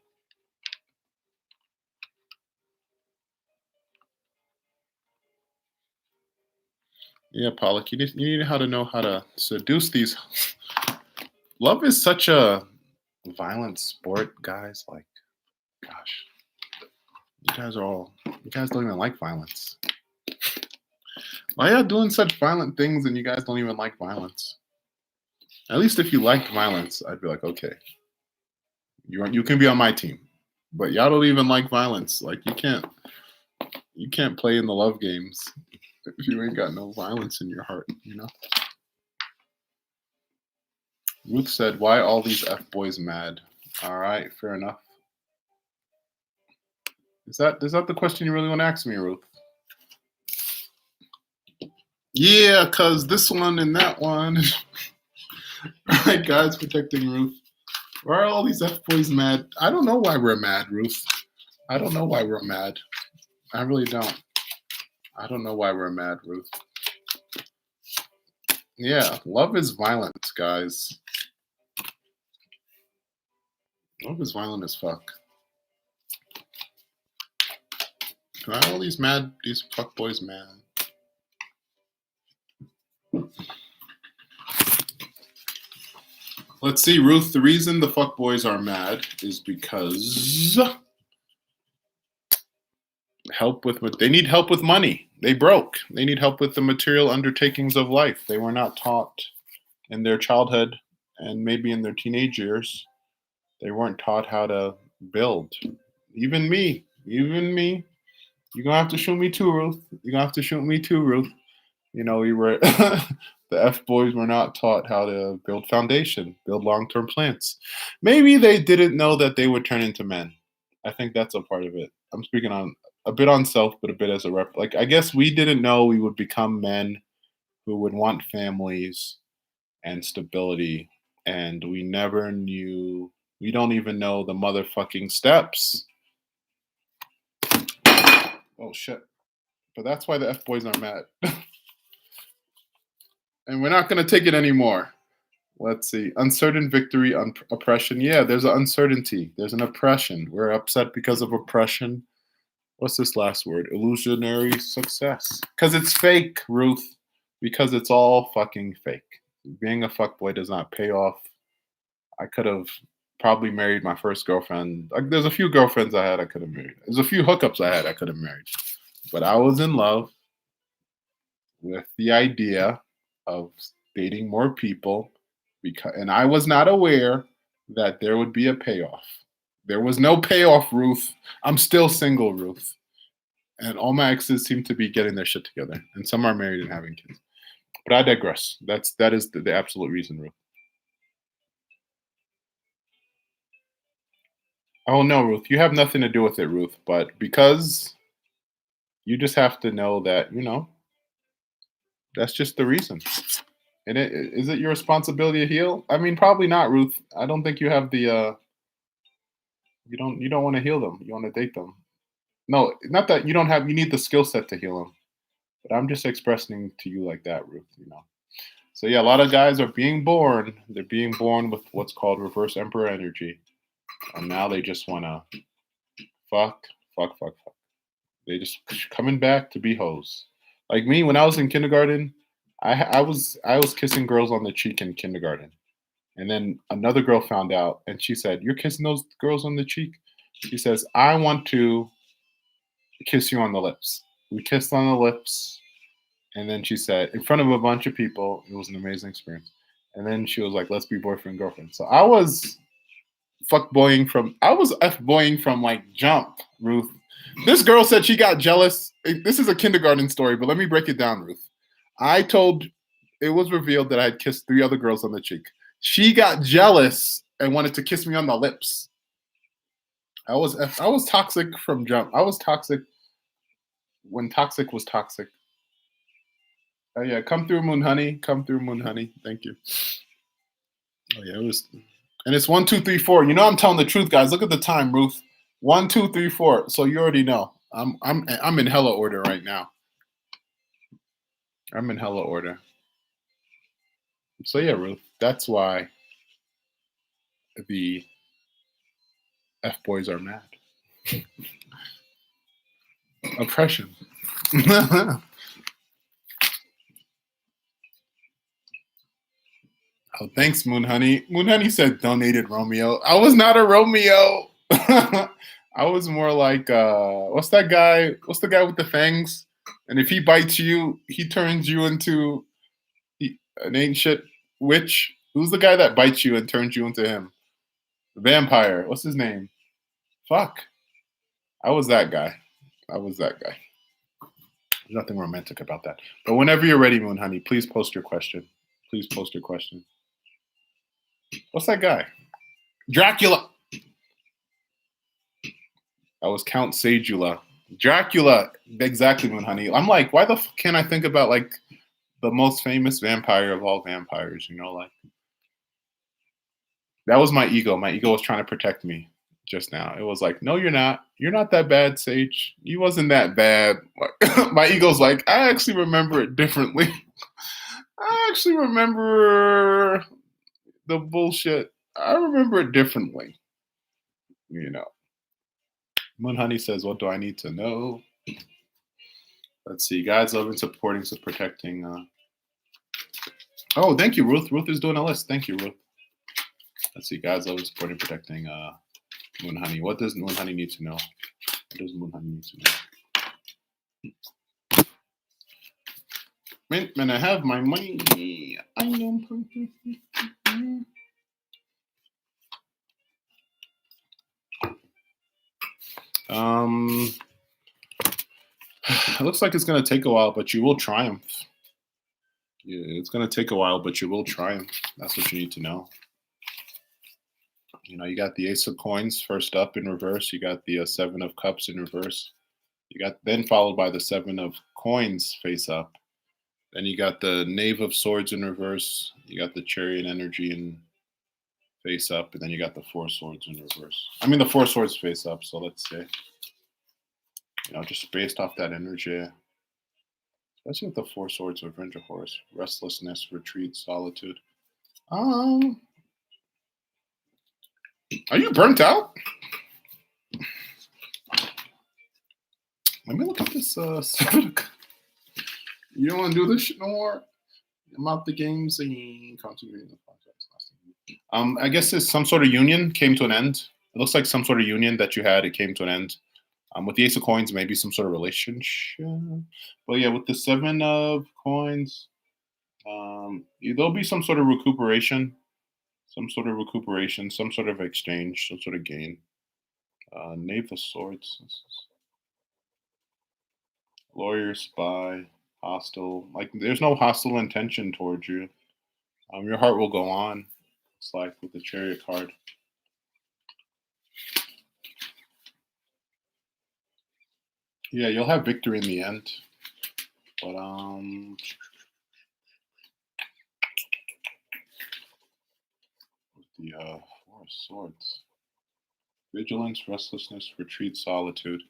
Speaker 1: Yeah, Pollock, you need how to know how to seduce these. Love is such a violent sport, guys. Like, gosh, you guys don't even like violence. Why y'all doing such violent things and you guys don't even like violence? At least if you liked violence, I'd be like, okay, you can be on my team. But y'all don't even like violence. Like you can't play in the love games if you ain't got no violence in your heart, you know? Ruth said, why all these F boys mad? All right, fair enough. Is that the question you really want to ask me, Ruth? Yeah, cause this one and that one. All right, guys, protecting Ruth. Why are all these F boys mad? I don't know why we're mad, Ruth. I don't know why we're mad. I really don't. I don't know why we're mad, Ruth. Yeah, love is violent, guys. Love is violent as fuck. Why are all these fuck boys mad? Let's see, Ruth. The reason the fuck boys are mad is because they need help with money. They broke. They need help with the material undertakings of life. They were not taught in their childhood and maybe in their teenage years. They weren't taught how to build. Even me. You're gonna have to shoot me too, Ruth. You're gonna have to shoot me too, Ruth. You know, we were the F boys were not taught how to build foundation, build long-term plans. Maybe they didn't know that they would turn into men. I think that's a part of it. I'm speaking on a bit on self, but a bit as a rep. Like I guess we didn't know we would become men who would want families and stability, and we never knew. We don't even know the motherfucking steps. Oh shit! But that's why the F boys are mad. And we're not going to take it anymore. Let's see. Uncertain victory, oppression. Yeah, there's an uncertainty. There's an oppression. We're upset because of oppression. What's this last word? Illusionary success. Because it's fake, Ruth. Because it's all fucking fake. Being a fuckboy does not pay off. I could have probably married my first girlfriend. Like, there's a few girlfriends I had I could have married. There's a few hookups I had I could have married. But I was in love with the idea of dating more people and I was not aware that there would be a payoff. There was no payoff, Ruth. I'm still single, Ruth. And all my exes seem to be getting their shit together, and some are married and having kids. But I digress. That is the absolute reason, Ruth. Oh no, Ruth, you have nothing to do with it, Ruth. But because you just have to know that that's just the reason. And is it your responsibility to heal? I mean, probably not, Ruth. I don't think you have the you don't want to heal them. You want to date them. No, not that you don't have. You need the skill set to heal them. But I'm just expressing to you like that, Ruth. So yeah, a lot of guys are being born. They're being born with what's called reverse emperor energy, and now they just want to fuck, fuck, fuck, fuck. They just coming back to be hoes. Like me, when I was in kindergarten, I was kissing girls on the cheek in kindergarten, and then another girl found out, and she said, "You're kissing those girls on the cheek." She says, "I want to kiss you on the lips." We kissed on the lips, and then she said, in front of a bunch of people, it was an amazing experience. And then she was like, "Let's be boyfriend girlfriend." So I was I was f boying from like jump, Ruth. This girl said she got jealous. This is a kindergarten story, but let me break it down, Ruth. It was revealed that I had kissed 3 other girls on the cheek. She got jealous and wanted to kiss me on the lips. I was toxic from jump. I was toxic when toxic was toxic. Oh yeah, come through, Moon Honey. Come through, Moon Honey. Thank you. Oh yeah, it was, and it's 1, 2, 3, 4. I'm telling the truth, guys. Look at the time, Ruth. 1, 2, 3, 4. So you already know. I'm in hella order right now. I'm in hella order. So yeah, Ruth. That's why the F boys are mad. Oppression. Oh, thanks, Moon Honey. Moon Honey said donated Romeo. I was not a Romeo. I was more like what's that guy? What's the guy with the fangs? And if he bites you, he turns you into an ancient witch. Who's the guy that bites you and turns you into him? Vampire. What's his name? Fuck. I was that guy. I was that guy. There's nothing romantic about that. But whenever you're ready, Moon Honey, please post your question. Please post your question. What's that guy? Dracula. I was Count Sagula. Dracula. Exactly, Moon Honey. I'm like, why the can't I think about like the most famous vampire of all vampires? Like that was my ego. My ego was trying to protect me just now. It was like, no, you're not. You're not that bad, Sage. You wasn't that bad. My ego's like, I actually remember it differently. I actually remember the bullshit. I remember it differently. Moon Honey says, what do I need to know? Let's see. Guys love and supporting, so protecting. Oh, thank you, Ruth. Ruth is doing a list. Thank you, Ruth. Let's see. Guys love and supporting, protecting Moon Honey. What does Moon Honey need to know? What does Moon Honey need to know? Man, I have my money. I know. It looks like it's going to take a while, but you will triumph. Yeah, it's going to take a while, but you will triumph. That's what you need to know. You got the Ace of Coins first up in reverse. You got the Seven of Cups in reverse. You got then followed by the Seven of Coins face up. Then you got the Knave of Swords in reverse. You got the Chariot energy in face up, and then you got the Four Swords in reverse. I mean, the Four Swords face up. So let's say, just based off that energy, especially with the Four Swords of Revenge of Horus, restlessness, retreat, solitude. Are you burnt out? Let me look at this. You don't want to do this shit no more. I'm out the game singing. Concentrating the podcast. I guess it's some sort of union came to an end. It looks like some sort of union that you had. It came to an end. With the Ace of Coins, maybe some sort of relationship. But yeah, with the Seven of Coins, there'll be some sort of recuperation, some sort of exchange, some sort of gain. Knave of Swords, lawyer, spy, hostile. Like there's no hostile intention towards you. Your heart will go on. It's like with the Chariot card. Yeah, you'll have victory in the end. But with the Four of Swords, vigilance, restlessness, retreat, solitude.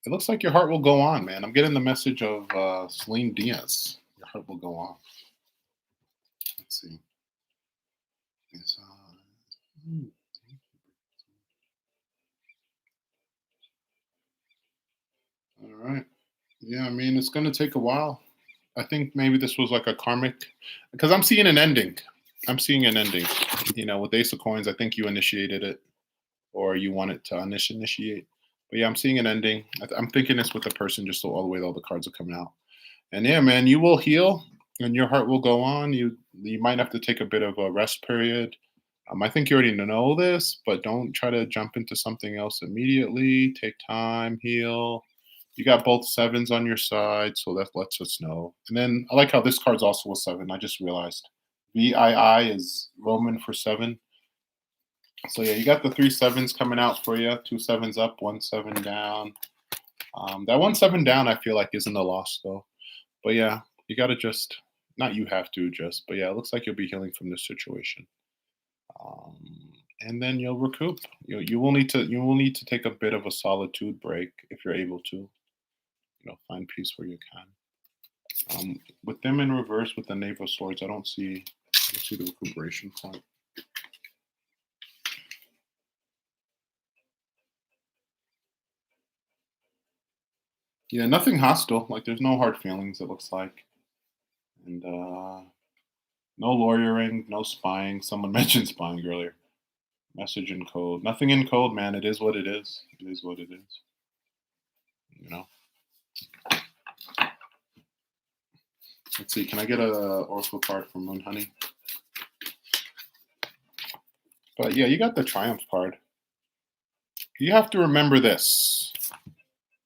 Speaker 1: It looks like your heart will go on, man. I'm getting the message of Celine Diaz. Your heart will go on. Let's see. It's, all right. Yeah, I mean, it's going to take a while. I think maybe this was like a karmic, because I'm seeing an ending. I'm seeing an ending. With Ace of Coins, I think you initiated it, or you wanted to initiate. But yeah, I'm seeing an ending. I'm thinking this with the person, just so all the way all the cards are coming out. And yeah, man, you will heal, and your heart will go on. You might have to take a bit of a rest period. I think you already know this, but don't try to jump into something else immediately. Take time, heal. You got both sevens on your side, so that lets us know. And then I like how this card's also a seven. I just realized VII is Roman for seven. So yeah, you got the 3 sevens coming out for you. 2 sevens up, 1 7 down. That 1 7 down, I feel like, isn't a loss though. But yeah, you got to just, not you have to just, but yeah, it looks like you'll be healing from this situation. And then you'll recoup. You will need to take a bit of a solitude break if you're able to. Find peace where you can. With them in reverse with the Knave of Swords, I don't see the recuperation point. Yeah, nothing hostile. Like there's no hard feelings, it looks like. And no lawyering, no spying. Someone mentioned spying earlier. Message in code. Nothing in code, man. It is what it is. It is what it is. You know. Let's see. Can I get a oracle card from Moon Honey? But yeah, you got the Triumph card. You have to remember this.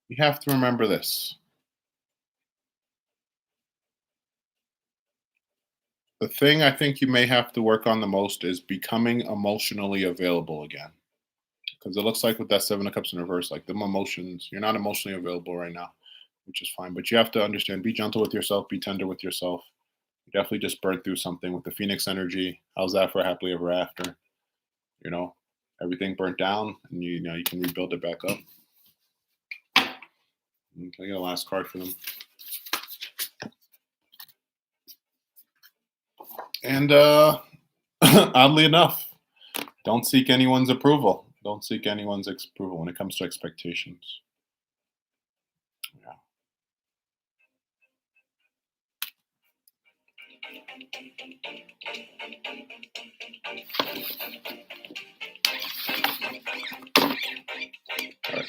Speaker 1: You have to remember this. The thing I think you may have to work on the most is becoming emotionally available again. Because it looks like with that Seven of Cups in reverse, like them emotions, you're not emotionally available right now, which is fine. But you have to understand, be gentle with yourself, be tender with yourself. You definitely just burned through something with the Phoenix energy. How's that for happily ever after? Everything burnt down, and you can rebuild it back up. Okay, I got a last card for them. And oddly enough, don't seek anyone's approval. Don't seek anyone's approval when it comes to expectations. Yeah. All right.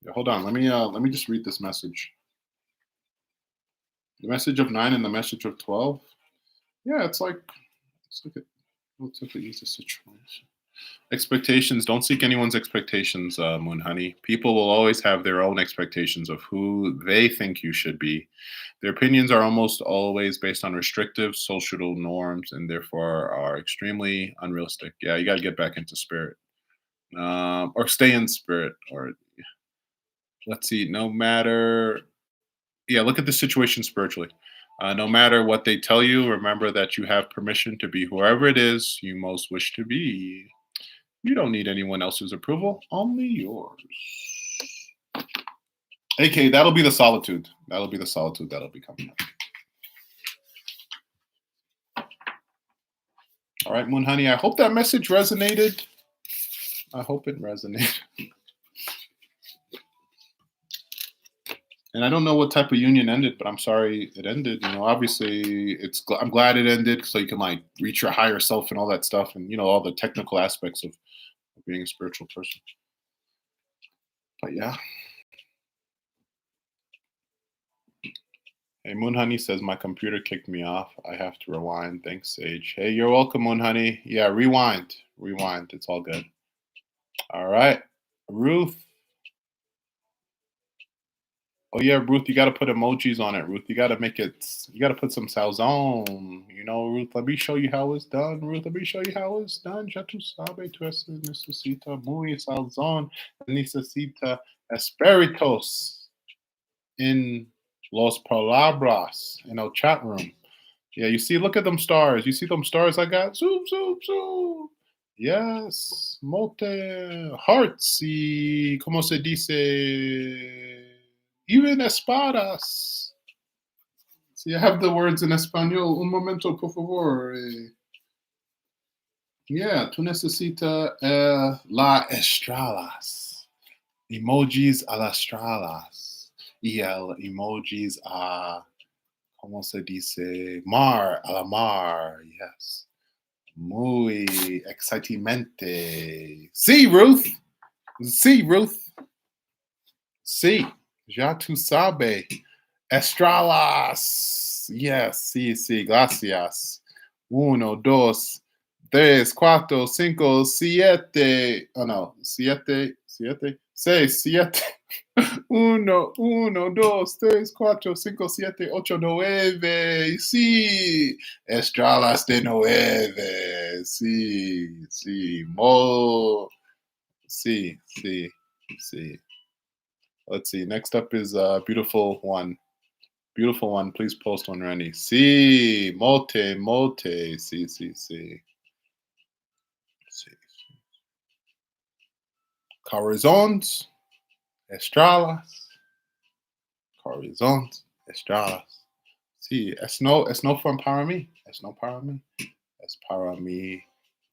Speaker 1: Yeah, hold on. Let me just read this message. The message of 9 and the message of 12. Yeah, it's like a relatively easy situation. Expectations. Don't seek anyone's expectations, Moon Honey. People will always have their own expectations of who they think you should be. Their opinions are almost always based on restrictive social norms and therefore are extremely unrealistic. Yeah, you got to get back into spirit, or stay in spirit. Or let's see, no matter. Yeah, look at the situation spiritually. No matter what they tell you, remember that you have permission to be whoever it is you most wish to be. You don't need anyone else's approval, only yours. AK, that'll be the solitude. That'll be the solitude that'll be coming up. All right, Moon Honey, I hope that message resonated. I hope it resonated. And I don't know what type of union ended, but I'm sorry it ended. Obviously, I'm glad it ended so you can like reach your higher self and all that stuff, and all the technical aspects of being a spiritual person. But yeah. Hey, Moon Honey says my computer kicked me off. I have to rewind. Thanks, Sage. Hey, you're welcome, Moon Honey. Yeah, rewind. Rewind. It's all good. All right. Ruth. Oh yeah, Ruth, you gotta put emojis on it, Ruth. You gotta put some salzone. Ruth, let me show you how it's done. Ruth, let me show you how it's done. Ya tú sabes, tú necesita muy salzón. Necesita espiritos in los palabras in our chat room. Yeah, you see, look at them stars. You see them stars I got? Zoom, zoom, zoom. Yes, mote hearts y como se dice, even espadas. See, I have the words in español. Un momento, por favor. Yeah, tú necesitas la estrellas. Emojis a las estrellas. Y el emojis a, como se dice, mar, a la mar. Yes. Muy excitement. Sí, Ruth. Sí, Ruth. Sí. Ya tú sabes. Estralas. Yes, sí, sí. Gracias. Uno, dos, tres, cuatro, cinco, siete. Oh, no. Siete. Seis, siete. Uno, dos, tres, cuatro, cinco, siete, ocho, nueve. Sí, estrellas de nueve. Sí, sí, sí, sí, sí. Let's see. Next up is beautiful one. Beautiful one. Please post when ready. Sí, mote. Sí, sí, sí. Sí. Corazones, estrellas, corazones, estrellas. Sí, es no para mí. Es no para mí. Es para mi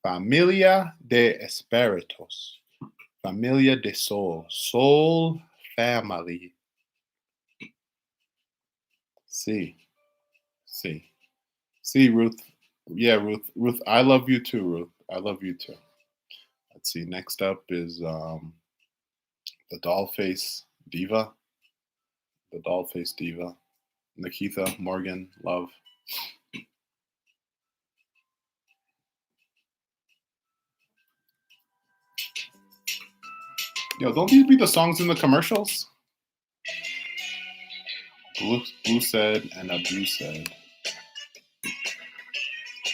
Speaker 1: familia de espíritus. Familia de soul. Soul family. Sí. Sí. Sí, Ruth. Yeah, Ruth. Ruth, I love you too, Ruth. I love you too. Let's see. Next up is the doll face diva. The doll face diva. Nikita, Morgan, love. Yo, don't these be the songs in the commercials? Blue said and Abu said.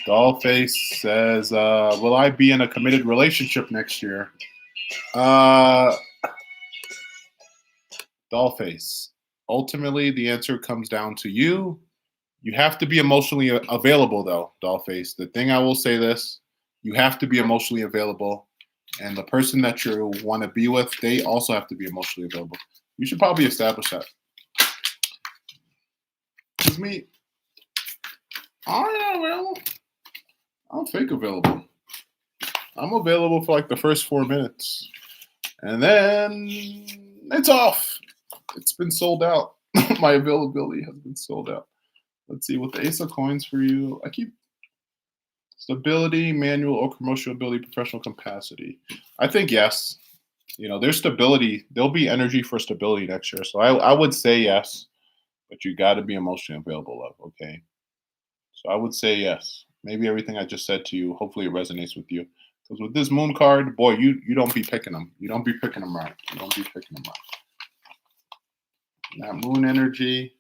Speaker 1: Dollface says, will I be in a committed relationship next year? Dollface. Ultimately, the answer comes down to you. You have to be emotionally available, though, Dollface. The thing I will say this, you have to be emotionally available. And the person that you want to be with, they also have to be emotionally available. You should probably establish that. Because me, I am available. I'm fake available. I'm available for like the first 4 minutes. And then it's off. It's been sold out. My availability has been sold out. Let's see, with the Ace of Coins for you, I keep stability, manual or commercial ability, professional capacity. I think yes. There's stability. There'll be energy for stability next year. So I would say yes, but you got to be emotionally available, love. Okay. So I would say yes. Maybe everything I just said to you, hopefully it resonates with you. Because with this moon card, boy, you don't be picking them. You don't be picking them right. You don't be picking them right. That moon energy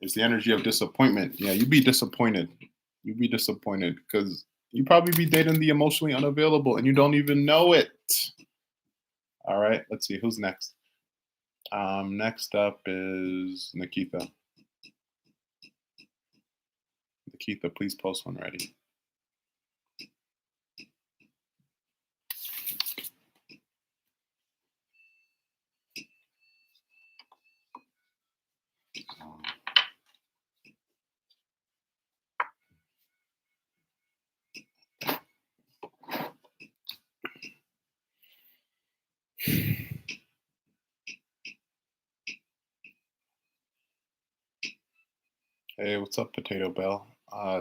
Speaker 1: is the energy of disappointment. Yeah, you be disappointed. You be disappointed because you probably be dating the emotionally unavailable and you don't even know it. All right, let's see who's next. Next up is Nikita. Nikita, please post when ready. Hey, what's up, Potato Bell?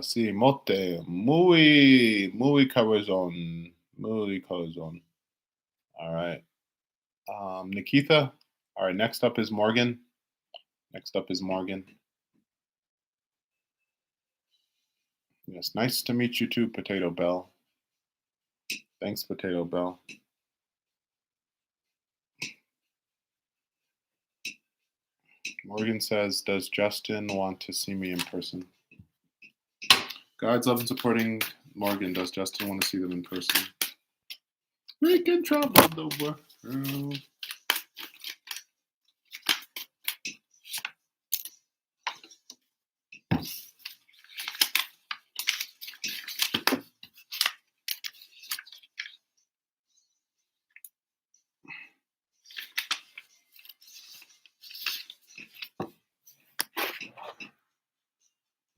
Speaker 1: Sí, mote, muy corazón, muy corazón. All right. Nikita. All right, next up is Morgan. Next up is Morgan. Yes, nice to meet you too, Potato Bell. Thanks, Potato Bell. Morgan says, does Justin want to see me in person? God's love and supporting Morgan. Does Justin want to see them in person? Making trouble the world.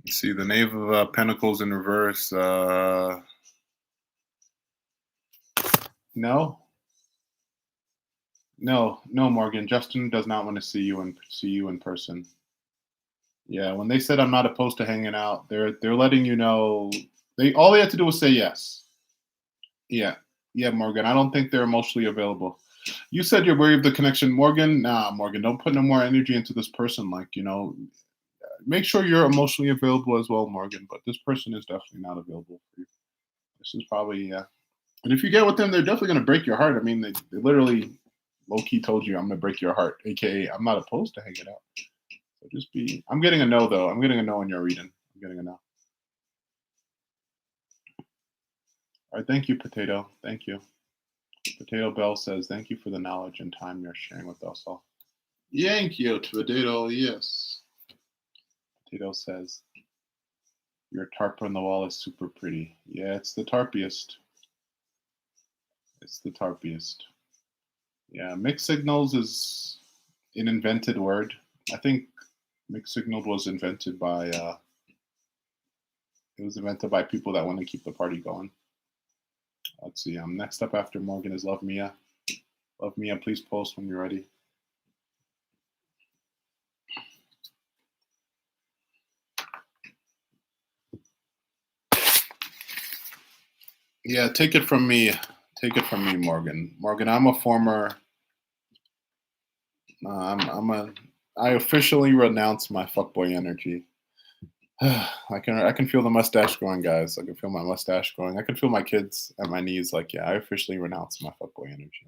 Speaker 1: See the Knave of Pentacles in reverse. No, Morgan. Justin does not want to see you in person. Yeah, when they said I'm not opposed to hanging out, they're letting you know. All they had to do was say yes. Yeah, yeah, Morgan. I don't think they're emotionally available. You said you're worried of the connection, Morgan. Nah, Morgan. Don't put no more energy into this person. Make sure you're emotionally available as well, Morgan. But this person is definitely not available for you. This is probably yeah. And if you get with them, they're definitely gonna break your heart. I mean, they literally low key told you I'm gonna break your heart, aka I'm not opposed to hanging out. So just be. I'm getting a no though. I'm getting a no in your reading. I'm getting a no. All right, thank you, Potato. Thank you. Potato Bell says, thank you for the knowledge and time you're sharing with us all. Thank you, Potato. Yes. Potato says, your tarp on the wall is super pretty. Yeah, it's the tarpiest. It's the tarpiest. Yeah, mixed signals is an invented word. I think mixed signal was invented by people that want to keep the party going. Let's see. Next up after Morgan is Love Mia. Love Mia, please post when you're ready. Yeah, take it from me. Take it from me, Morgan. Morgan, I'm a former. I officially renounce my fuckboy energy. I can feel the mustache growing, guys. I can feel my mustache growing. I can feel my kids at my knees. Like, yeah, I officially renounce my fuckboy energy.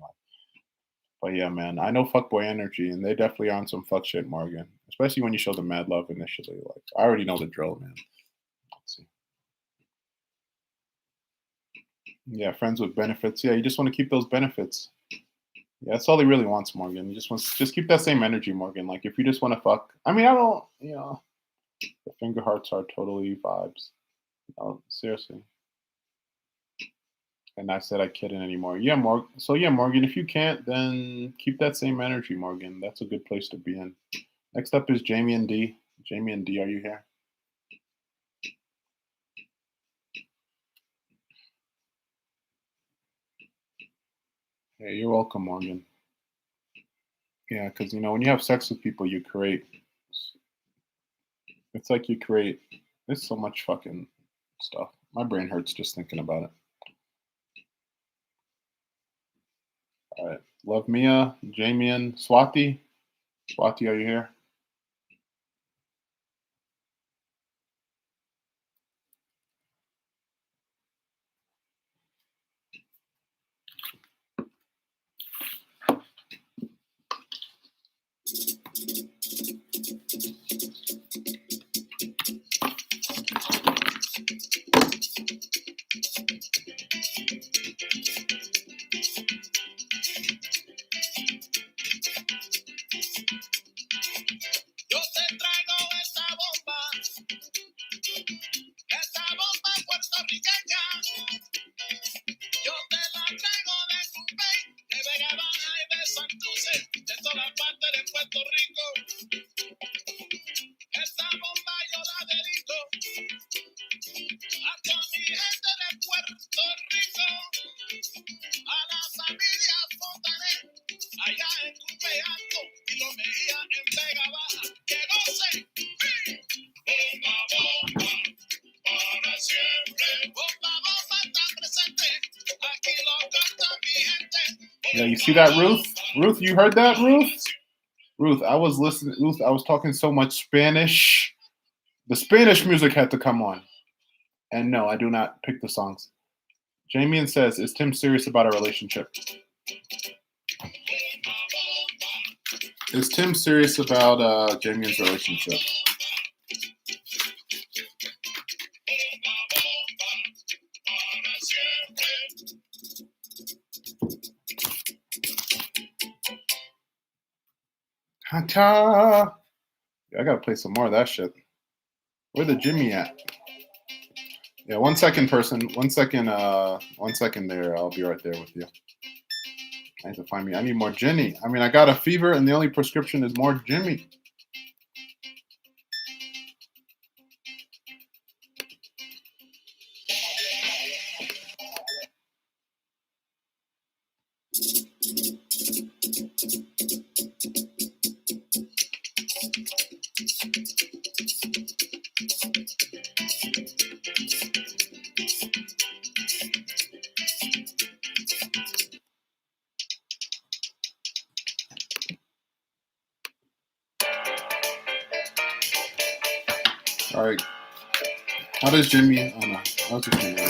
Speaker 1: But yeah, man, I know fuckboy energy, and they definitely on some fuck shit, Morgan. Especially when you show them mad love initially. Like, I already know the drill, man. Let's see. Yeah, friends with benefits. Yeah, you just want to keep those benefits. Yeah, that's all he really wants, Morgan. He just keep that same energy, Morgan. Like if you just want to fuck. I mean, I don't. The finger hearts are totally vibes. No, seriously. And I said I couldn't anymore. Yeah, Morgan. So yeah, Morgan. If you can't, then keep that same energy, Morgan. That's a good place to be in. Next up is Jamie and D. Jamie and D, are you here? Yeah, you're welcome, Morgan. Yeah, because when you have sex with people, you create. It's like you create. There's so much fucking stuff. My brain hurts just thinking about it. All right, Love Mia, Jamian, Swati. Swati, are you here? Yeah, you see that, Ruth? Ruth, you heard that, Ruth? Ruth, I was listening. Ruth, I was talking so much Spanish. The Spanish music had to come on. And no, I do not pick the songs. Jamian says, is Tim serious about our relationship? Is Tim serious about Jamian's relationship? Ha-ta! I gotta play some more of that shit. Where the Jimmy at? Yeah, 1 second, person. 1 second, 1 second there. I'll be right there with you. I need to find me. I need more Jenny. I mean, I got a fever, and the only prescription is more Jimmy. All right. How does Jimmy? Oh no. How's Jimmy?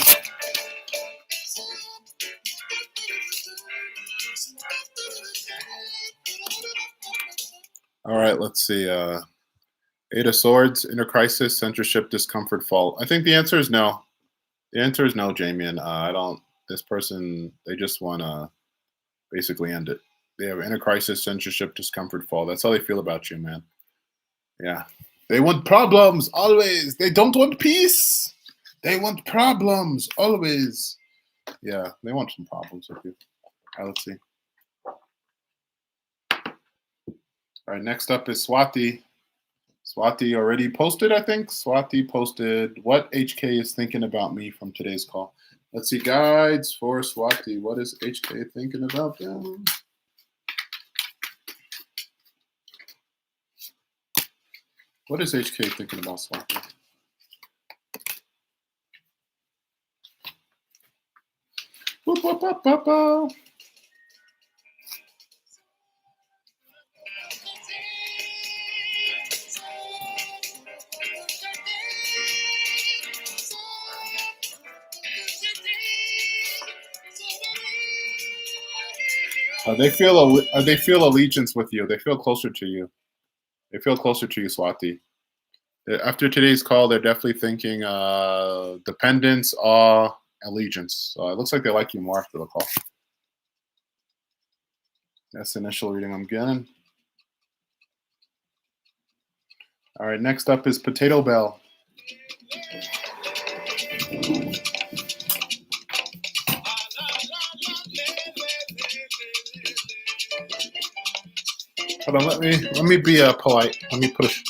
Speaker 1: All right. Let's see. Eight of Swords, inner crisis, censorship, discomfort, fault. I think the answer is no. The answer is no, Jamian. I don't. This person, they just want to basically end it. They have inner crisis, censorship, discomfort, fault. That's how they feel about you, man. Yeah. They want problems always. They don't want peace. They want problems always. Yeah, they want some problems with you. All right, let's see. All right, next up is Swati. Swati already posted, I think. Swati posted what HK is thinking about me from today's call. Let's see, guides for Swati. What is HK thinking about them? What is HK thinking about Swati? Boop, boop, boop, boop, boop. They feel allegiance with you. They feel closer to you. They feel closer to you, Swati. After today's call, they're definitely thinking dependence, awe, allegiance. So it looks like they like you more after the call. That's the initial reading I'm getting. All right, next up is Potato Bell. Hold on, let me be polite. Let me push.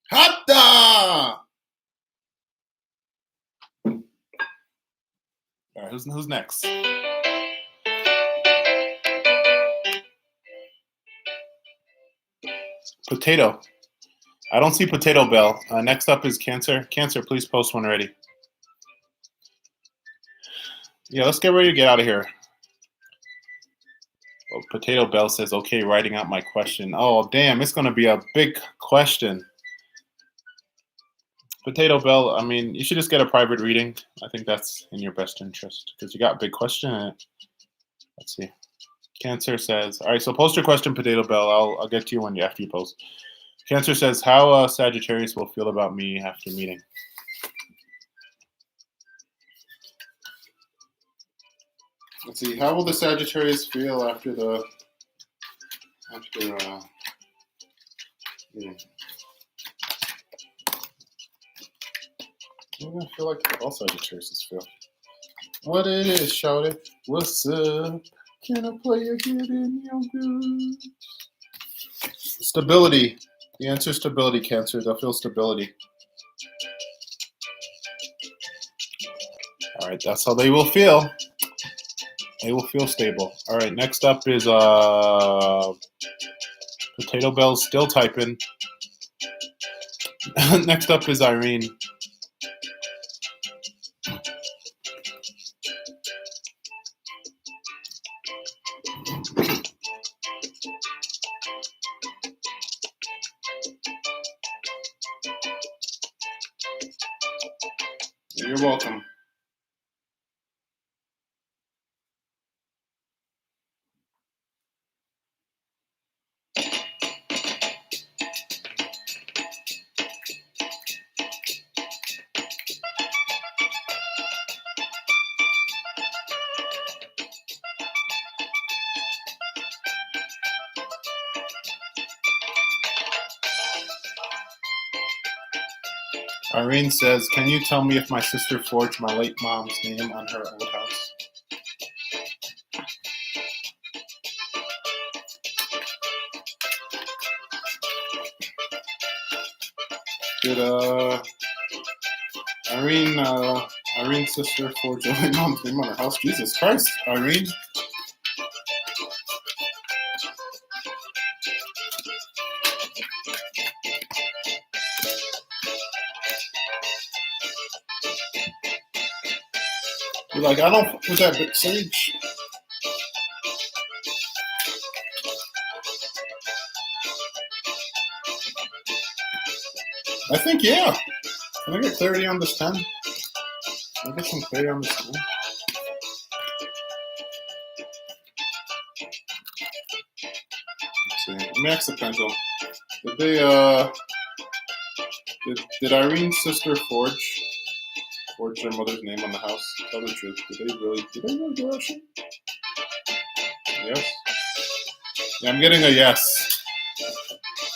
Speaker 1: Hatta! All right, who's next? Potato. I don't see Potato Bell. Next up is Cancer. Cancer, please post one already. Yeah, let's get ready to get out of here. Oh, Potato Bell says, okay, writing out my question. Oh, damn, it's going to be a big question. Potato Bell, I mean, you should just get a private reading. I think that's in your best interest because you got a big question in it. Let's see. Cancer says, all right, so post your question, Potato Bell. I'll get to you after you post. Cancer says, how Sagittarius will feel about me after meeting. Let's see. How will the Sagittarius feel after meeting? I feel like all Sagittarius feel. What it is, shout it. What's up? Can I play a good in your good? Stability. The answer is stability, Cancer. They'll feel stability. All right, that's how they will feel. They will feel stable. All right, next up is Potato Bell's still typing. Next up is Irene. You're welcome. Irene says, can you tell me if my sister forged my late mom's name on her old house? Did Irene's sister forge her late mom's name on her house? Jesus Christ, Irene. You're like, I don't with that big sage. I think, yeah. Can I get clarity on this 10? Can I get some clarity on this 10? Let's see. Let me ask the pendulum. Did they, did Irene's sister forge their mother's name on the house? Tell the truth. Did they really do that shit? Yes? Yeah, I'm getting a yes.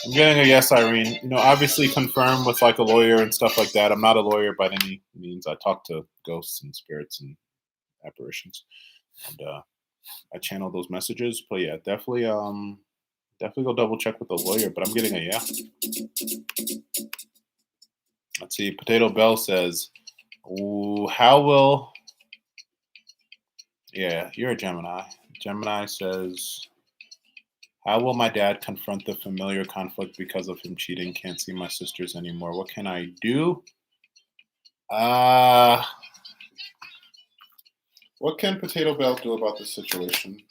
Speaker 1: I'm getting a yes, Irene. You know, obviously confirm with like a lawyer and stuff like that. I'm not a lawyer by any means. I talk to ghosts and spirits and apparitions, and I channel those messages. But yeah, definitely go double check with the lawyer. But I'm getting a yeah. Let's see. Potato Bell says, ooh, how will? Yeah, you're a Gemini. Gemini says, how will my dad confront the familiar conflict because of him cheating? Can't see my sisters anymore. What can I do? What can Potato Bell do about this situation?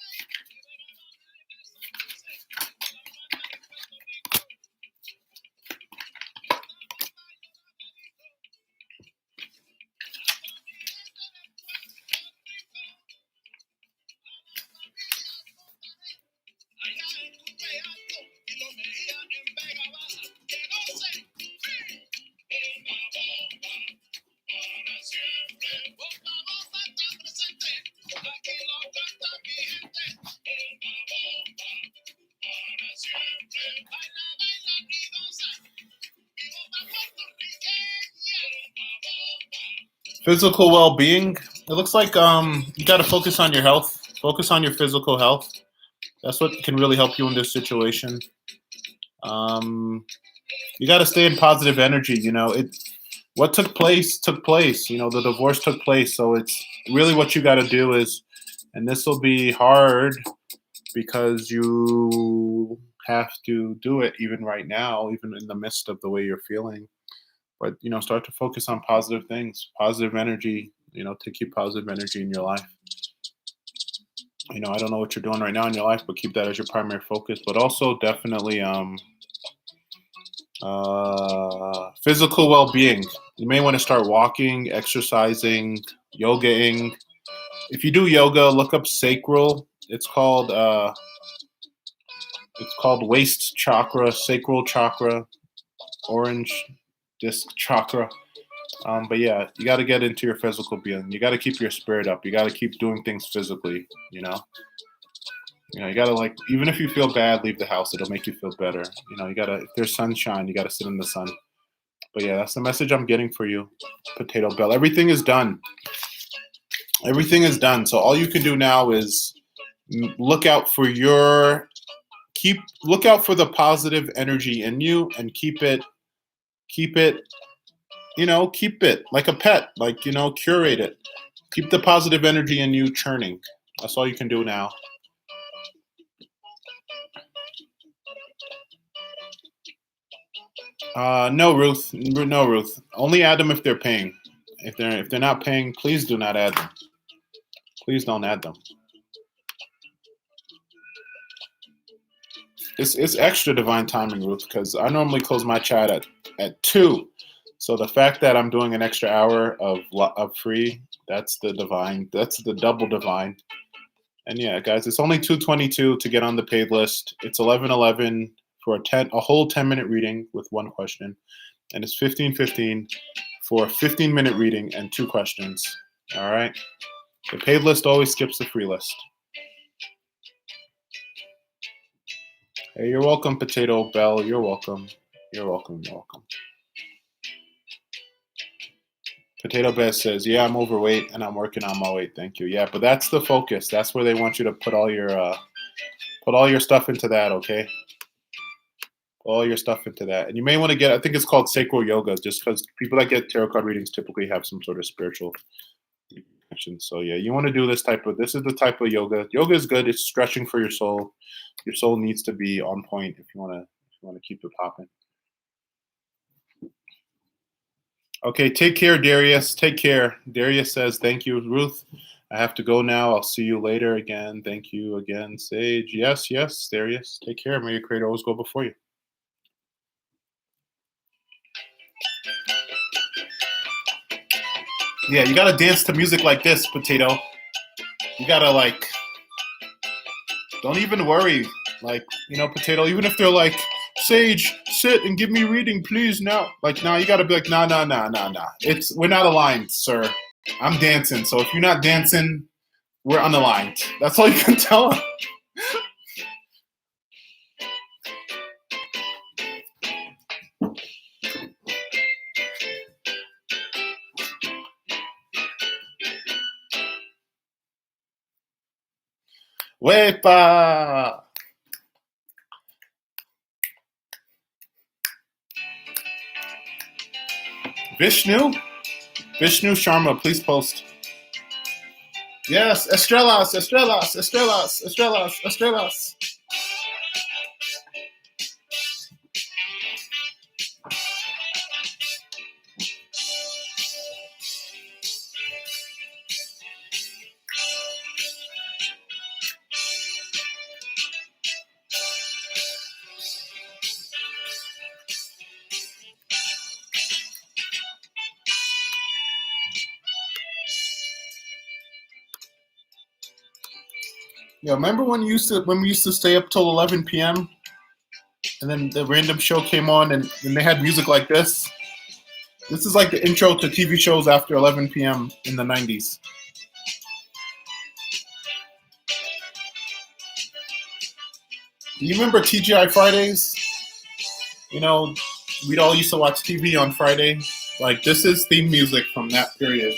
Speaker 1: Physical well-being. It looks like you got to focus on your health. Focus on your physical health. That's what can really help you in this situation. You got to stay in positive energy. You know, what took place took place. You know, the divorce took place. So it's really what you got to do is, and this will be hard because you have to do it even right now, even in the midst of the way you're feeling. But, you know, start to focus on positive things, positive energy, you know, to keep positive energy in your life. You know, I don't know what you're doing right now in your life, but keep that as your primary focus. But also definitely physical well-being. You may want to start walking, exercising, yogaing. If you do yoga, look up sacral. It's called waist chakra, sacral chakra, orange disc chakra. But yeah, you got to get into your physical being. You got to keep your spirit up. You got to keep doing things physically. You gotta, like, even if you feel bad, leave the house. It'll make you feel better. You gotta, if there's sunshine, you gotta sit in the sun. But yeah, that's the message I'm getting for you, Potato Bell. Everything is done. Everything is done. So all you can do now is look out for look out for the positive energy in you and keep it, keep it like a pet, like, curate it. Keep the positive energy in you churning. That's all you can do now. No, Ruth. No, Ruth. Only add them if they're paying. If they're not paying, please do not add them. Please don't add them. It's extra divine timing, Ruth, because I normally close my chat at 2. So the fact that I'm doing an extra hour of free, that's the divine. That's the double divine. And yeah, guys, it's only 222 to get on the paid list. It's 1111 for a whole 10-minute reading with one question, and it's 1515 for a 15-minute reading and 2 questions. All right. The paid list always skips the free list. Hey, you're welcome, Potato Bell. You're welcome. You're welcome. You're welcome. Potato Bell says, "Yeah, I'm overweight and I'm working on my weight. Thank you." Yeah, but that's the focus. That's where they want you to put all your stuff into that. Okay, all your stuff into that. And you may want to get. I think it's called sacral yoga, just because people that get tarot card readings typically have some sort of spiritual connection. So yeah, you want to do this is the type of yoga. Yoga is good. It's stretching for your soul. Your soul needs to be on point if you want to keep it popping. Okay, take care, Darius. Take care. Darius says, "Thank you, Ruth. I have to go now. I'll see you later again. Thank you again, Sage." Yes, yes, Darius. Take care. May your creator always go before you. Yeah, you gotta dance to music like this, Potato. You gotta, like, don't even worry. Like, Potato, even if they're like, "Sage, sit and give me reading, please," now. Like, now you gotta be like, nah, nah, nah, nah, nah. We're not aligned, sir. I'm dancing. So if you're not dancing, we're unaligned. That's all you can tell them. Wepa! Vishnu Sharma, please post. Yes, Estrellas. Yeah, remember when we used to stay up till 11 p.m. and then the random show came on and they had music like this? This is like the intro to TV shows after 11 p.m. in the 90s. Do you remember TGI Fridays? We'd all used to watch TV on Friday. Like, this is theme music from that period.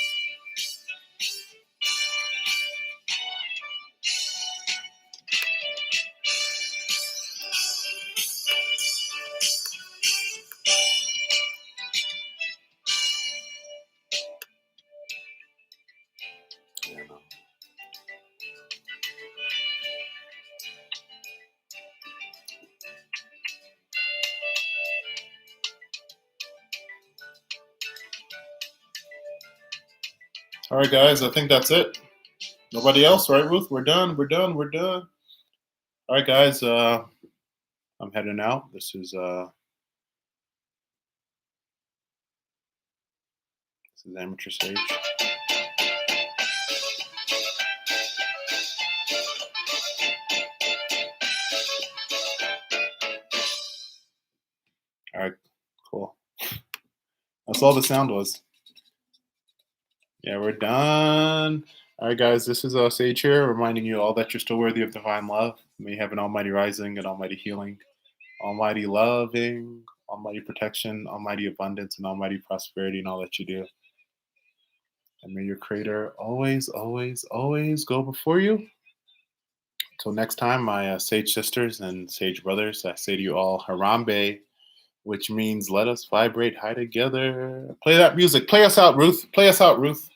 Speaker 1: All right, guys, I think that's it. Nobody else, right, Ruth? We're done. We're done. We're done. All right, guys. I'm heading out. This is Amateur Sage. All right, cool. That's all the sound was. Yeah, we're done. All right, guys, this is Sage here, reminding you all that you're still worthy of divine love. May you have an almighty rising, an almighty healing, almighty loving, almighty protection, almighty abundance, and almighty prosperity in all that you do. And may your creator always, always, always go before you. Until next time, my sage sisters and sage brothers, I say to you all, Harambe, which means let us vibrate high together. Play that music. Play us out, Ruth. Play us out, Ruth.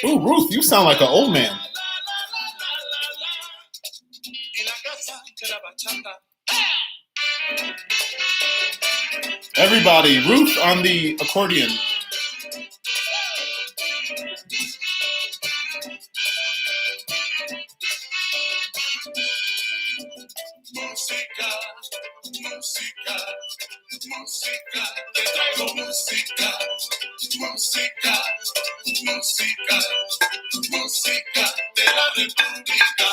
Speaker 1: Ooh, Ruth, you sound like an old man. Everybody, Ruth on the accordion. Música, música, música, te traigo música, música, música, música de la República.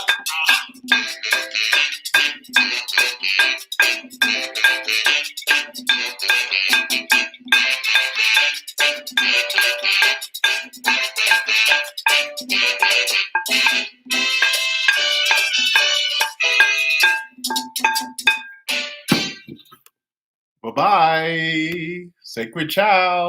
Speaker 1: Bye-bye. Sacred ciao.